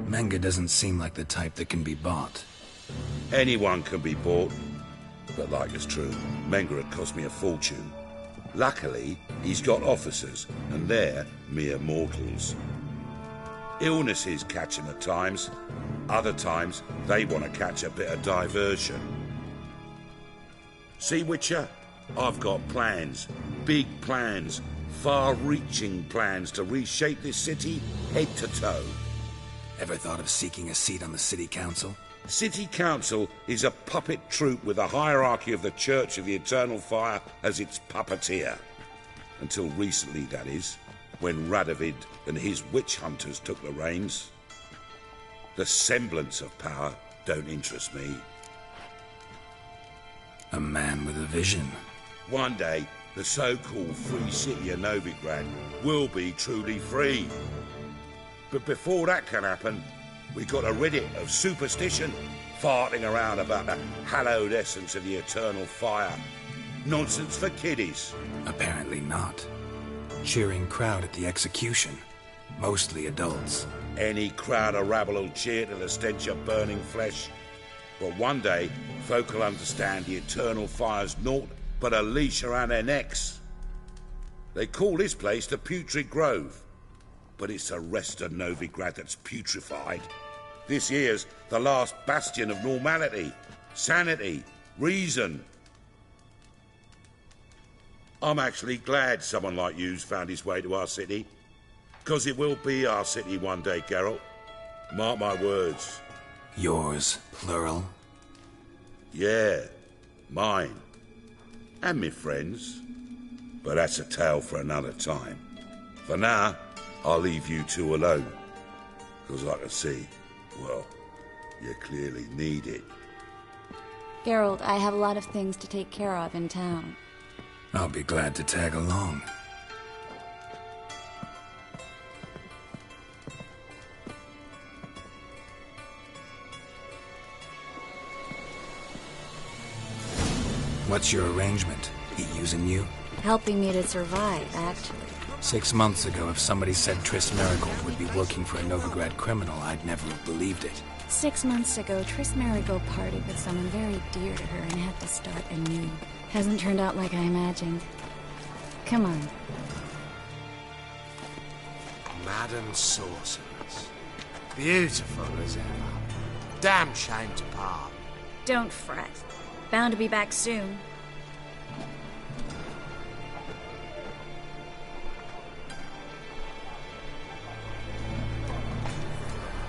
Menga doesn't seem like the type that can be bought. Anyone can be bought. But like it's true, Menga had cost me a fortune. Luckily, he's got officers, and they're mere mortals. Illnesses catch him at times. Other times, they want to catch a bit of diversion. See, Witcher? I've got plans. Big plans. Far-reaching plans to reshape this city head to toe. Ever thought of seeking a seat on the city council? City Council is a puppet troupe with a hierarchy of the Church of the Eternal Fire as its puppeteer. Until recently, that is, when Radovid and his witch hunters took the reins. The semblance of power don't interest me. A man with a vision. One day, the so-called free city of Novigrad will be truly free. But before that can happen, we got rid of superstition, farting around about the hallowed essence of the eternal fire. Nonsense for kiddies. Apparently not. Cheering crowd at the execution. Mostly adults. Any crowd of rabble will cheer to the stench of burning flesh. But one day, folk will understand the eternal fire's naught but a leash around their necks. They call this place the Putrid Grove. But it's the rest of Novigrad that's putrefied. This here's the last bastion of normality, sanity, reason. I'm actually glad someone like you's found his way to our city. Because it will be our city one day, Geralt. Mark my words. Yours, plural? Yeah, mine. And me friends. But that's a tale for another time. For now, I'll leave you two alone. Because I can see, well, you clearly need it. Geralt, I have a lot of things to take care of in town. I'll be glad to tag along. What's your arrangement? He using you? Helping me to survive, actually. 6 months ago, if somebody said Triss Merigold would be working for a Novigrad criminal, I'd never have believed it. 6 months ago, Triss Merigold parted with someone very dear to her and had to start anew. Hasn't turned out like I imagined. Come on. Madam Sorceress. Beautiful as ever. Damn shame to part. Don't fret. Bound to be back soon.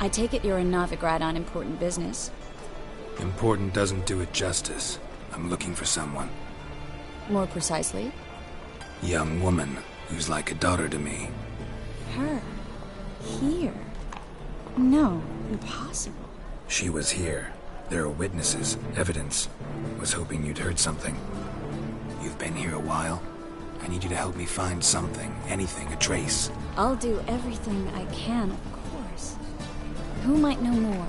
I take it you're in Novigrad on important business. Important doesn't do it justice. I'm looking for someone. More precisely? Young woman who's like a daughter to me. Her? Here? No, impossible. She was here. There are witnesses, evidence. Was hoping you'd heard something. You've been here a while. I need you to help me find something, anything, a trace. I'll do everything I can, of course. Who might know more?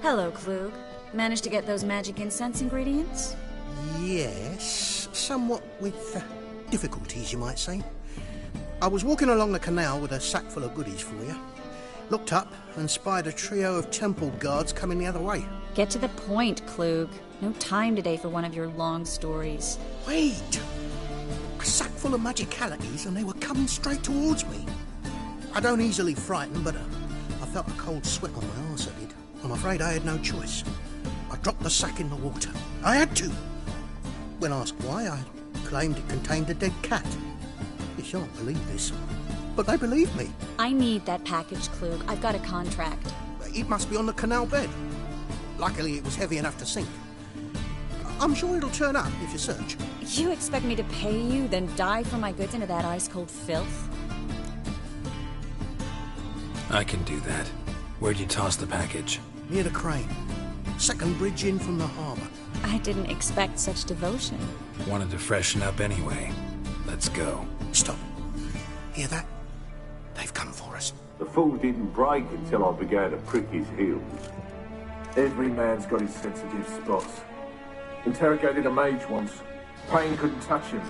Hello, Klug. Managed to get those magic incense ingredients? Yes, somewhat with difficulties, you might say. I was walking along the canal with a sack full of goodies for you. Looked up and spied a trio of temple guards coming the other way. Get to the point, Klug. No time today for one of your long stories. Wait! A sack full of magicalities and they were coming straight towards me. I don't easily frighten, but I felt a cold sweat on my arse, I did. I'm afraid I had no choice. I dropped the sack in the water. I had to. When asked why, I claimed it contained a dead cat. You shan't believe this, but they believed me. I need that package, Klug. I've got a contract. It must be on the canal bed. Luckily, it was heavy enough to sink. I'm sure it'll turn up if you search. You expect me to pay you, then dive for my goods into that ice-cold filth? I can do that. Where'd you toss the package? Near the crane. Second bridge in from the harbour. I didn't expect such devotion. Wanted to freshen up anyway. Let's go. Stop. Hear that? They've come for us. The fool didn't break until I began to prick his heels. Every man's got his sensitive spots. Interrogated a mage once. Pain couldn't touch him.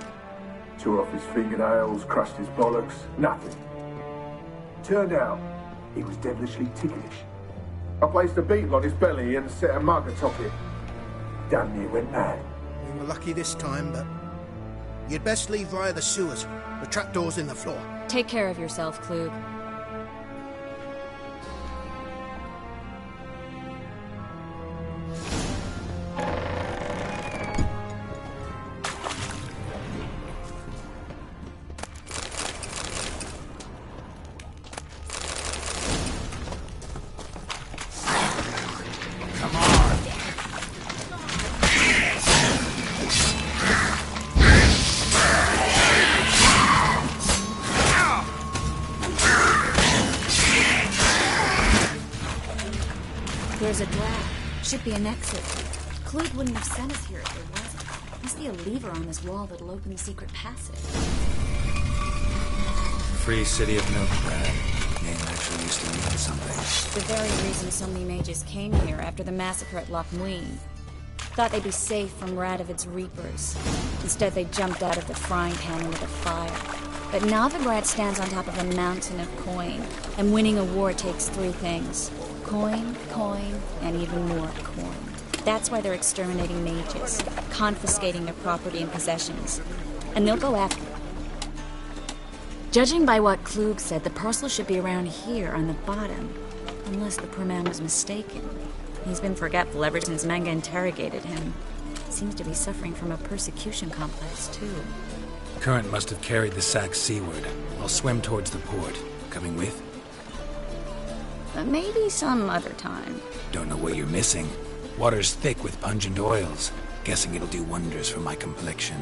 Tore off his fingernails, crushed his bollocks, nothing. Turned out, he was devilishly ticklish. I placed a beetle on his belly and set a mug atop it. Damn near went mad. We were lucky this time, but you'd best leave via the sewers. The trapdoor's in the floor. Take care of yourself, Klug. There's a draft. Should be an exit. Klug wouldn't have sent us here if there wasn't. Must be a lever on this wall that'll open the secret passage. Free City of Novigrad. Name actually used to mean something. The very reason so many mages came here after the massacre at Loch Muin. Thought they'd be safe from Radovid's reapers. Instead, they jumped out of the frying pan into the fire. But Novigrad stands on top of a mountain of coin, and winning a war takes three things. Coin, coin, and even more coin. That's why they're exterminating mages, confiscating their property and possessions. And they'll go after them. Judging by what Klug said, the parcel should be around here on the bottom. Unless the poor man was mistaken. He's been forgetful ever since Manga interrogated him. Seems to be suffering from a persecution complex, too. Current must have carried the sack seaward. I'll swim towards the port. Coming with? Maybe some other time. Don't know what you're missing. Water's thick with pungent oils. Guessing it'll do wonders for my complexion.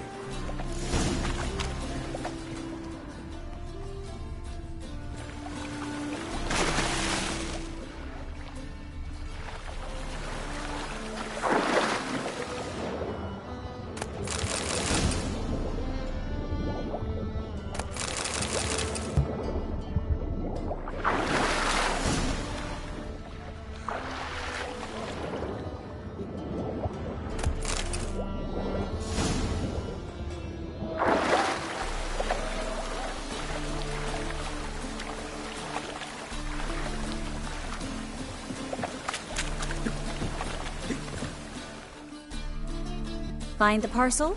Find the parcel?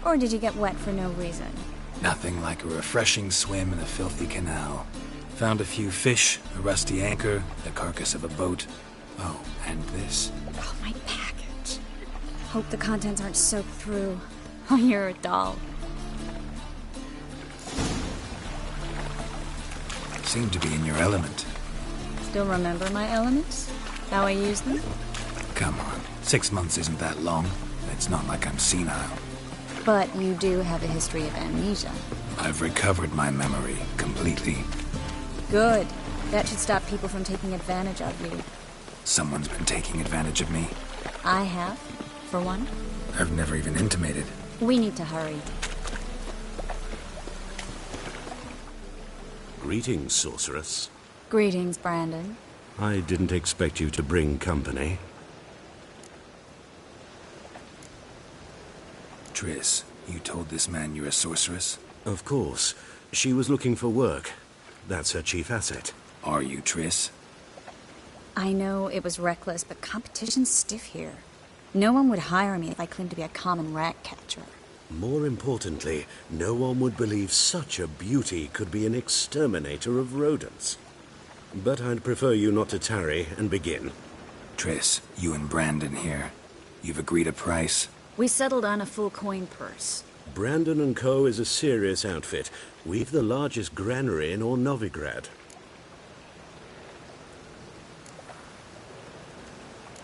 Or did you get wet for no reason? Nothing like a refreshing swim in a filthy canal. Found a few fish, a rusty anchor, the carcass of a boat. Oh, and this. Oh, my package. Hope the contents aren't soaked through. Oh, you're a doll. Seem to be in your element. Still remember my elements? How I use them? Come on, 6 months isn't that long. It's not like I'm senile. But you do have a history of amnesia. I've recovered my memory completely. Good. That should stop people from taking advantage of you. Someone's been taking advantage of me. I have, for one. I've never even intimated. We need to hurry. Greetings, sorceress. Greetings, Brandon. I didn't expect you to bring company. Triss, you told this man you're a sorceress? Of course. She was looking for work. That's her chief asset. Are you, Triss? I know it was reckless, but competition's stiff here. No one would hire me if I claimed to be a common rat catcher. More importantly, no one would believe such a beauty could be an exterminator of rodents. But I'd prefer you not to tarry and begin. Triss, you and Brandon here. You've agreed a price? We settled on a full coin purse. Brandon and Co. is a serious outfit. We've the largest granary in all Novigrad.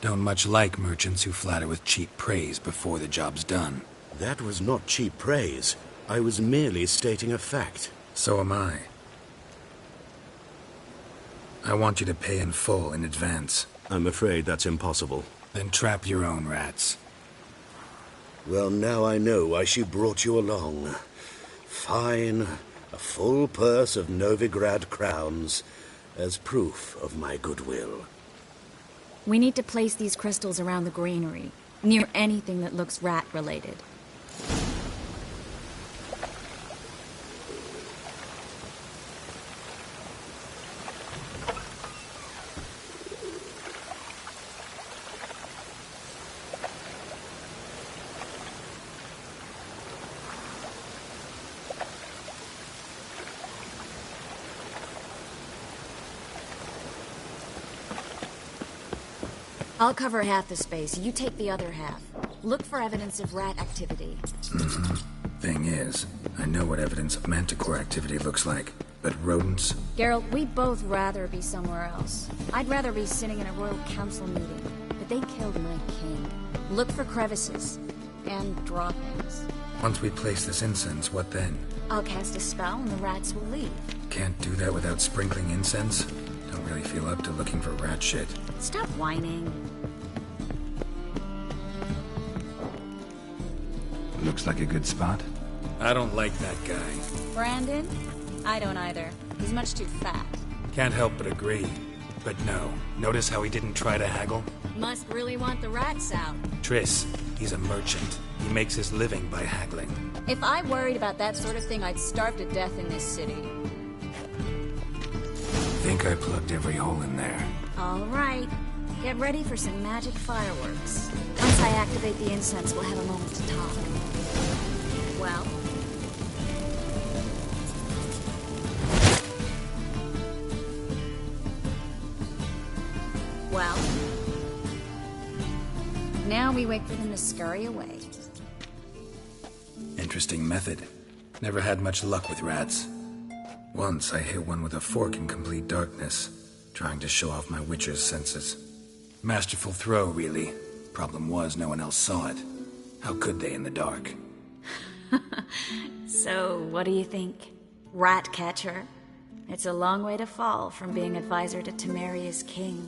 Don't much like merchants who flatter with cheap praise before the job's done. That was not cheap praise. I was merely stating a fact. So am I. I want you to pay in full in advance. I'm afraid that's impossible. Then trap your own rats. Well, now I know why she brought you along. Fine. A full purse of Novigrad crowns as proof of my goodwill. We need to place these crystals around the granary, near anything that looks rat-related. I'll cover half the space, you take the other half. Look for evidence of rat activity. Thing is, I know what evidence of manticore activity looks like, but rodents? Geralt, we'd both rather be somewhere else. I'd rather be sitting in a royal council meeting, but they killed my king. Look for crevices, and droppings. Once we place this incense, what then? I'll cast a spell and the rats will leave. Can't do that without sprinkling incense? Don't really feel up to looking for rat shit. Stop whining. Looks like a good spot. I don't like that guy. Brandon? I don't either. He's much too fat. Can't help but agree. But no. Notice how he didn't try to haggle? Must really want the rats out. Triss, he's a merchant. He makes his living by haggling. If I worried about that sort of thing, I'd starve to death in this city. Think I plugged every hole in there. All right. Get ready for some magic fireworks. Once I activate the incense, we'll have a moment to talk. Well? Well? Now we wait for them to scurry away. Interesting method. Never had much luck with rats. Once I hit one with a fork in complete darkness, trying to show off my witcher's senses. Masterful throw, really. Problem was, no one else saw it. How could they in the dark? So, what do you think? Rat catcher? It's a long way to fall from being advisor to Temeria's king.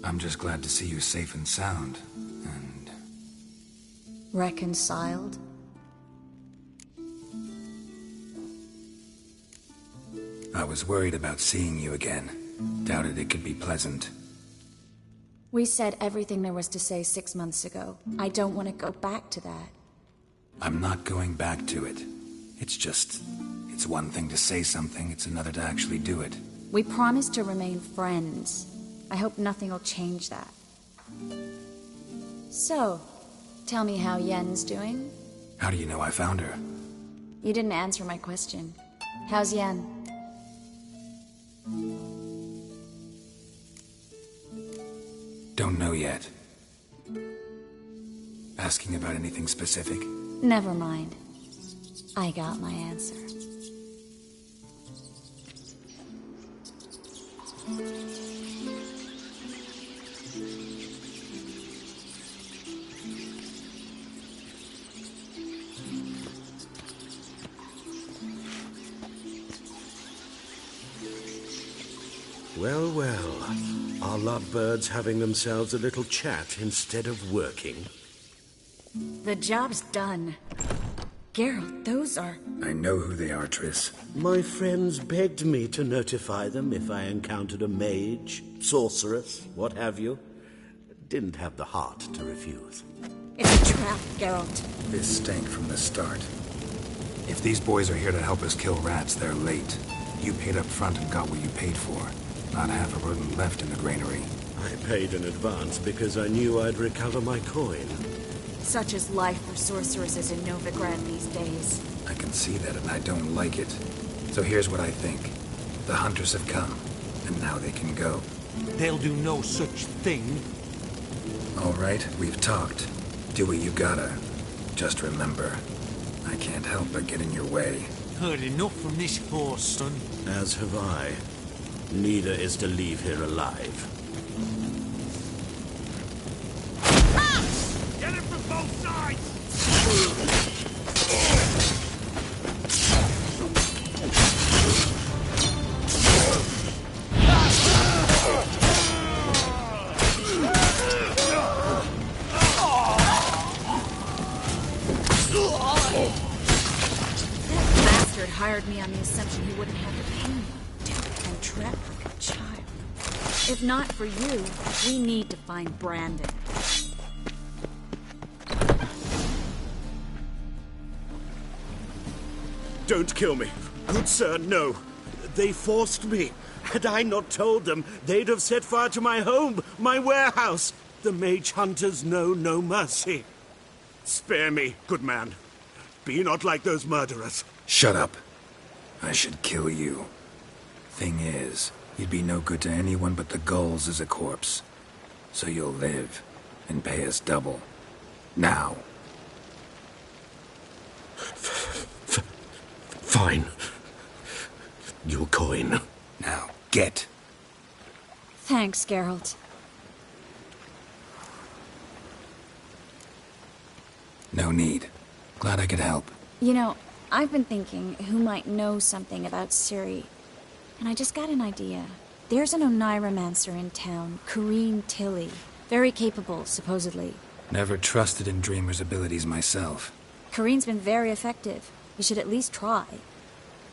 I'm just glad to see you safe and sound, and... Reconciled? I was worried about seeing you again. Doubted it could be pleasant. We said everything there was to say 6 months ago. I don't want to go back to that. I'm not going back to it. It's one thing to say something, it's another to actually do it. We promised to remain friends. I hope nothing will change that. So, tell me how Yen's doing? How do you know I found her? You didn't answer my question. How's Yen? Don't know yet. Asking about anything specific? Never mind. I got my answer. Well, well. Are lovebirds having themselves a little chat instead of working? The job's done. Geralt, those are... I know who they are, Triss. My friends begged me to notify them if I encountered a mage, sorceress, what have you. Didn't have the heart to refuse. It's a trap, Geralt. This stank from the start. If these boys are here to help us kill rats, they're late. You paid up front and got what you paid for. Not half a rodent left in the granary. I paid in advance because I knew I'd recover my coin. Such is life for sorceresses in Novigrad these days. I can see that, and I don't like it. So here's what I think. The hunters have come, and now they can go. They'll do no such thing. All right, we've talked. Do what you gotta. Just remember, I can't help but get in your way. Heard enough from this horse, son. As have I. Neither is to leave here alive. Get it from both sides! Hired me on the assumption he wouldn't have to pay me. And trapped like a child. If not for you, we need to find Brandon. Don't kill me. Good sir, no. They forced me. Had I not told them, they'd have set fire to my home, my warehouse. The mage hunters know no mercy. Spare me, good man. Be not like those murderers. Shut up. I should kill you. Thing is, you'd be no good to anyone but the gulls as a corpse. So you'll live, and pay us double. Now. Fine. Your coin. Now, get. Thanks, Geralt. No need. Glad I could help. You know, I've been thinking who might know something about Ciri. And I just got an idea. There's an Oneiromancer in town, Corrine Tilly. Very capable, supposedly. Never trusted in Dreamer's abilities myself. Corrine's been very effective. You should at least try.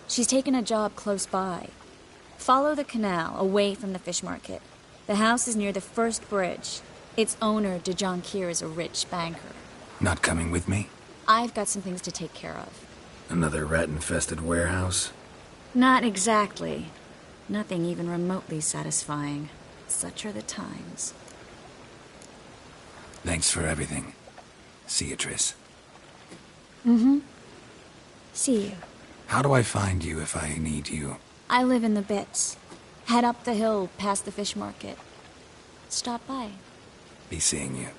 She's taken a job close by. Follow the canal, away from the fish market. The house is near the first bridge. Its owner, de Jonquier, is a rich banker. Not coming with me? I've got some things to take care of. Another rat-infested warehouse? Not exactly. Nothing even remotely satisfying. Such are the times. Thanks for everything. See you, Triss. Mm-hmm. See you. How do I find you if I need you? I live in the Bits. Head up the hill past the fish market. Stop by. Be seeing you.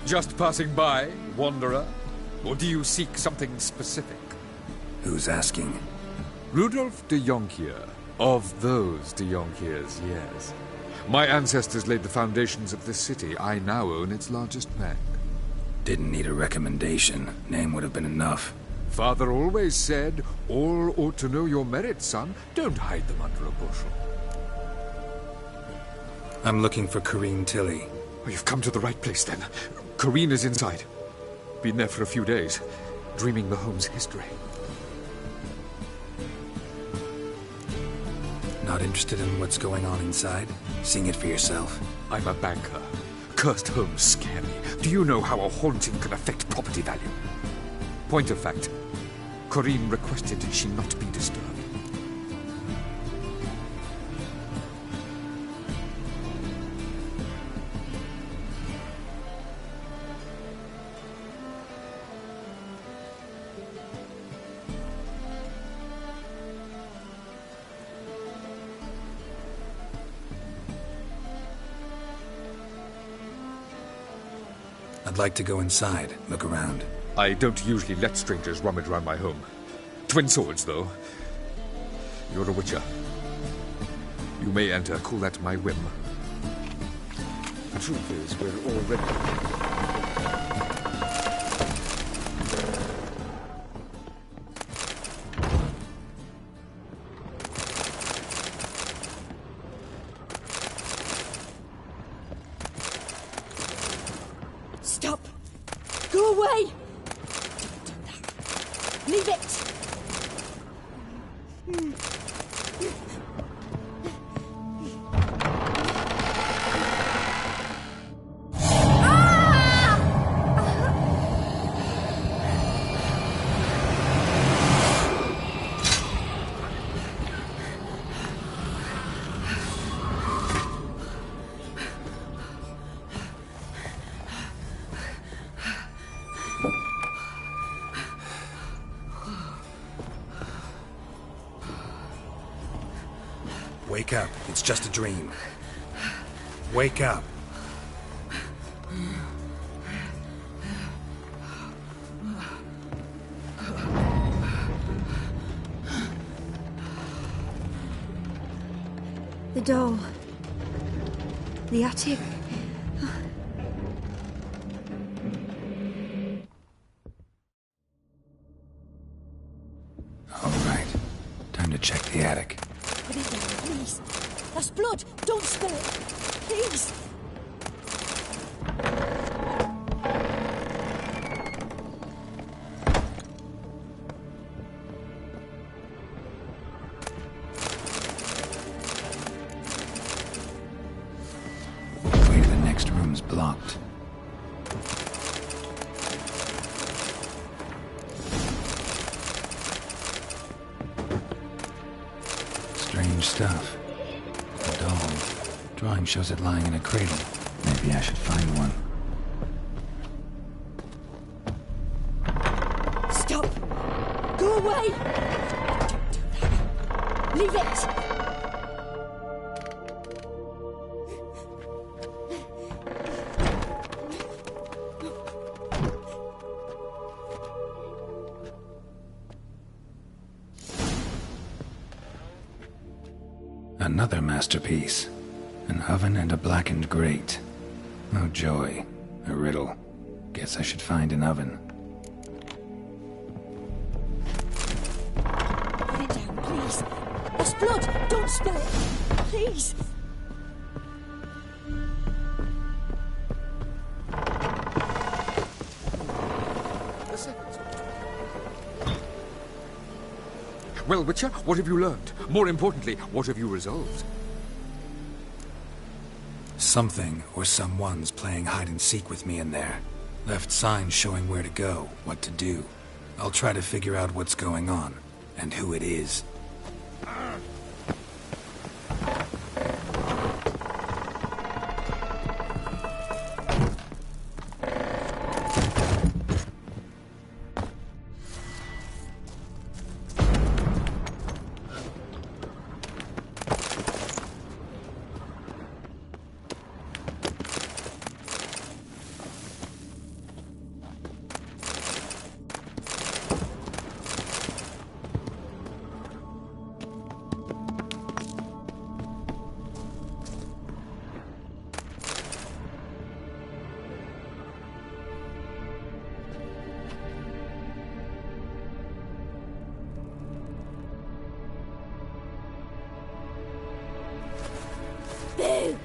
Just passing by, wanderer? Or do you seek something specific? Who's asking? Rudolf de Jonquier. Of those de Jonquiers, yes. My ancestors laid the foundations of this city. I now own its largest bank. Didn't need a recommendation. Name would have been enough. Father always said, all ought to know your merits, son. Don't hide them under a bushel. I'm looking for Corrine Tilly. Oh, you've come to the right place, then. Corrine is inside. Been there for a few days, dreaming the home's history. Not interested in what's going on inside? Seeing it for yourself? I'm a banker. Cursed homes scare me. Do you know how a haunting can affect property value? Point of fact, Corrine requested she not be disturbed. I'd like to go inside, look around. I don't usually let strangers rummage around my home. Twin swords, though. You're a witcher. You may enter, call that my whim. The truth is, we're already... Wake up. It's just a dream. Wake up. The doll. The attic. All right. Time to check the attic. Put it down, please. That's blood. Don't spill it. Please. Way to the next room's blocked. Strange stuff. A doll. Drawing shows it lying in a cradle. Maybe I should find one. Stop! Go away! Don't do that. Leave it! Another masterpiece. An oven and a blackened grate. Oh joy. A riddle. Guess I should find an oven. Put it down, please. That's blood. Don't spill it. Please. Well, Witcher, what have you learned? More importantly, what have you resolved? Something or someone's playing hide and seek with me in there. Left signs showing where to go, what to do. I'll try to figure out what's going on, and who it is. Boo!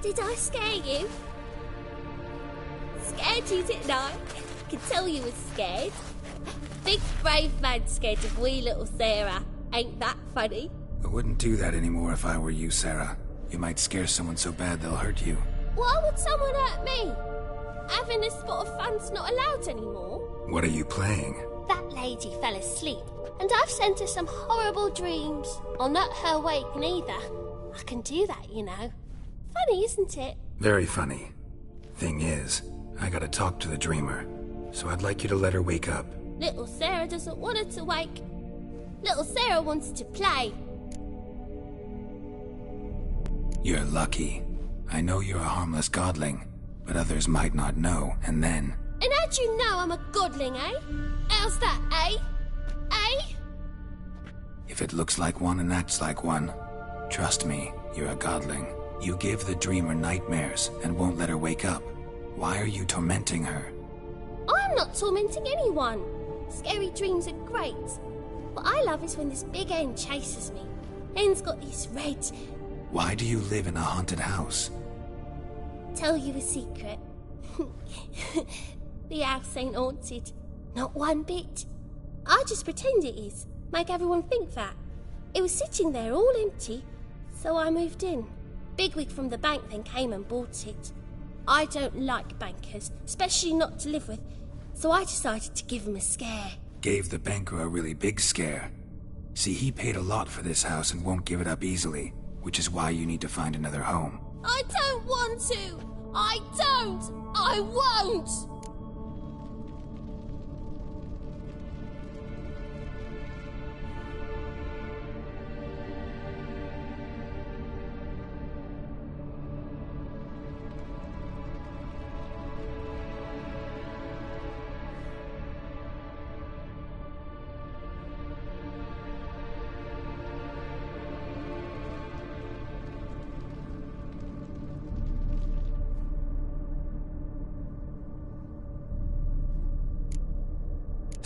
Did I scare you? Scared you, didn't I? Could tell you was scared. Big brave man scared of wee little Sarah. Ain't that funny? I wouldn't do that anymore if I were you, Sarah. You might scare someone so bad they'll hurt you. Why would someone hurt me? Having a spot of fun's not allowed anymore. What are you playing? That lady fell asleep, and I've sent her some horrible dreams. I'll not her awake neither. I can do that, you know. Funny, isn't it? Very funny. Thing is, I gotta talk to the dreamer, so I'd like you to let her wake up. Little Sarah doesn't want her to wake. Little Sarah wants to play. You're lucky. I know you're a harmless godling, but others might not know, and then... And how'd you know I'm a godling, eh? How's that, eh? Eh? If it looks like one and acts like one, trust me, you're a godling. You give the dreamer nightmares and won't let her wake up. Why are you tormenting her? I'm not tormenting anyone. Scary dreams are great. What I love is when this big hen chases me. Hen's got these red... Why do you live in a haunted house? Tell you a secret. The house ain't haunted. Not one bit. I just pretend it is. Make everyone think that. It was sitting there all empty, so I moved in. Bigwig from the bank then came and bought it. I don't like bankers, especially not to live with, so I decided to give him a scare. Gave the banker a really big scare. See, he paid a lot for this house and won't give it up easily, which is why you need to find another home. I don't want to! I don't! I won't!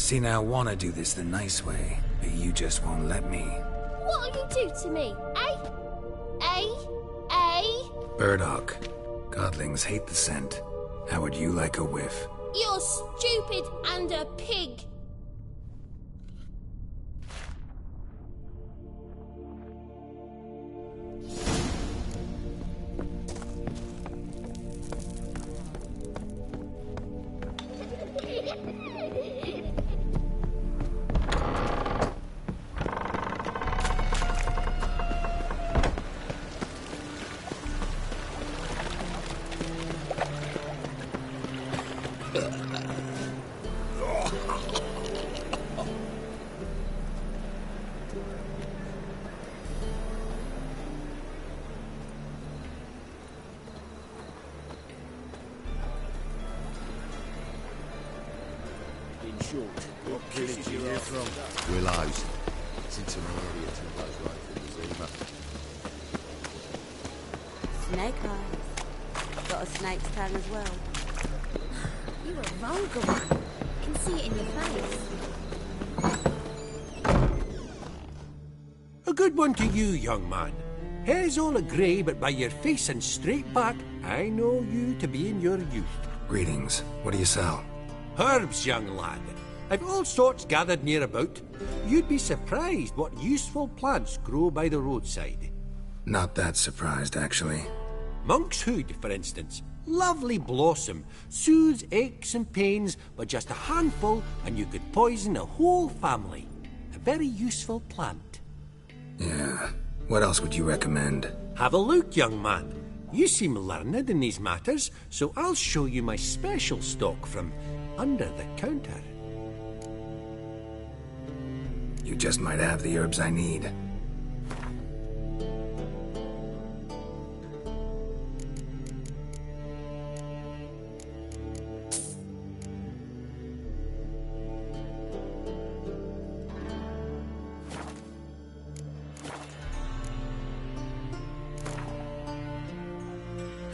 See, now I want to do this the nice way, but you just won't let me. What'll you do to me, eh? Burdock. Godlings hate the scent. How would you like a whiff? You're stupid and a pig. What village are you from? Willows. It's into an area 2 blows right through the Zima. Snake eyes. Got a snake's tongue as well. You're a vulgar one. I can see it in your face. A good one to you, young man. Hair's all a grey, but by your face and straight back, I know you to be in your youth. Greetings. What do you sell? Herbs, young lad. I've all sorts gathered near about. You'd be surprised what useful plants grow by the roadside. Not that surprised, actually. Monk's hood, for instance. Lovely blossom. Soothes aches and pains, but just a handful and you could poison a whole family. A very useful plant. Yeah. What else would you recommend? Have a look, young man. You seem learned in these matters, so I'll show you my special stock from under the counter. You just might have the herbs I need.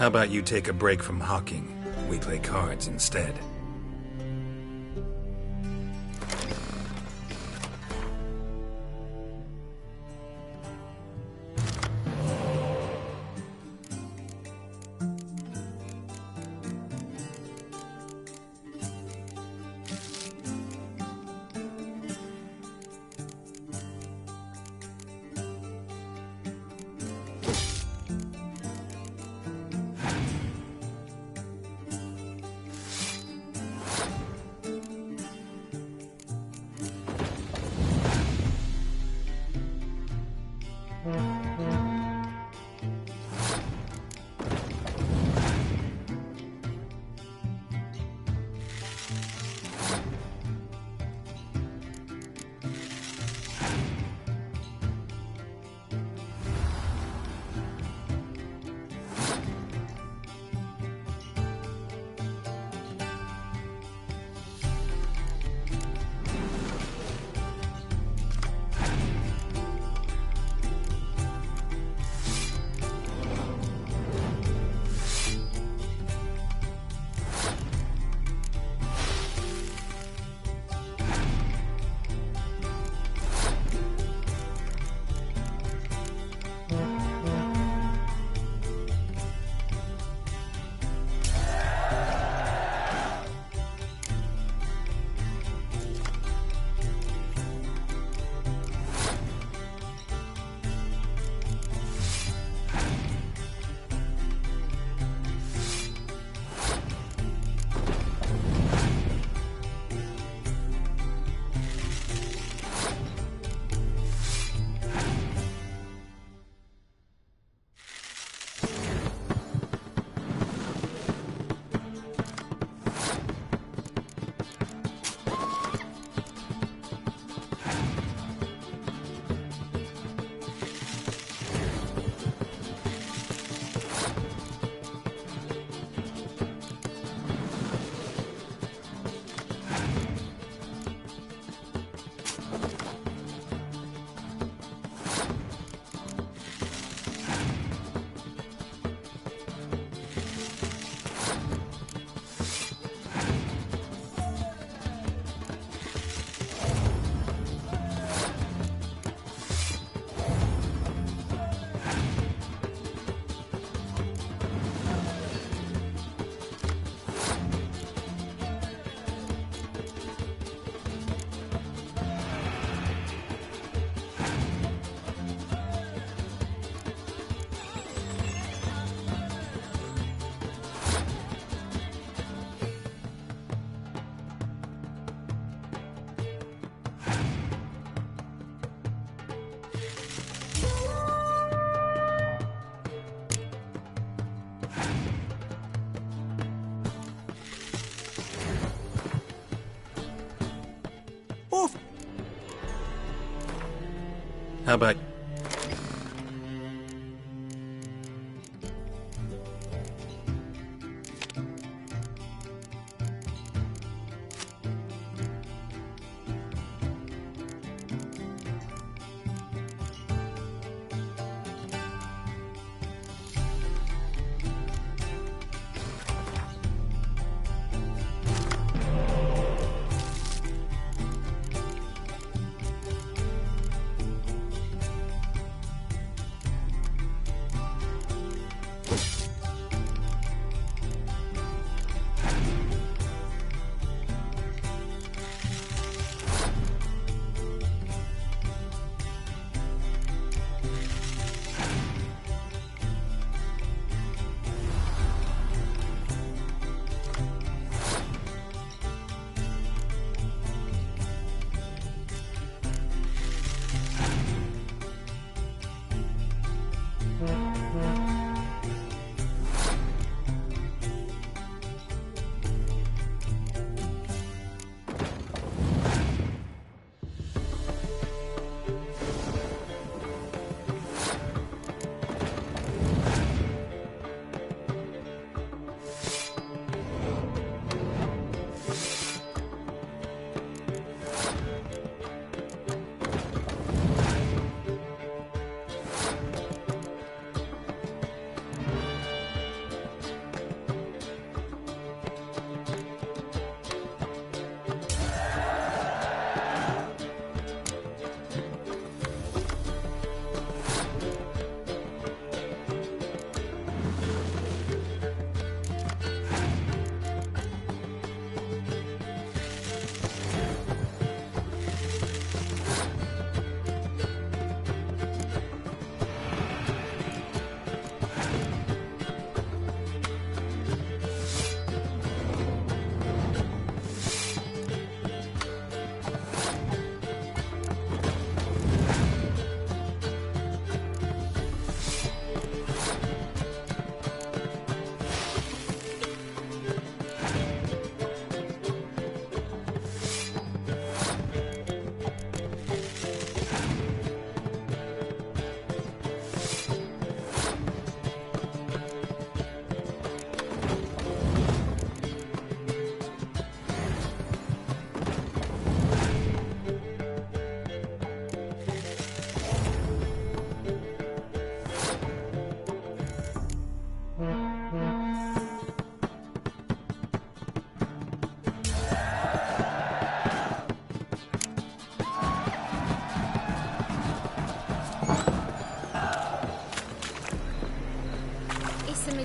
How about you take a break from hawking? We play cards instead. How about...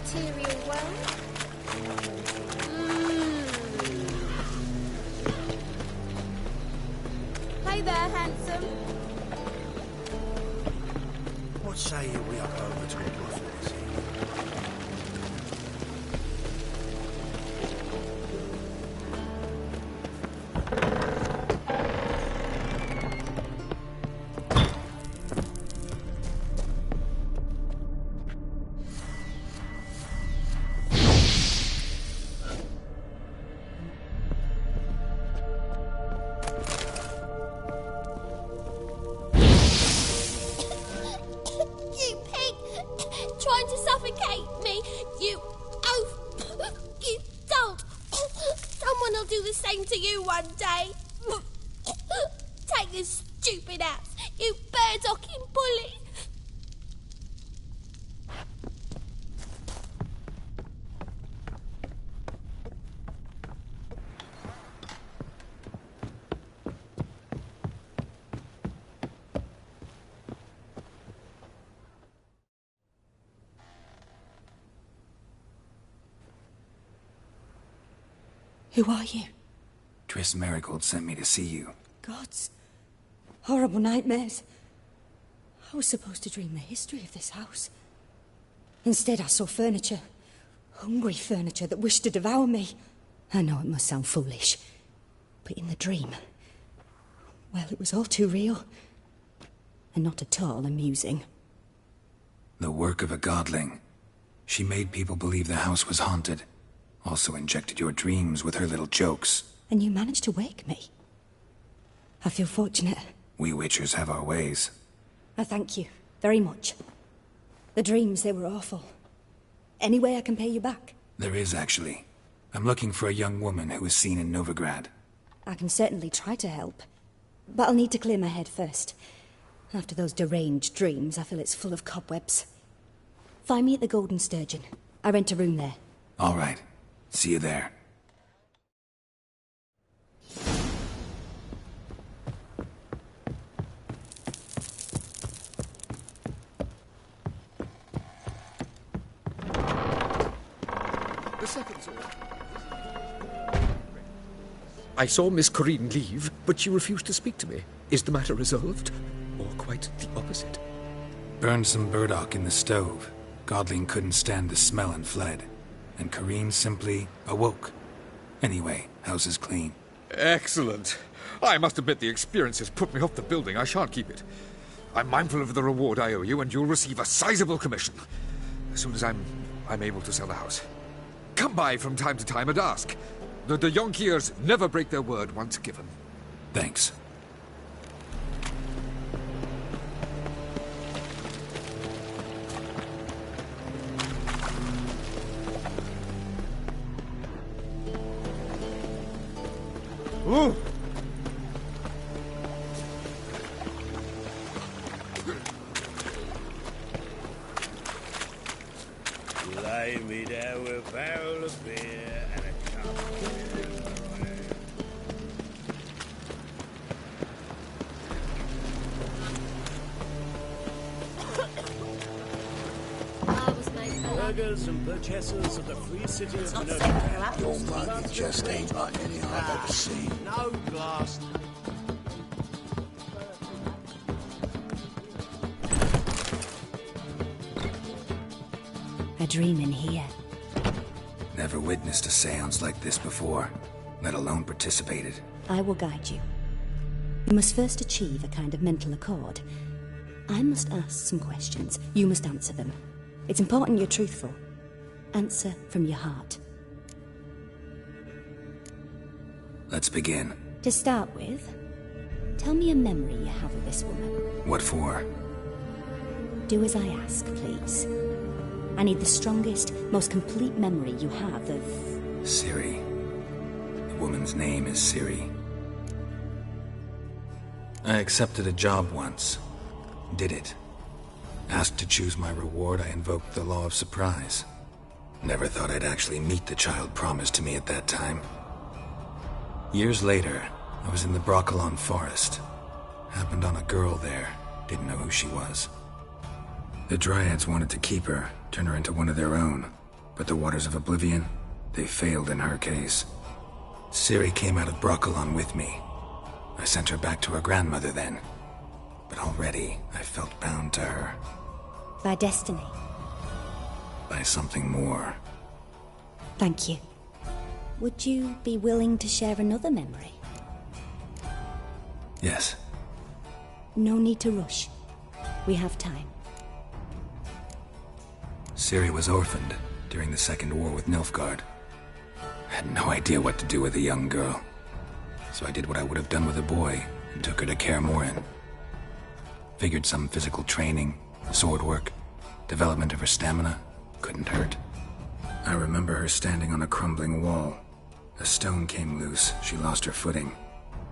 material well? Hey there, handsome. What say you we up over to a buffet? Who are you? Triss Marigold sent me to see you. Gods. Horrible nightmares. I was supposed to dream the history of this house. Instead, I saw furniture. Hungry furniture that wished to devour me. I know it must sound foolish, but in the dream, well, it was all too real. And not at all amusing. The work of a godling. She made people believe the house was haunted. Also injected your dreams with her little jokes. And you managed to wake me. I feel fortunate. We Witchers have our ways. I thank you very much. The dreams, they were awful. Any way I can pay you back? There is, actually. I'm looking for a young woman who was seen in Novigrad. I can certainly try to help. But I'll need to clear my head first. After those deranged dreams, I feel it's full of cobwebs. Find me at the Golden Sturgeon. I rent a room there. All right. See you there. The second sword. I saw Miss Corinne leave, but she refused to speak to me. Is the matter resolved? Or quite the opposite? Burned some burdock in the stove. Godling couldn't stand the smell and fled. And Corinne simply awoke. Anyway, house is clean. Excellent. I must admit the experience has put me off the building. I shan't keep it. I'm mindful of the reward I owe you, and you'll receive a sizable commission. As soon as I'm able to sell the house. Come by from time to time and ask. The de Jonkiers never break their word once given. Thanks. Ooh. Lay me down with a barrel of beer and a cup of beer. Burgers and purchasers of the free city of Novigrad. Your money just ain't like any I've ever seen. No glass. A dream in here. Never witnessed a seance like this before, let alone participated. I will guide you. You must first achieve a kind of mental accord. I must ask some questions. You must answer them. It's important you're truthful. Answer from your heart. Let's begin. To start with, tell me a memory you have of this woman. What for? Do as I ask, please. I need the strongest, most complete memory you have of... Ciri. The woman's name is Ciri. I accepted a job once. Did it. Asked to choose my reward, I invoked the law of surprise. Never thought I'd actually meet the child promised to me at that time. Years later, I was in the Broccolon forest. Happened on a girl there. Didn't know who she was. The Dryads wanted to keep her, turn her into one of their own. But the Waters of Oblivion, they failed in her case. Ciri came out of Broccolon with me. I sent her back to her grandmother then. But already, I felt bound to her. By destiny. By something more. Thank you. Would you be willing to share another memory? Yes. No need to rush. We have time. Ciri was orphaned during the Second War with Nilfgaard. Had no idea what to do with a young girl. So I did what I would have done with a boy and took her to Kaer Morhen. Figured some physical training, sword work, development of her stamina couldn't hurt. I remember her standing on a crumbling wall. A stone came loose, she lost her footing.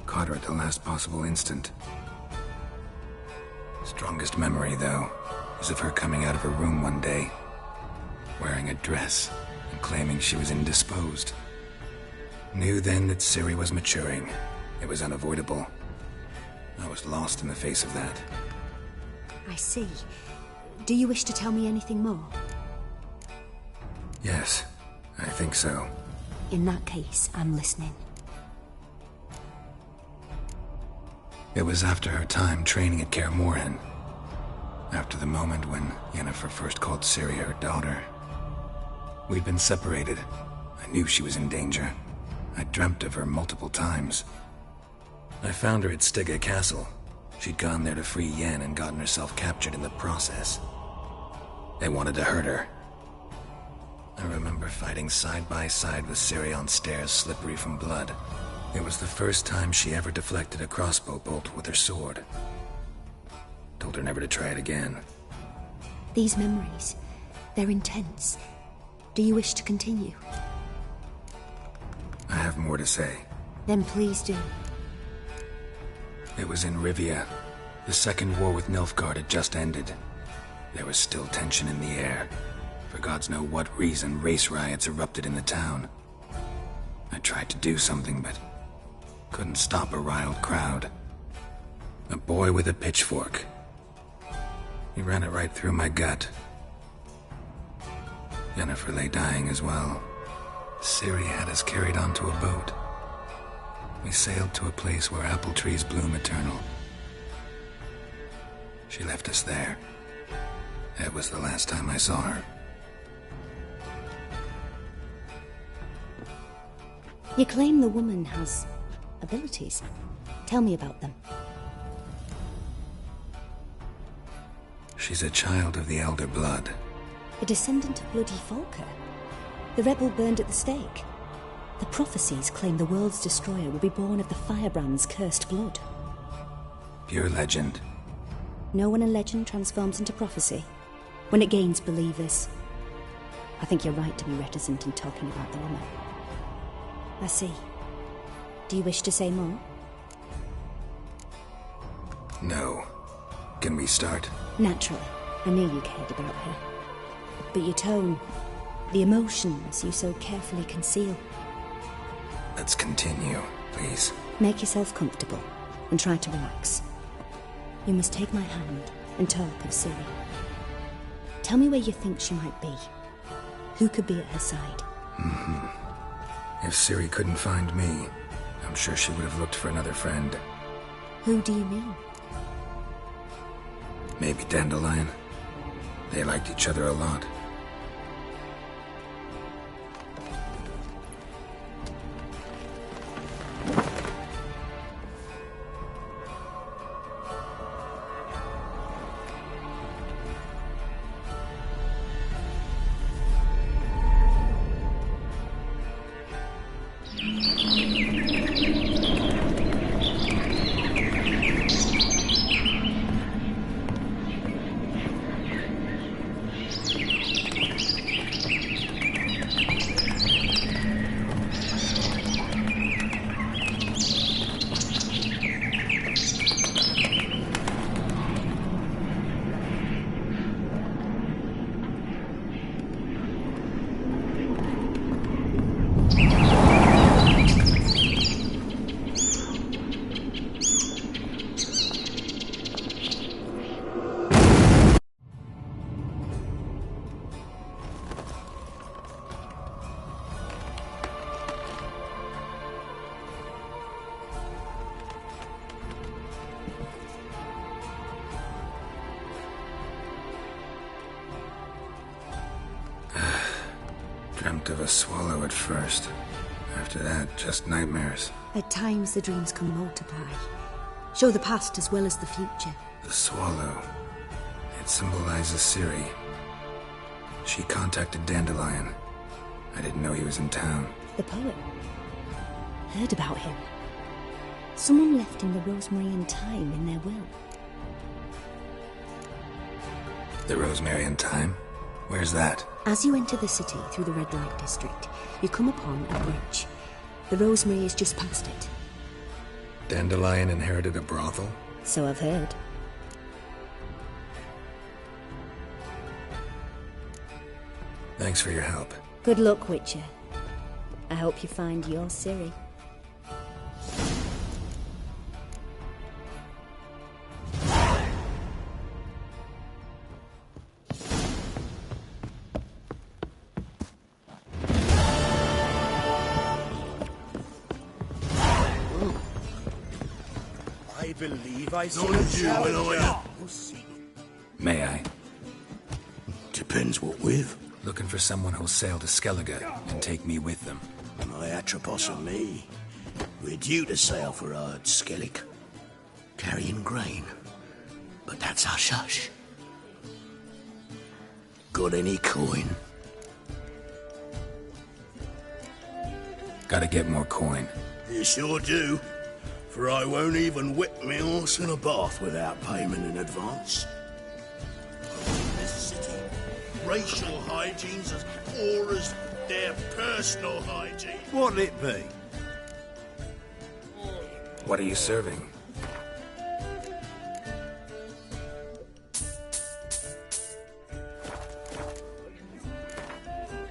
Caught her at the last possible instant. Strongest memory, though, is of her coming out of her room one day, wearing a dress and claiming she was indisposed. Knew then that Ciri was maturing. It was unavoidable. I was lost in the face of that. I see. Do you wish to tell me anything more? Yes, I think so. In that case, I'm listening. It was after her time training at Kaer Morhen. After the moment when Yennefer first called Ciri her daughter. We'd been separated. I knew she was in danger. I dreamt of her multiple times. I found her at Stygga Castle. She'd gone there to free Yen and gotten herself captured in the process. They wanted to hurt her. I remember fighting side by side with Ciri on stairs slippery from blood. It was the first time she ever deflected a crossbow bolt with her sword. Told her never to try it again. These memories, they're intense. Do you wish to continue? I have more to say. Then please do. It was in Rivia. The second war with Nilfgaard had just ended. There was still tension in the air. For gods know what reason, race riots erupted in the town. I tried to do something, but couldn't stop a riled crowd. A boy with a pitchfork. He ran it right through my gut. Jennifer lay dying as well. Ciri had us carried onto a boat. We sailed to a place where apple trees bloom eternal. She left us there. That was the last time I saw her. You claim the woman has abilities. Tell me about them. She's a child of the Elder Blood. A descendant of bloody Volker. The rebel burned at the stake. The prophecies claim the world's destroyer will be born of the firebrand's cursed blood. Pure legend. No one in legend transforms into prophecy. When it gains believers. I think you're right to be reticent in talking about the woman. I see. Do you wish to say more? No. Can we start? Naturally. I knew you cared about her. But your tone, the emotions you so carefully conceal. Let's continue, please. Make yourself comfortable and try to relax. You must take my hand and talk of Ciri. Tell me where you think she might be. Who could be at her side? If Ciri couldn't find me, I'm sure she would have looked for another friend. Who do you mean? Maybe Dandelion. They liked each other a lot. Dreamt of a swallow at first. After that, just nightmares. At times the dreams can multiply. Show the past as well as the future. The swallow. It symbolizes Ciri. She contacted Dandelion. I didn't know he was in town. The poet. Heard about him. Someone left him the rosemary and thyme in their will. The rosemary and thyme? Where's that? As you enter the city through the red light district, you come upon a bridge. The rosemary is just past it. Dandelion inherited a brothel? So I've heard. Thanks for your help. Good luck, Witcher. I hope you find your Ciri. I believe I see Don't you, challenger. will I? We'll see. May I? Depends what with. Looking for someone who'll sail to Skellige and take me with them. My Atropos and me. We're due to sail for Skellig, carrying grain. But that's hush-hush. Got any coin? Gotta get more coin. You sure do. For I won't even whip me horse in a bath without payment in advance. In this city, racial hygiene's as poor as their personal hygiene. What'll it be? What are you serving?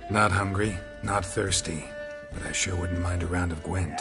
Not hungry, not thirsty, but I sure wouldn't mind a round of Gwent.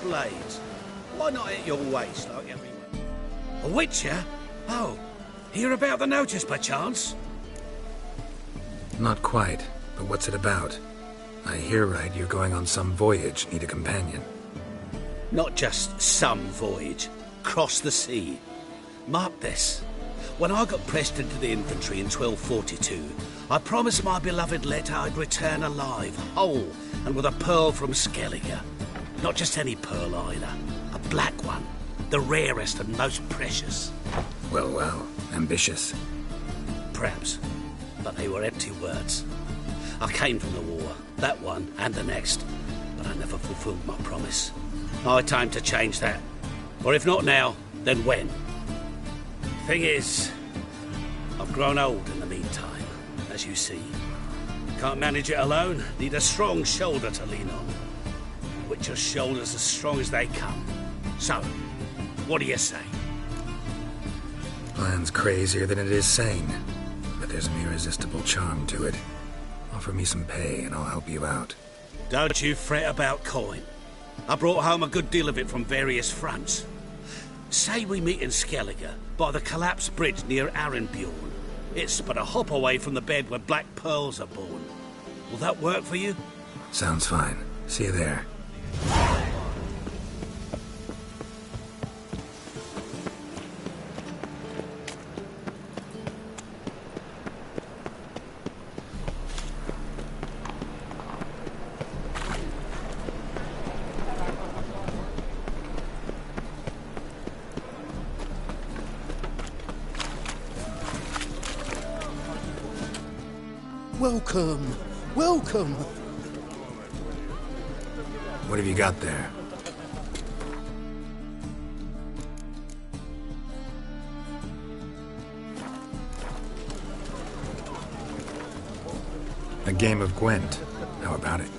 Blades. Why not at your waist like everyone? A witcher? Oh, hear about the notice by chance? Not quite, but what's it about? I hear right you're going on some voyage, need a companion. Not just some voyage. Cross the sea. Mark this. When I got pressed into the infantry in 1242, I promised my beloved Letta I'd return alive, whole, and with a pearl from Skellige. Not just any pearl either. A black one. The rarest and most precious. Well, well. Ambitious. Perhaps. But they were empty words. I came from the war. That one and the next. But I never fulfilled my promise. High time to change that. Or if not now, then when? Thing is, I've grown old in the meantime, as you see. Can't manage it alone, need a strong shoulder to lean on. Witcher's shoulders as strong as they come. So, what do you say? Plan's crazier than it is sane, but there's an irresistible charm to it. Offer me some pay and I'll help you out. Don't you fret about coin. I brought home a good deal of it from various fronts. Say we meet in Skellige, by the collapsed bridge near Arenbjorn. It's but a hop away from the bed where black pearls are born. Will that work for you? Sounds fine. See you there. Welcome, welcome. What have you got there? A game of Gwent. How about it?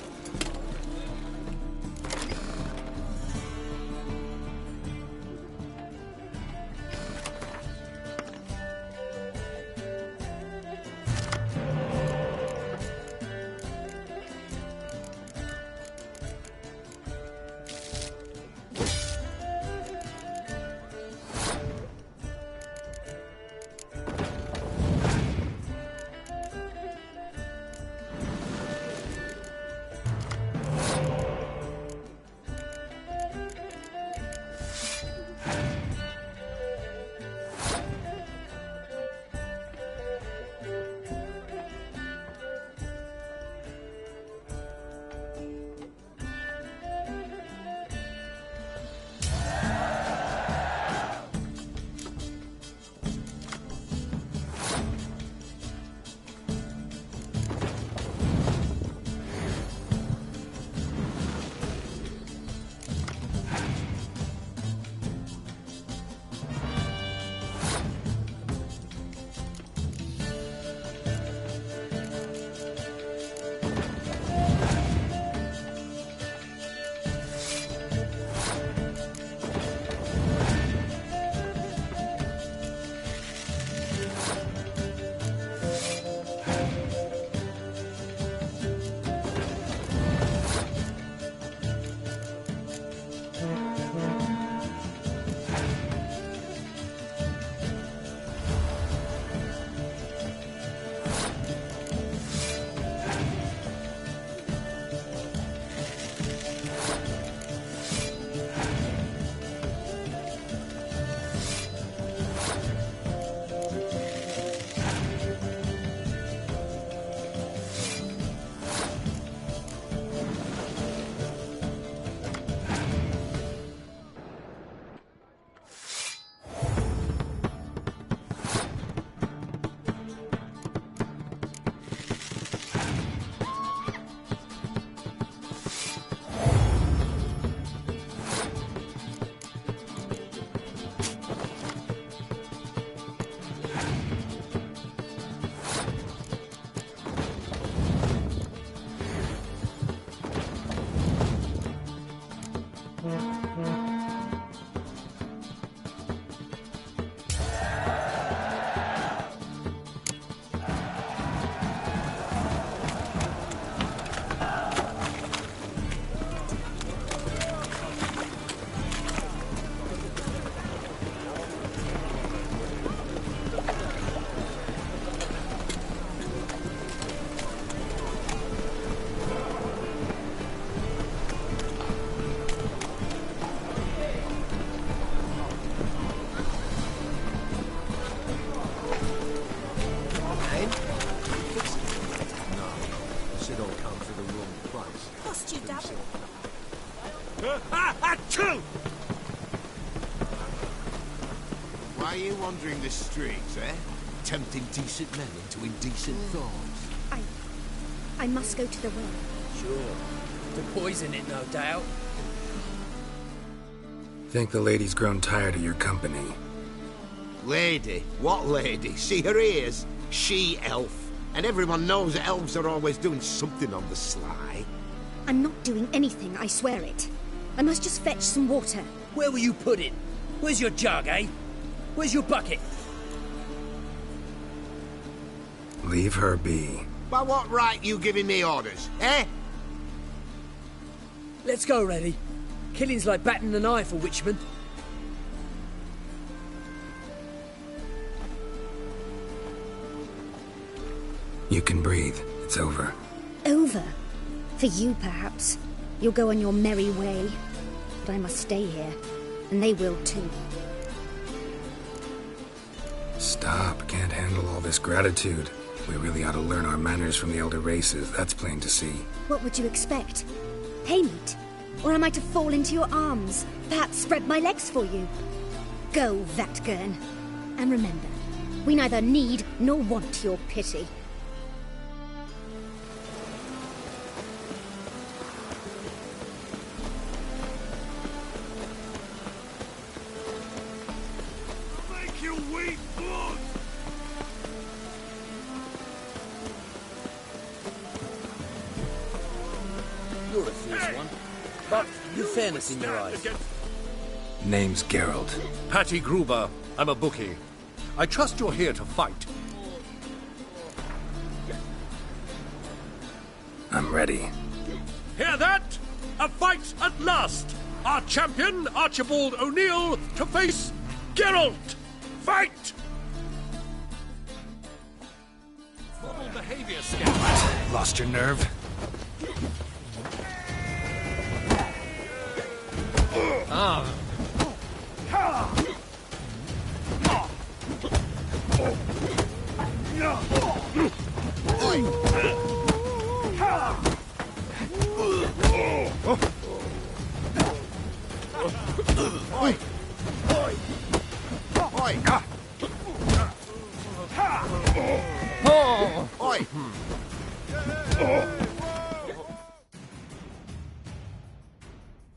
Why are you wandering the streets, eh? Tempting decent men into indecent thoughts. I must go to the well. Sure. To poison it, no doubt. Think the lady's grown tired of your company. Lady? What lady? See her ears? She-elf. And everyone knows that elves are always doing something on the sly. I'm not doing anything, I swear it. I must just fetch some water. Where will you put it? Where's your jug, eh? Where's your bucket? Leave her be. By what right you giving me orders, eh? Let's go, Reddy. Killing's like batting an eye for witchmen. You can breathe. It's over. Over? For you, perhaps. You'll go on your merry way. But I must stay here. And they will too. Stop. Can't handle all this gratitude. We really ought to learn our manners from the elder races. That's plain to see. What would you expect? Payment? Or am I to fall into your arms? Perhaps spread my legs for you? Go, Vatgern. And remember, we neither need nor want your pity. Make you weep blood! You're a fierce one. But you've fairness in your eyes. Name's Geralt. Patty Gruber. I'm a bookie. I trust you're here to fight. I'm ready. Hear that? A fight at last! Our champion, Archibald O'Neill, to face Geralt! Fight! Formal behavior scout. Lost your nerve? Ah.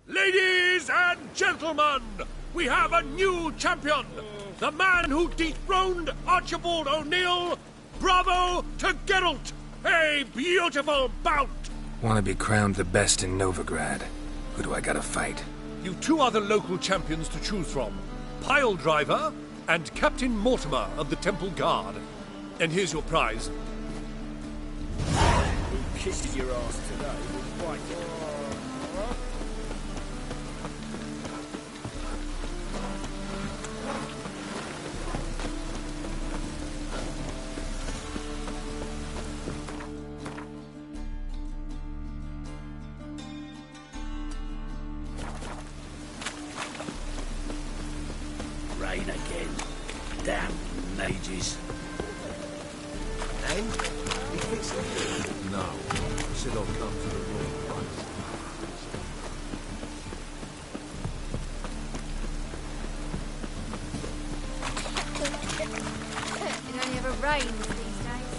Ladies and gentlemen, we have a new champion! The man who dethroned Archibald O'Neill! Bravo to Geralt! A beautiful bout! Want to be crowned the best in Novigrad. Who do I gotta fight? You've two other local champions to choose from. Pile Driver and Captain Mortimer of the Temple Guard. And here's your prize. Who kissed your ass today was white. Rain again. Damn mages. And? He fixed it? No. He said I'll come to the wrong place. It only ever rains these days.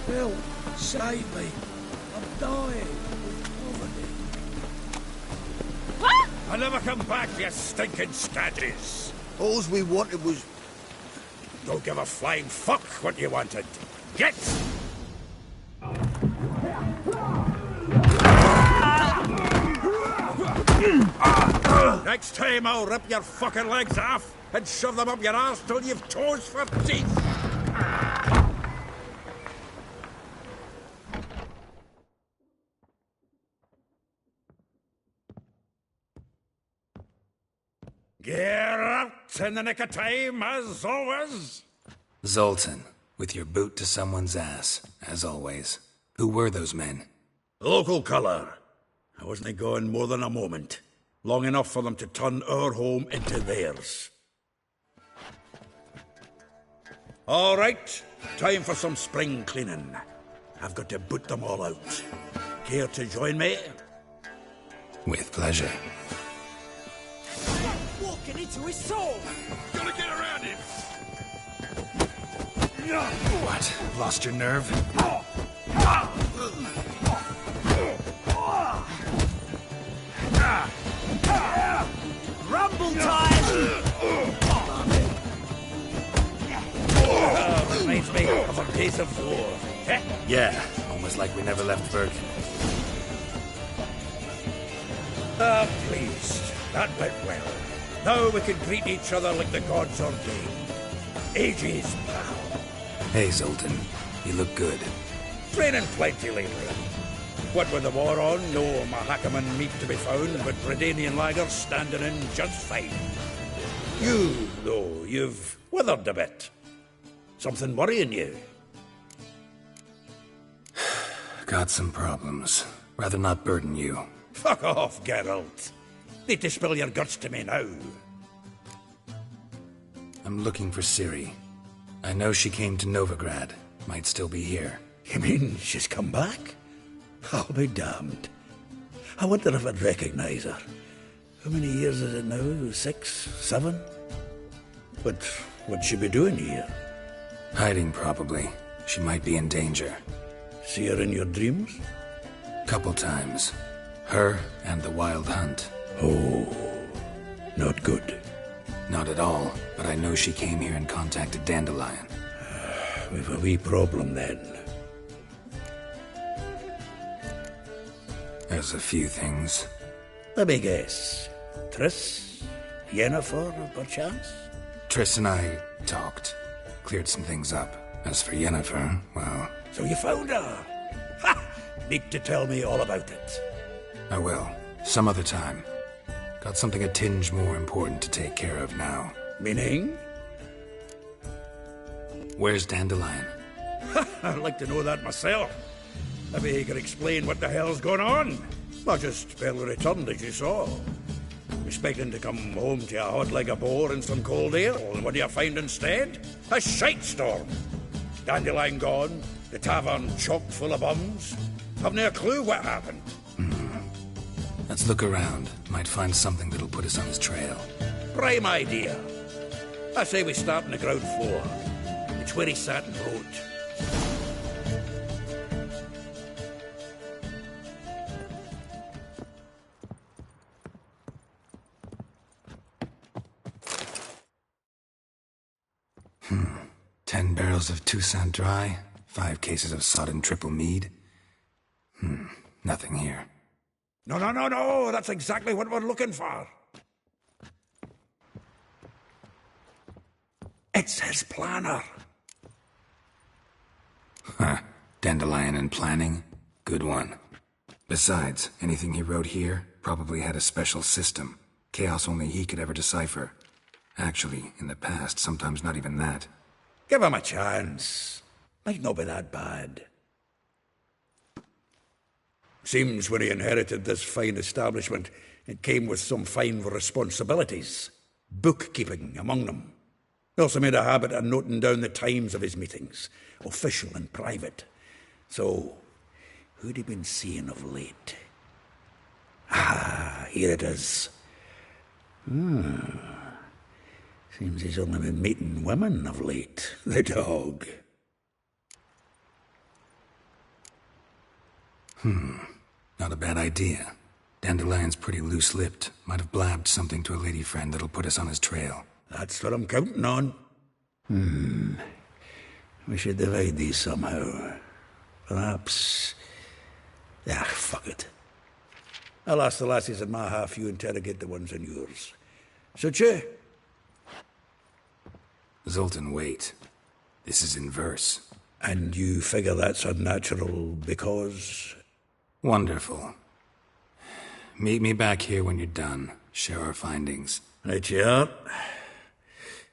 Help! Save me! I'm dying! What? I'll never come back, you stinking scaddies! All we wanted was... Don't give a flying fuck what you wanted. Get! Next time I'll rip your fucking legs off and shove them up your arse till you've toes for teeth! Geralt in the nick of time, as always. Zoltan, with your boot to someone's ass, as always. Who were those men? Local colour. I wasn't gone more than a moment. Long enough for them to turn our home into theirs. All right, time for some spring cleaning. I've got to boot them all out. Care to join me? With pleasure. Walking into his soul! Gotta get around him! What? Lost your nerve? Rumble time! piece of war. Eh? Yeah, almost like we never left Bergen. Ah, pleased. That went well. Now we can greet each other like the gods ordained. Ages, pal. Hey, Zoltan. You look good. Training plenty lately. What with the war on, no Mahakaman meat to be found, but Redanian lagers standing in just fine. You, though, you've withered a bit. Something worrying you? Got some problems. Rather not burden you. Fuck off, Geralt. Need to spill your guts to me now. I'm looking for Ciri. I know she came to Novigrad. Might still be here. You mean she's come back? I'll be damned. I wonder if I'd recognize her. How many years is it now? 6, 7? But what'd she be doing here? Hiding, probably. She might be in danger. See her in your dreams? Couple times. Her and the Wild Hunt. Oh, not good. Not at all, but I know she came here and contacted Dandelion. We've a wee problem then. There's a few things. Let me guess. Triss? Yennefer, perchance? Triss and I talked. Cleared some things up. As for Yennefer, well... So you found her? Ha! Need to tell me all about it. I will. Some other time. Got something a tinge more important to take care of now. Meaning? Where's Dandelion? I'd like to know that myself. Maybe he could explain what the hell's going on. I just barely returned, as you saw. Expecting to come home to a hot like a boar and some cold ale, and what do you find instead? A shite storm. Dandelion gone, the tavern chock full of bums. Have no clue what happened. Let's look around. Might find something that'll put us on his trail. Prime idea. I say we start on the ground floor. It's where he sat and wrote. Hmm. 10 barrels of Toussaint Dry, 5 cases of sodden triple mead. Nothing here. No, that's exactly what we're looking for. It's his planner. Huh. Dandelion and planning? Good one. Besides, anything he wrote here probably had a special system. Chaos only he could ever decipher. Actually, in the past, sometimes not even that. Give him a chance. Might not be that bad. Seems when he inherited this fine establishment, it came with some fine responsibilities. Bookkeeping among them. He also made a habit of noting down the times of his meetings, official and private. So, who'd he been seeing of late? Ah, here it is. Seems he's only been meeting women of late, the dog. Not a bad idea. Dandelion's pretty loose-lipped. Might have blabbed something to a lady friend that'll put us on his trail. That's what I'm counting on. We should divide these somehow. Perhaps... fuck it. I'll ask the lassies in my half, you interrogate the ones in yours. Should you? Zoltan, wait. This is in verse. And you figure that's unnatural because... Wonderful. Meet me back here when you're done. Share our findings. Right you are.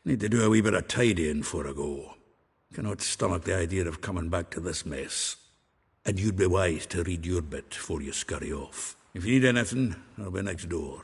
Need to do a wee bit of tidying before I go. Cannot stomach the idea of coming back to this mess. And you'd be wise to read your bit before you scurry off. If you need anything, I'll be next door.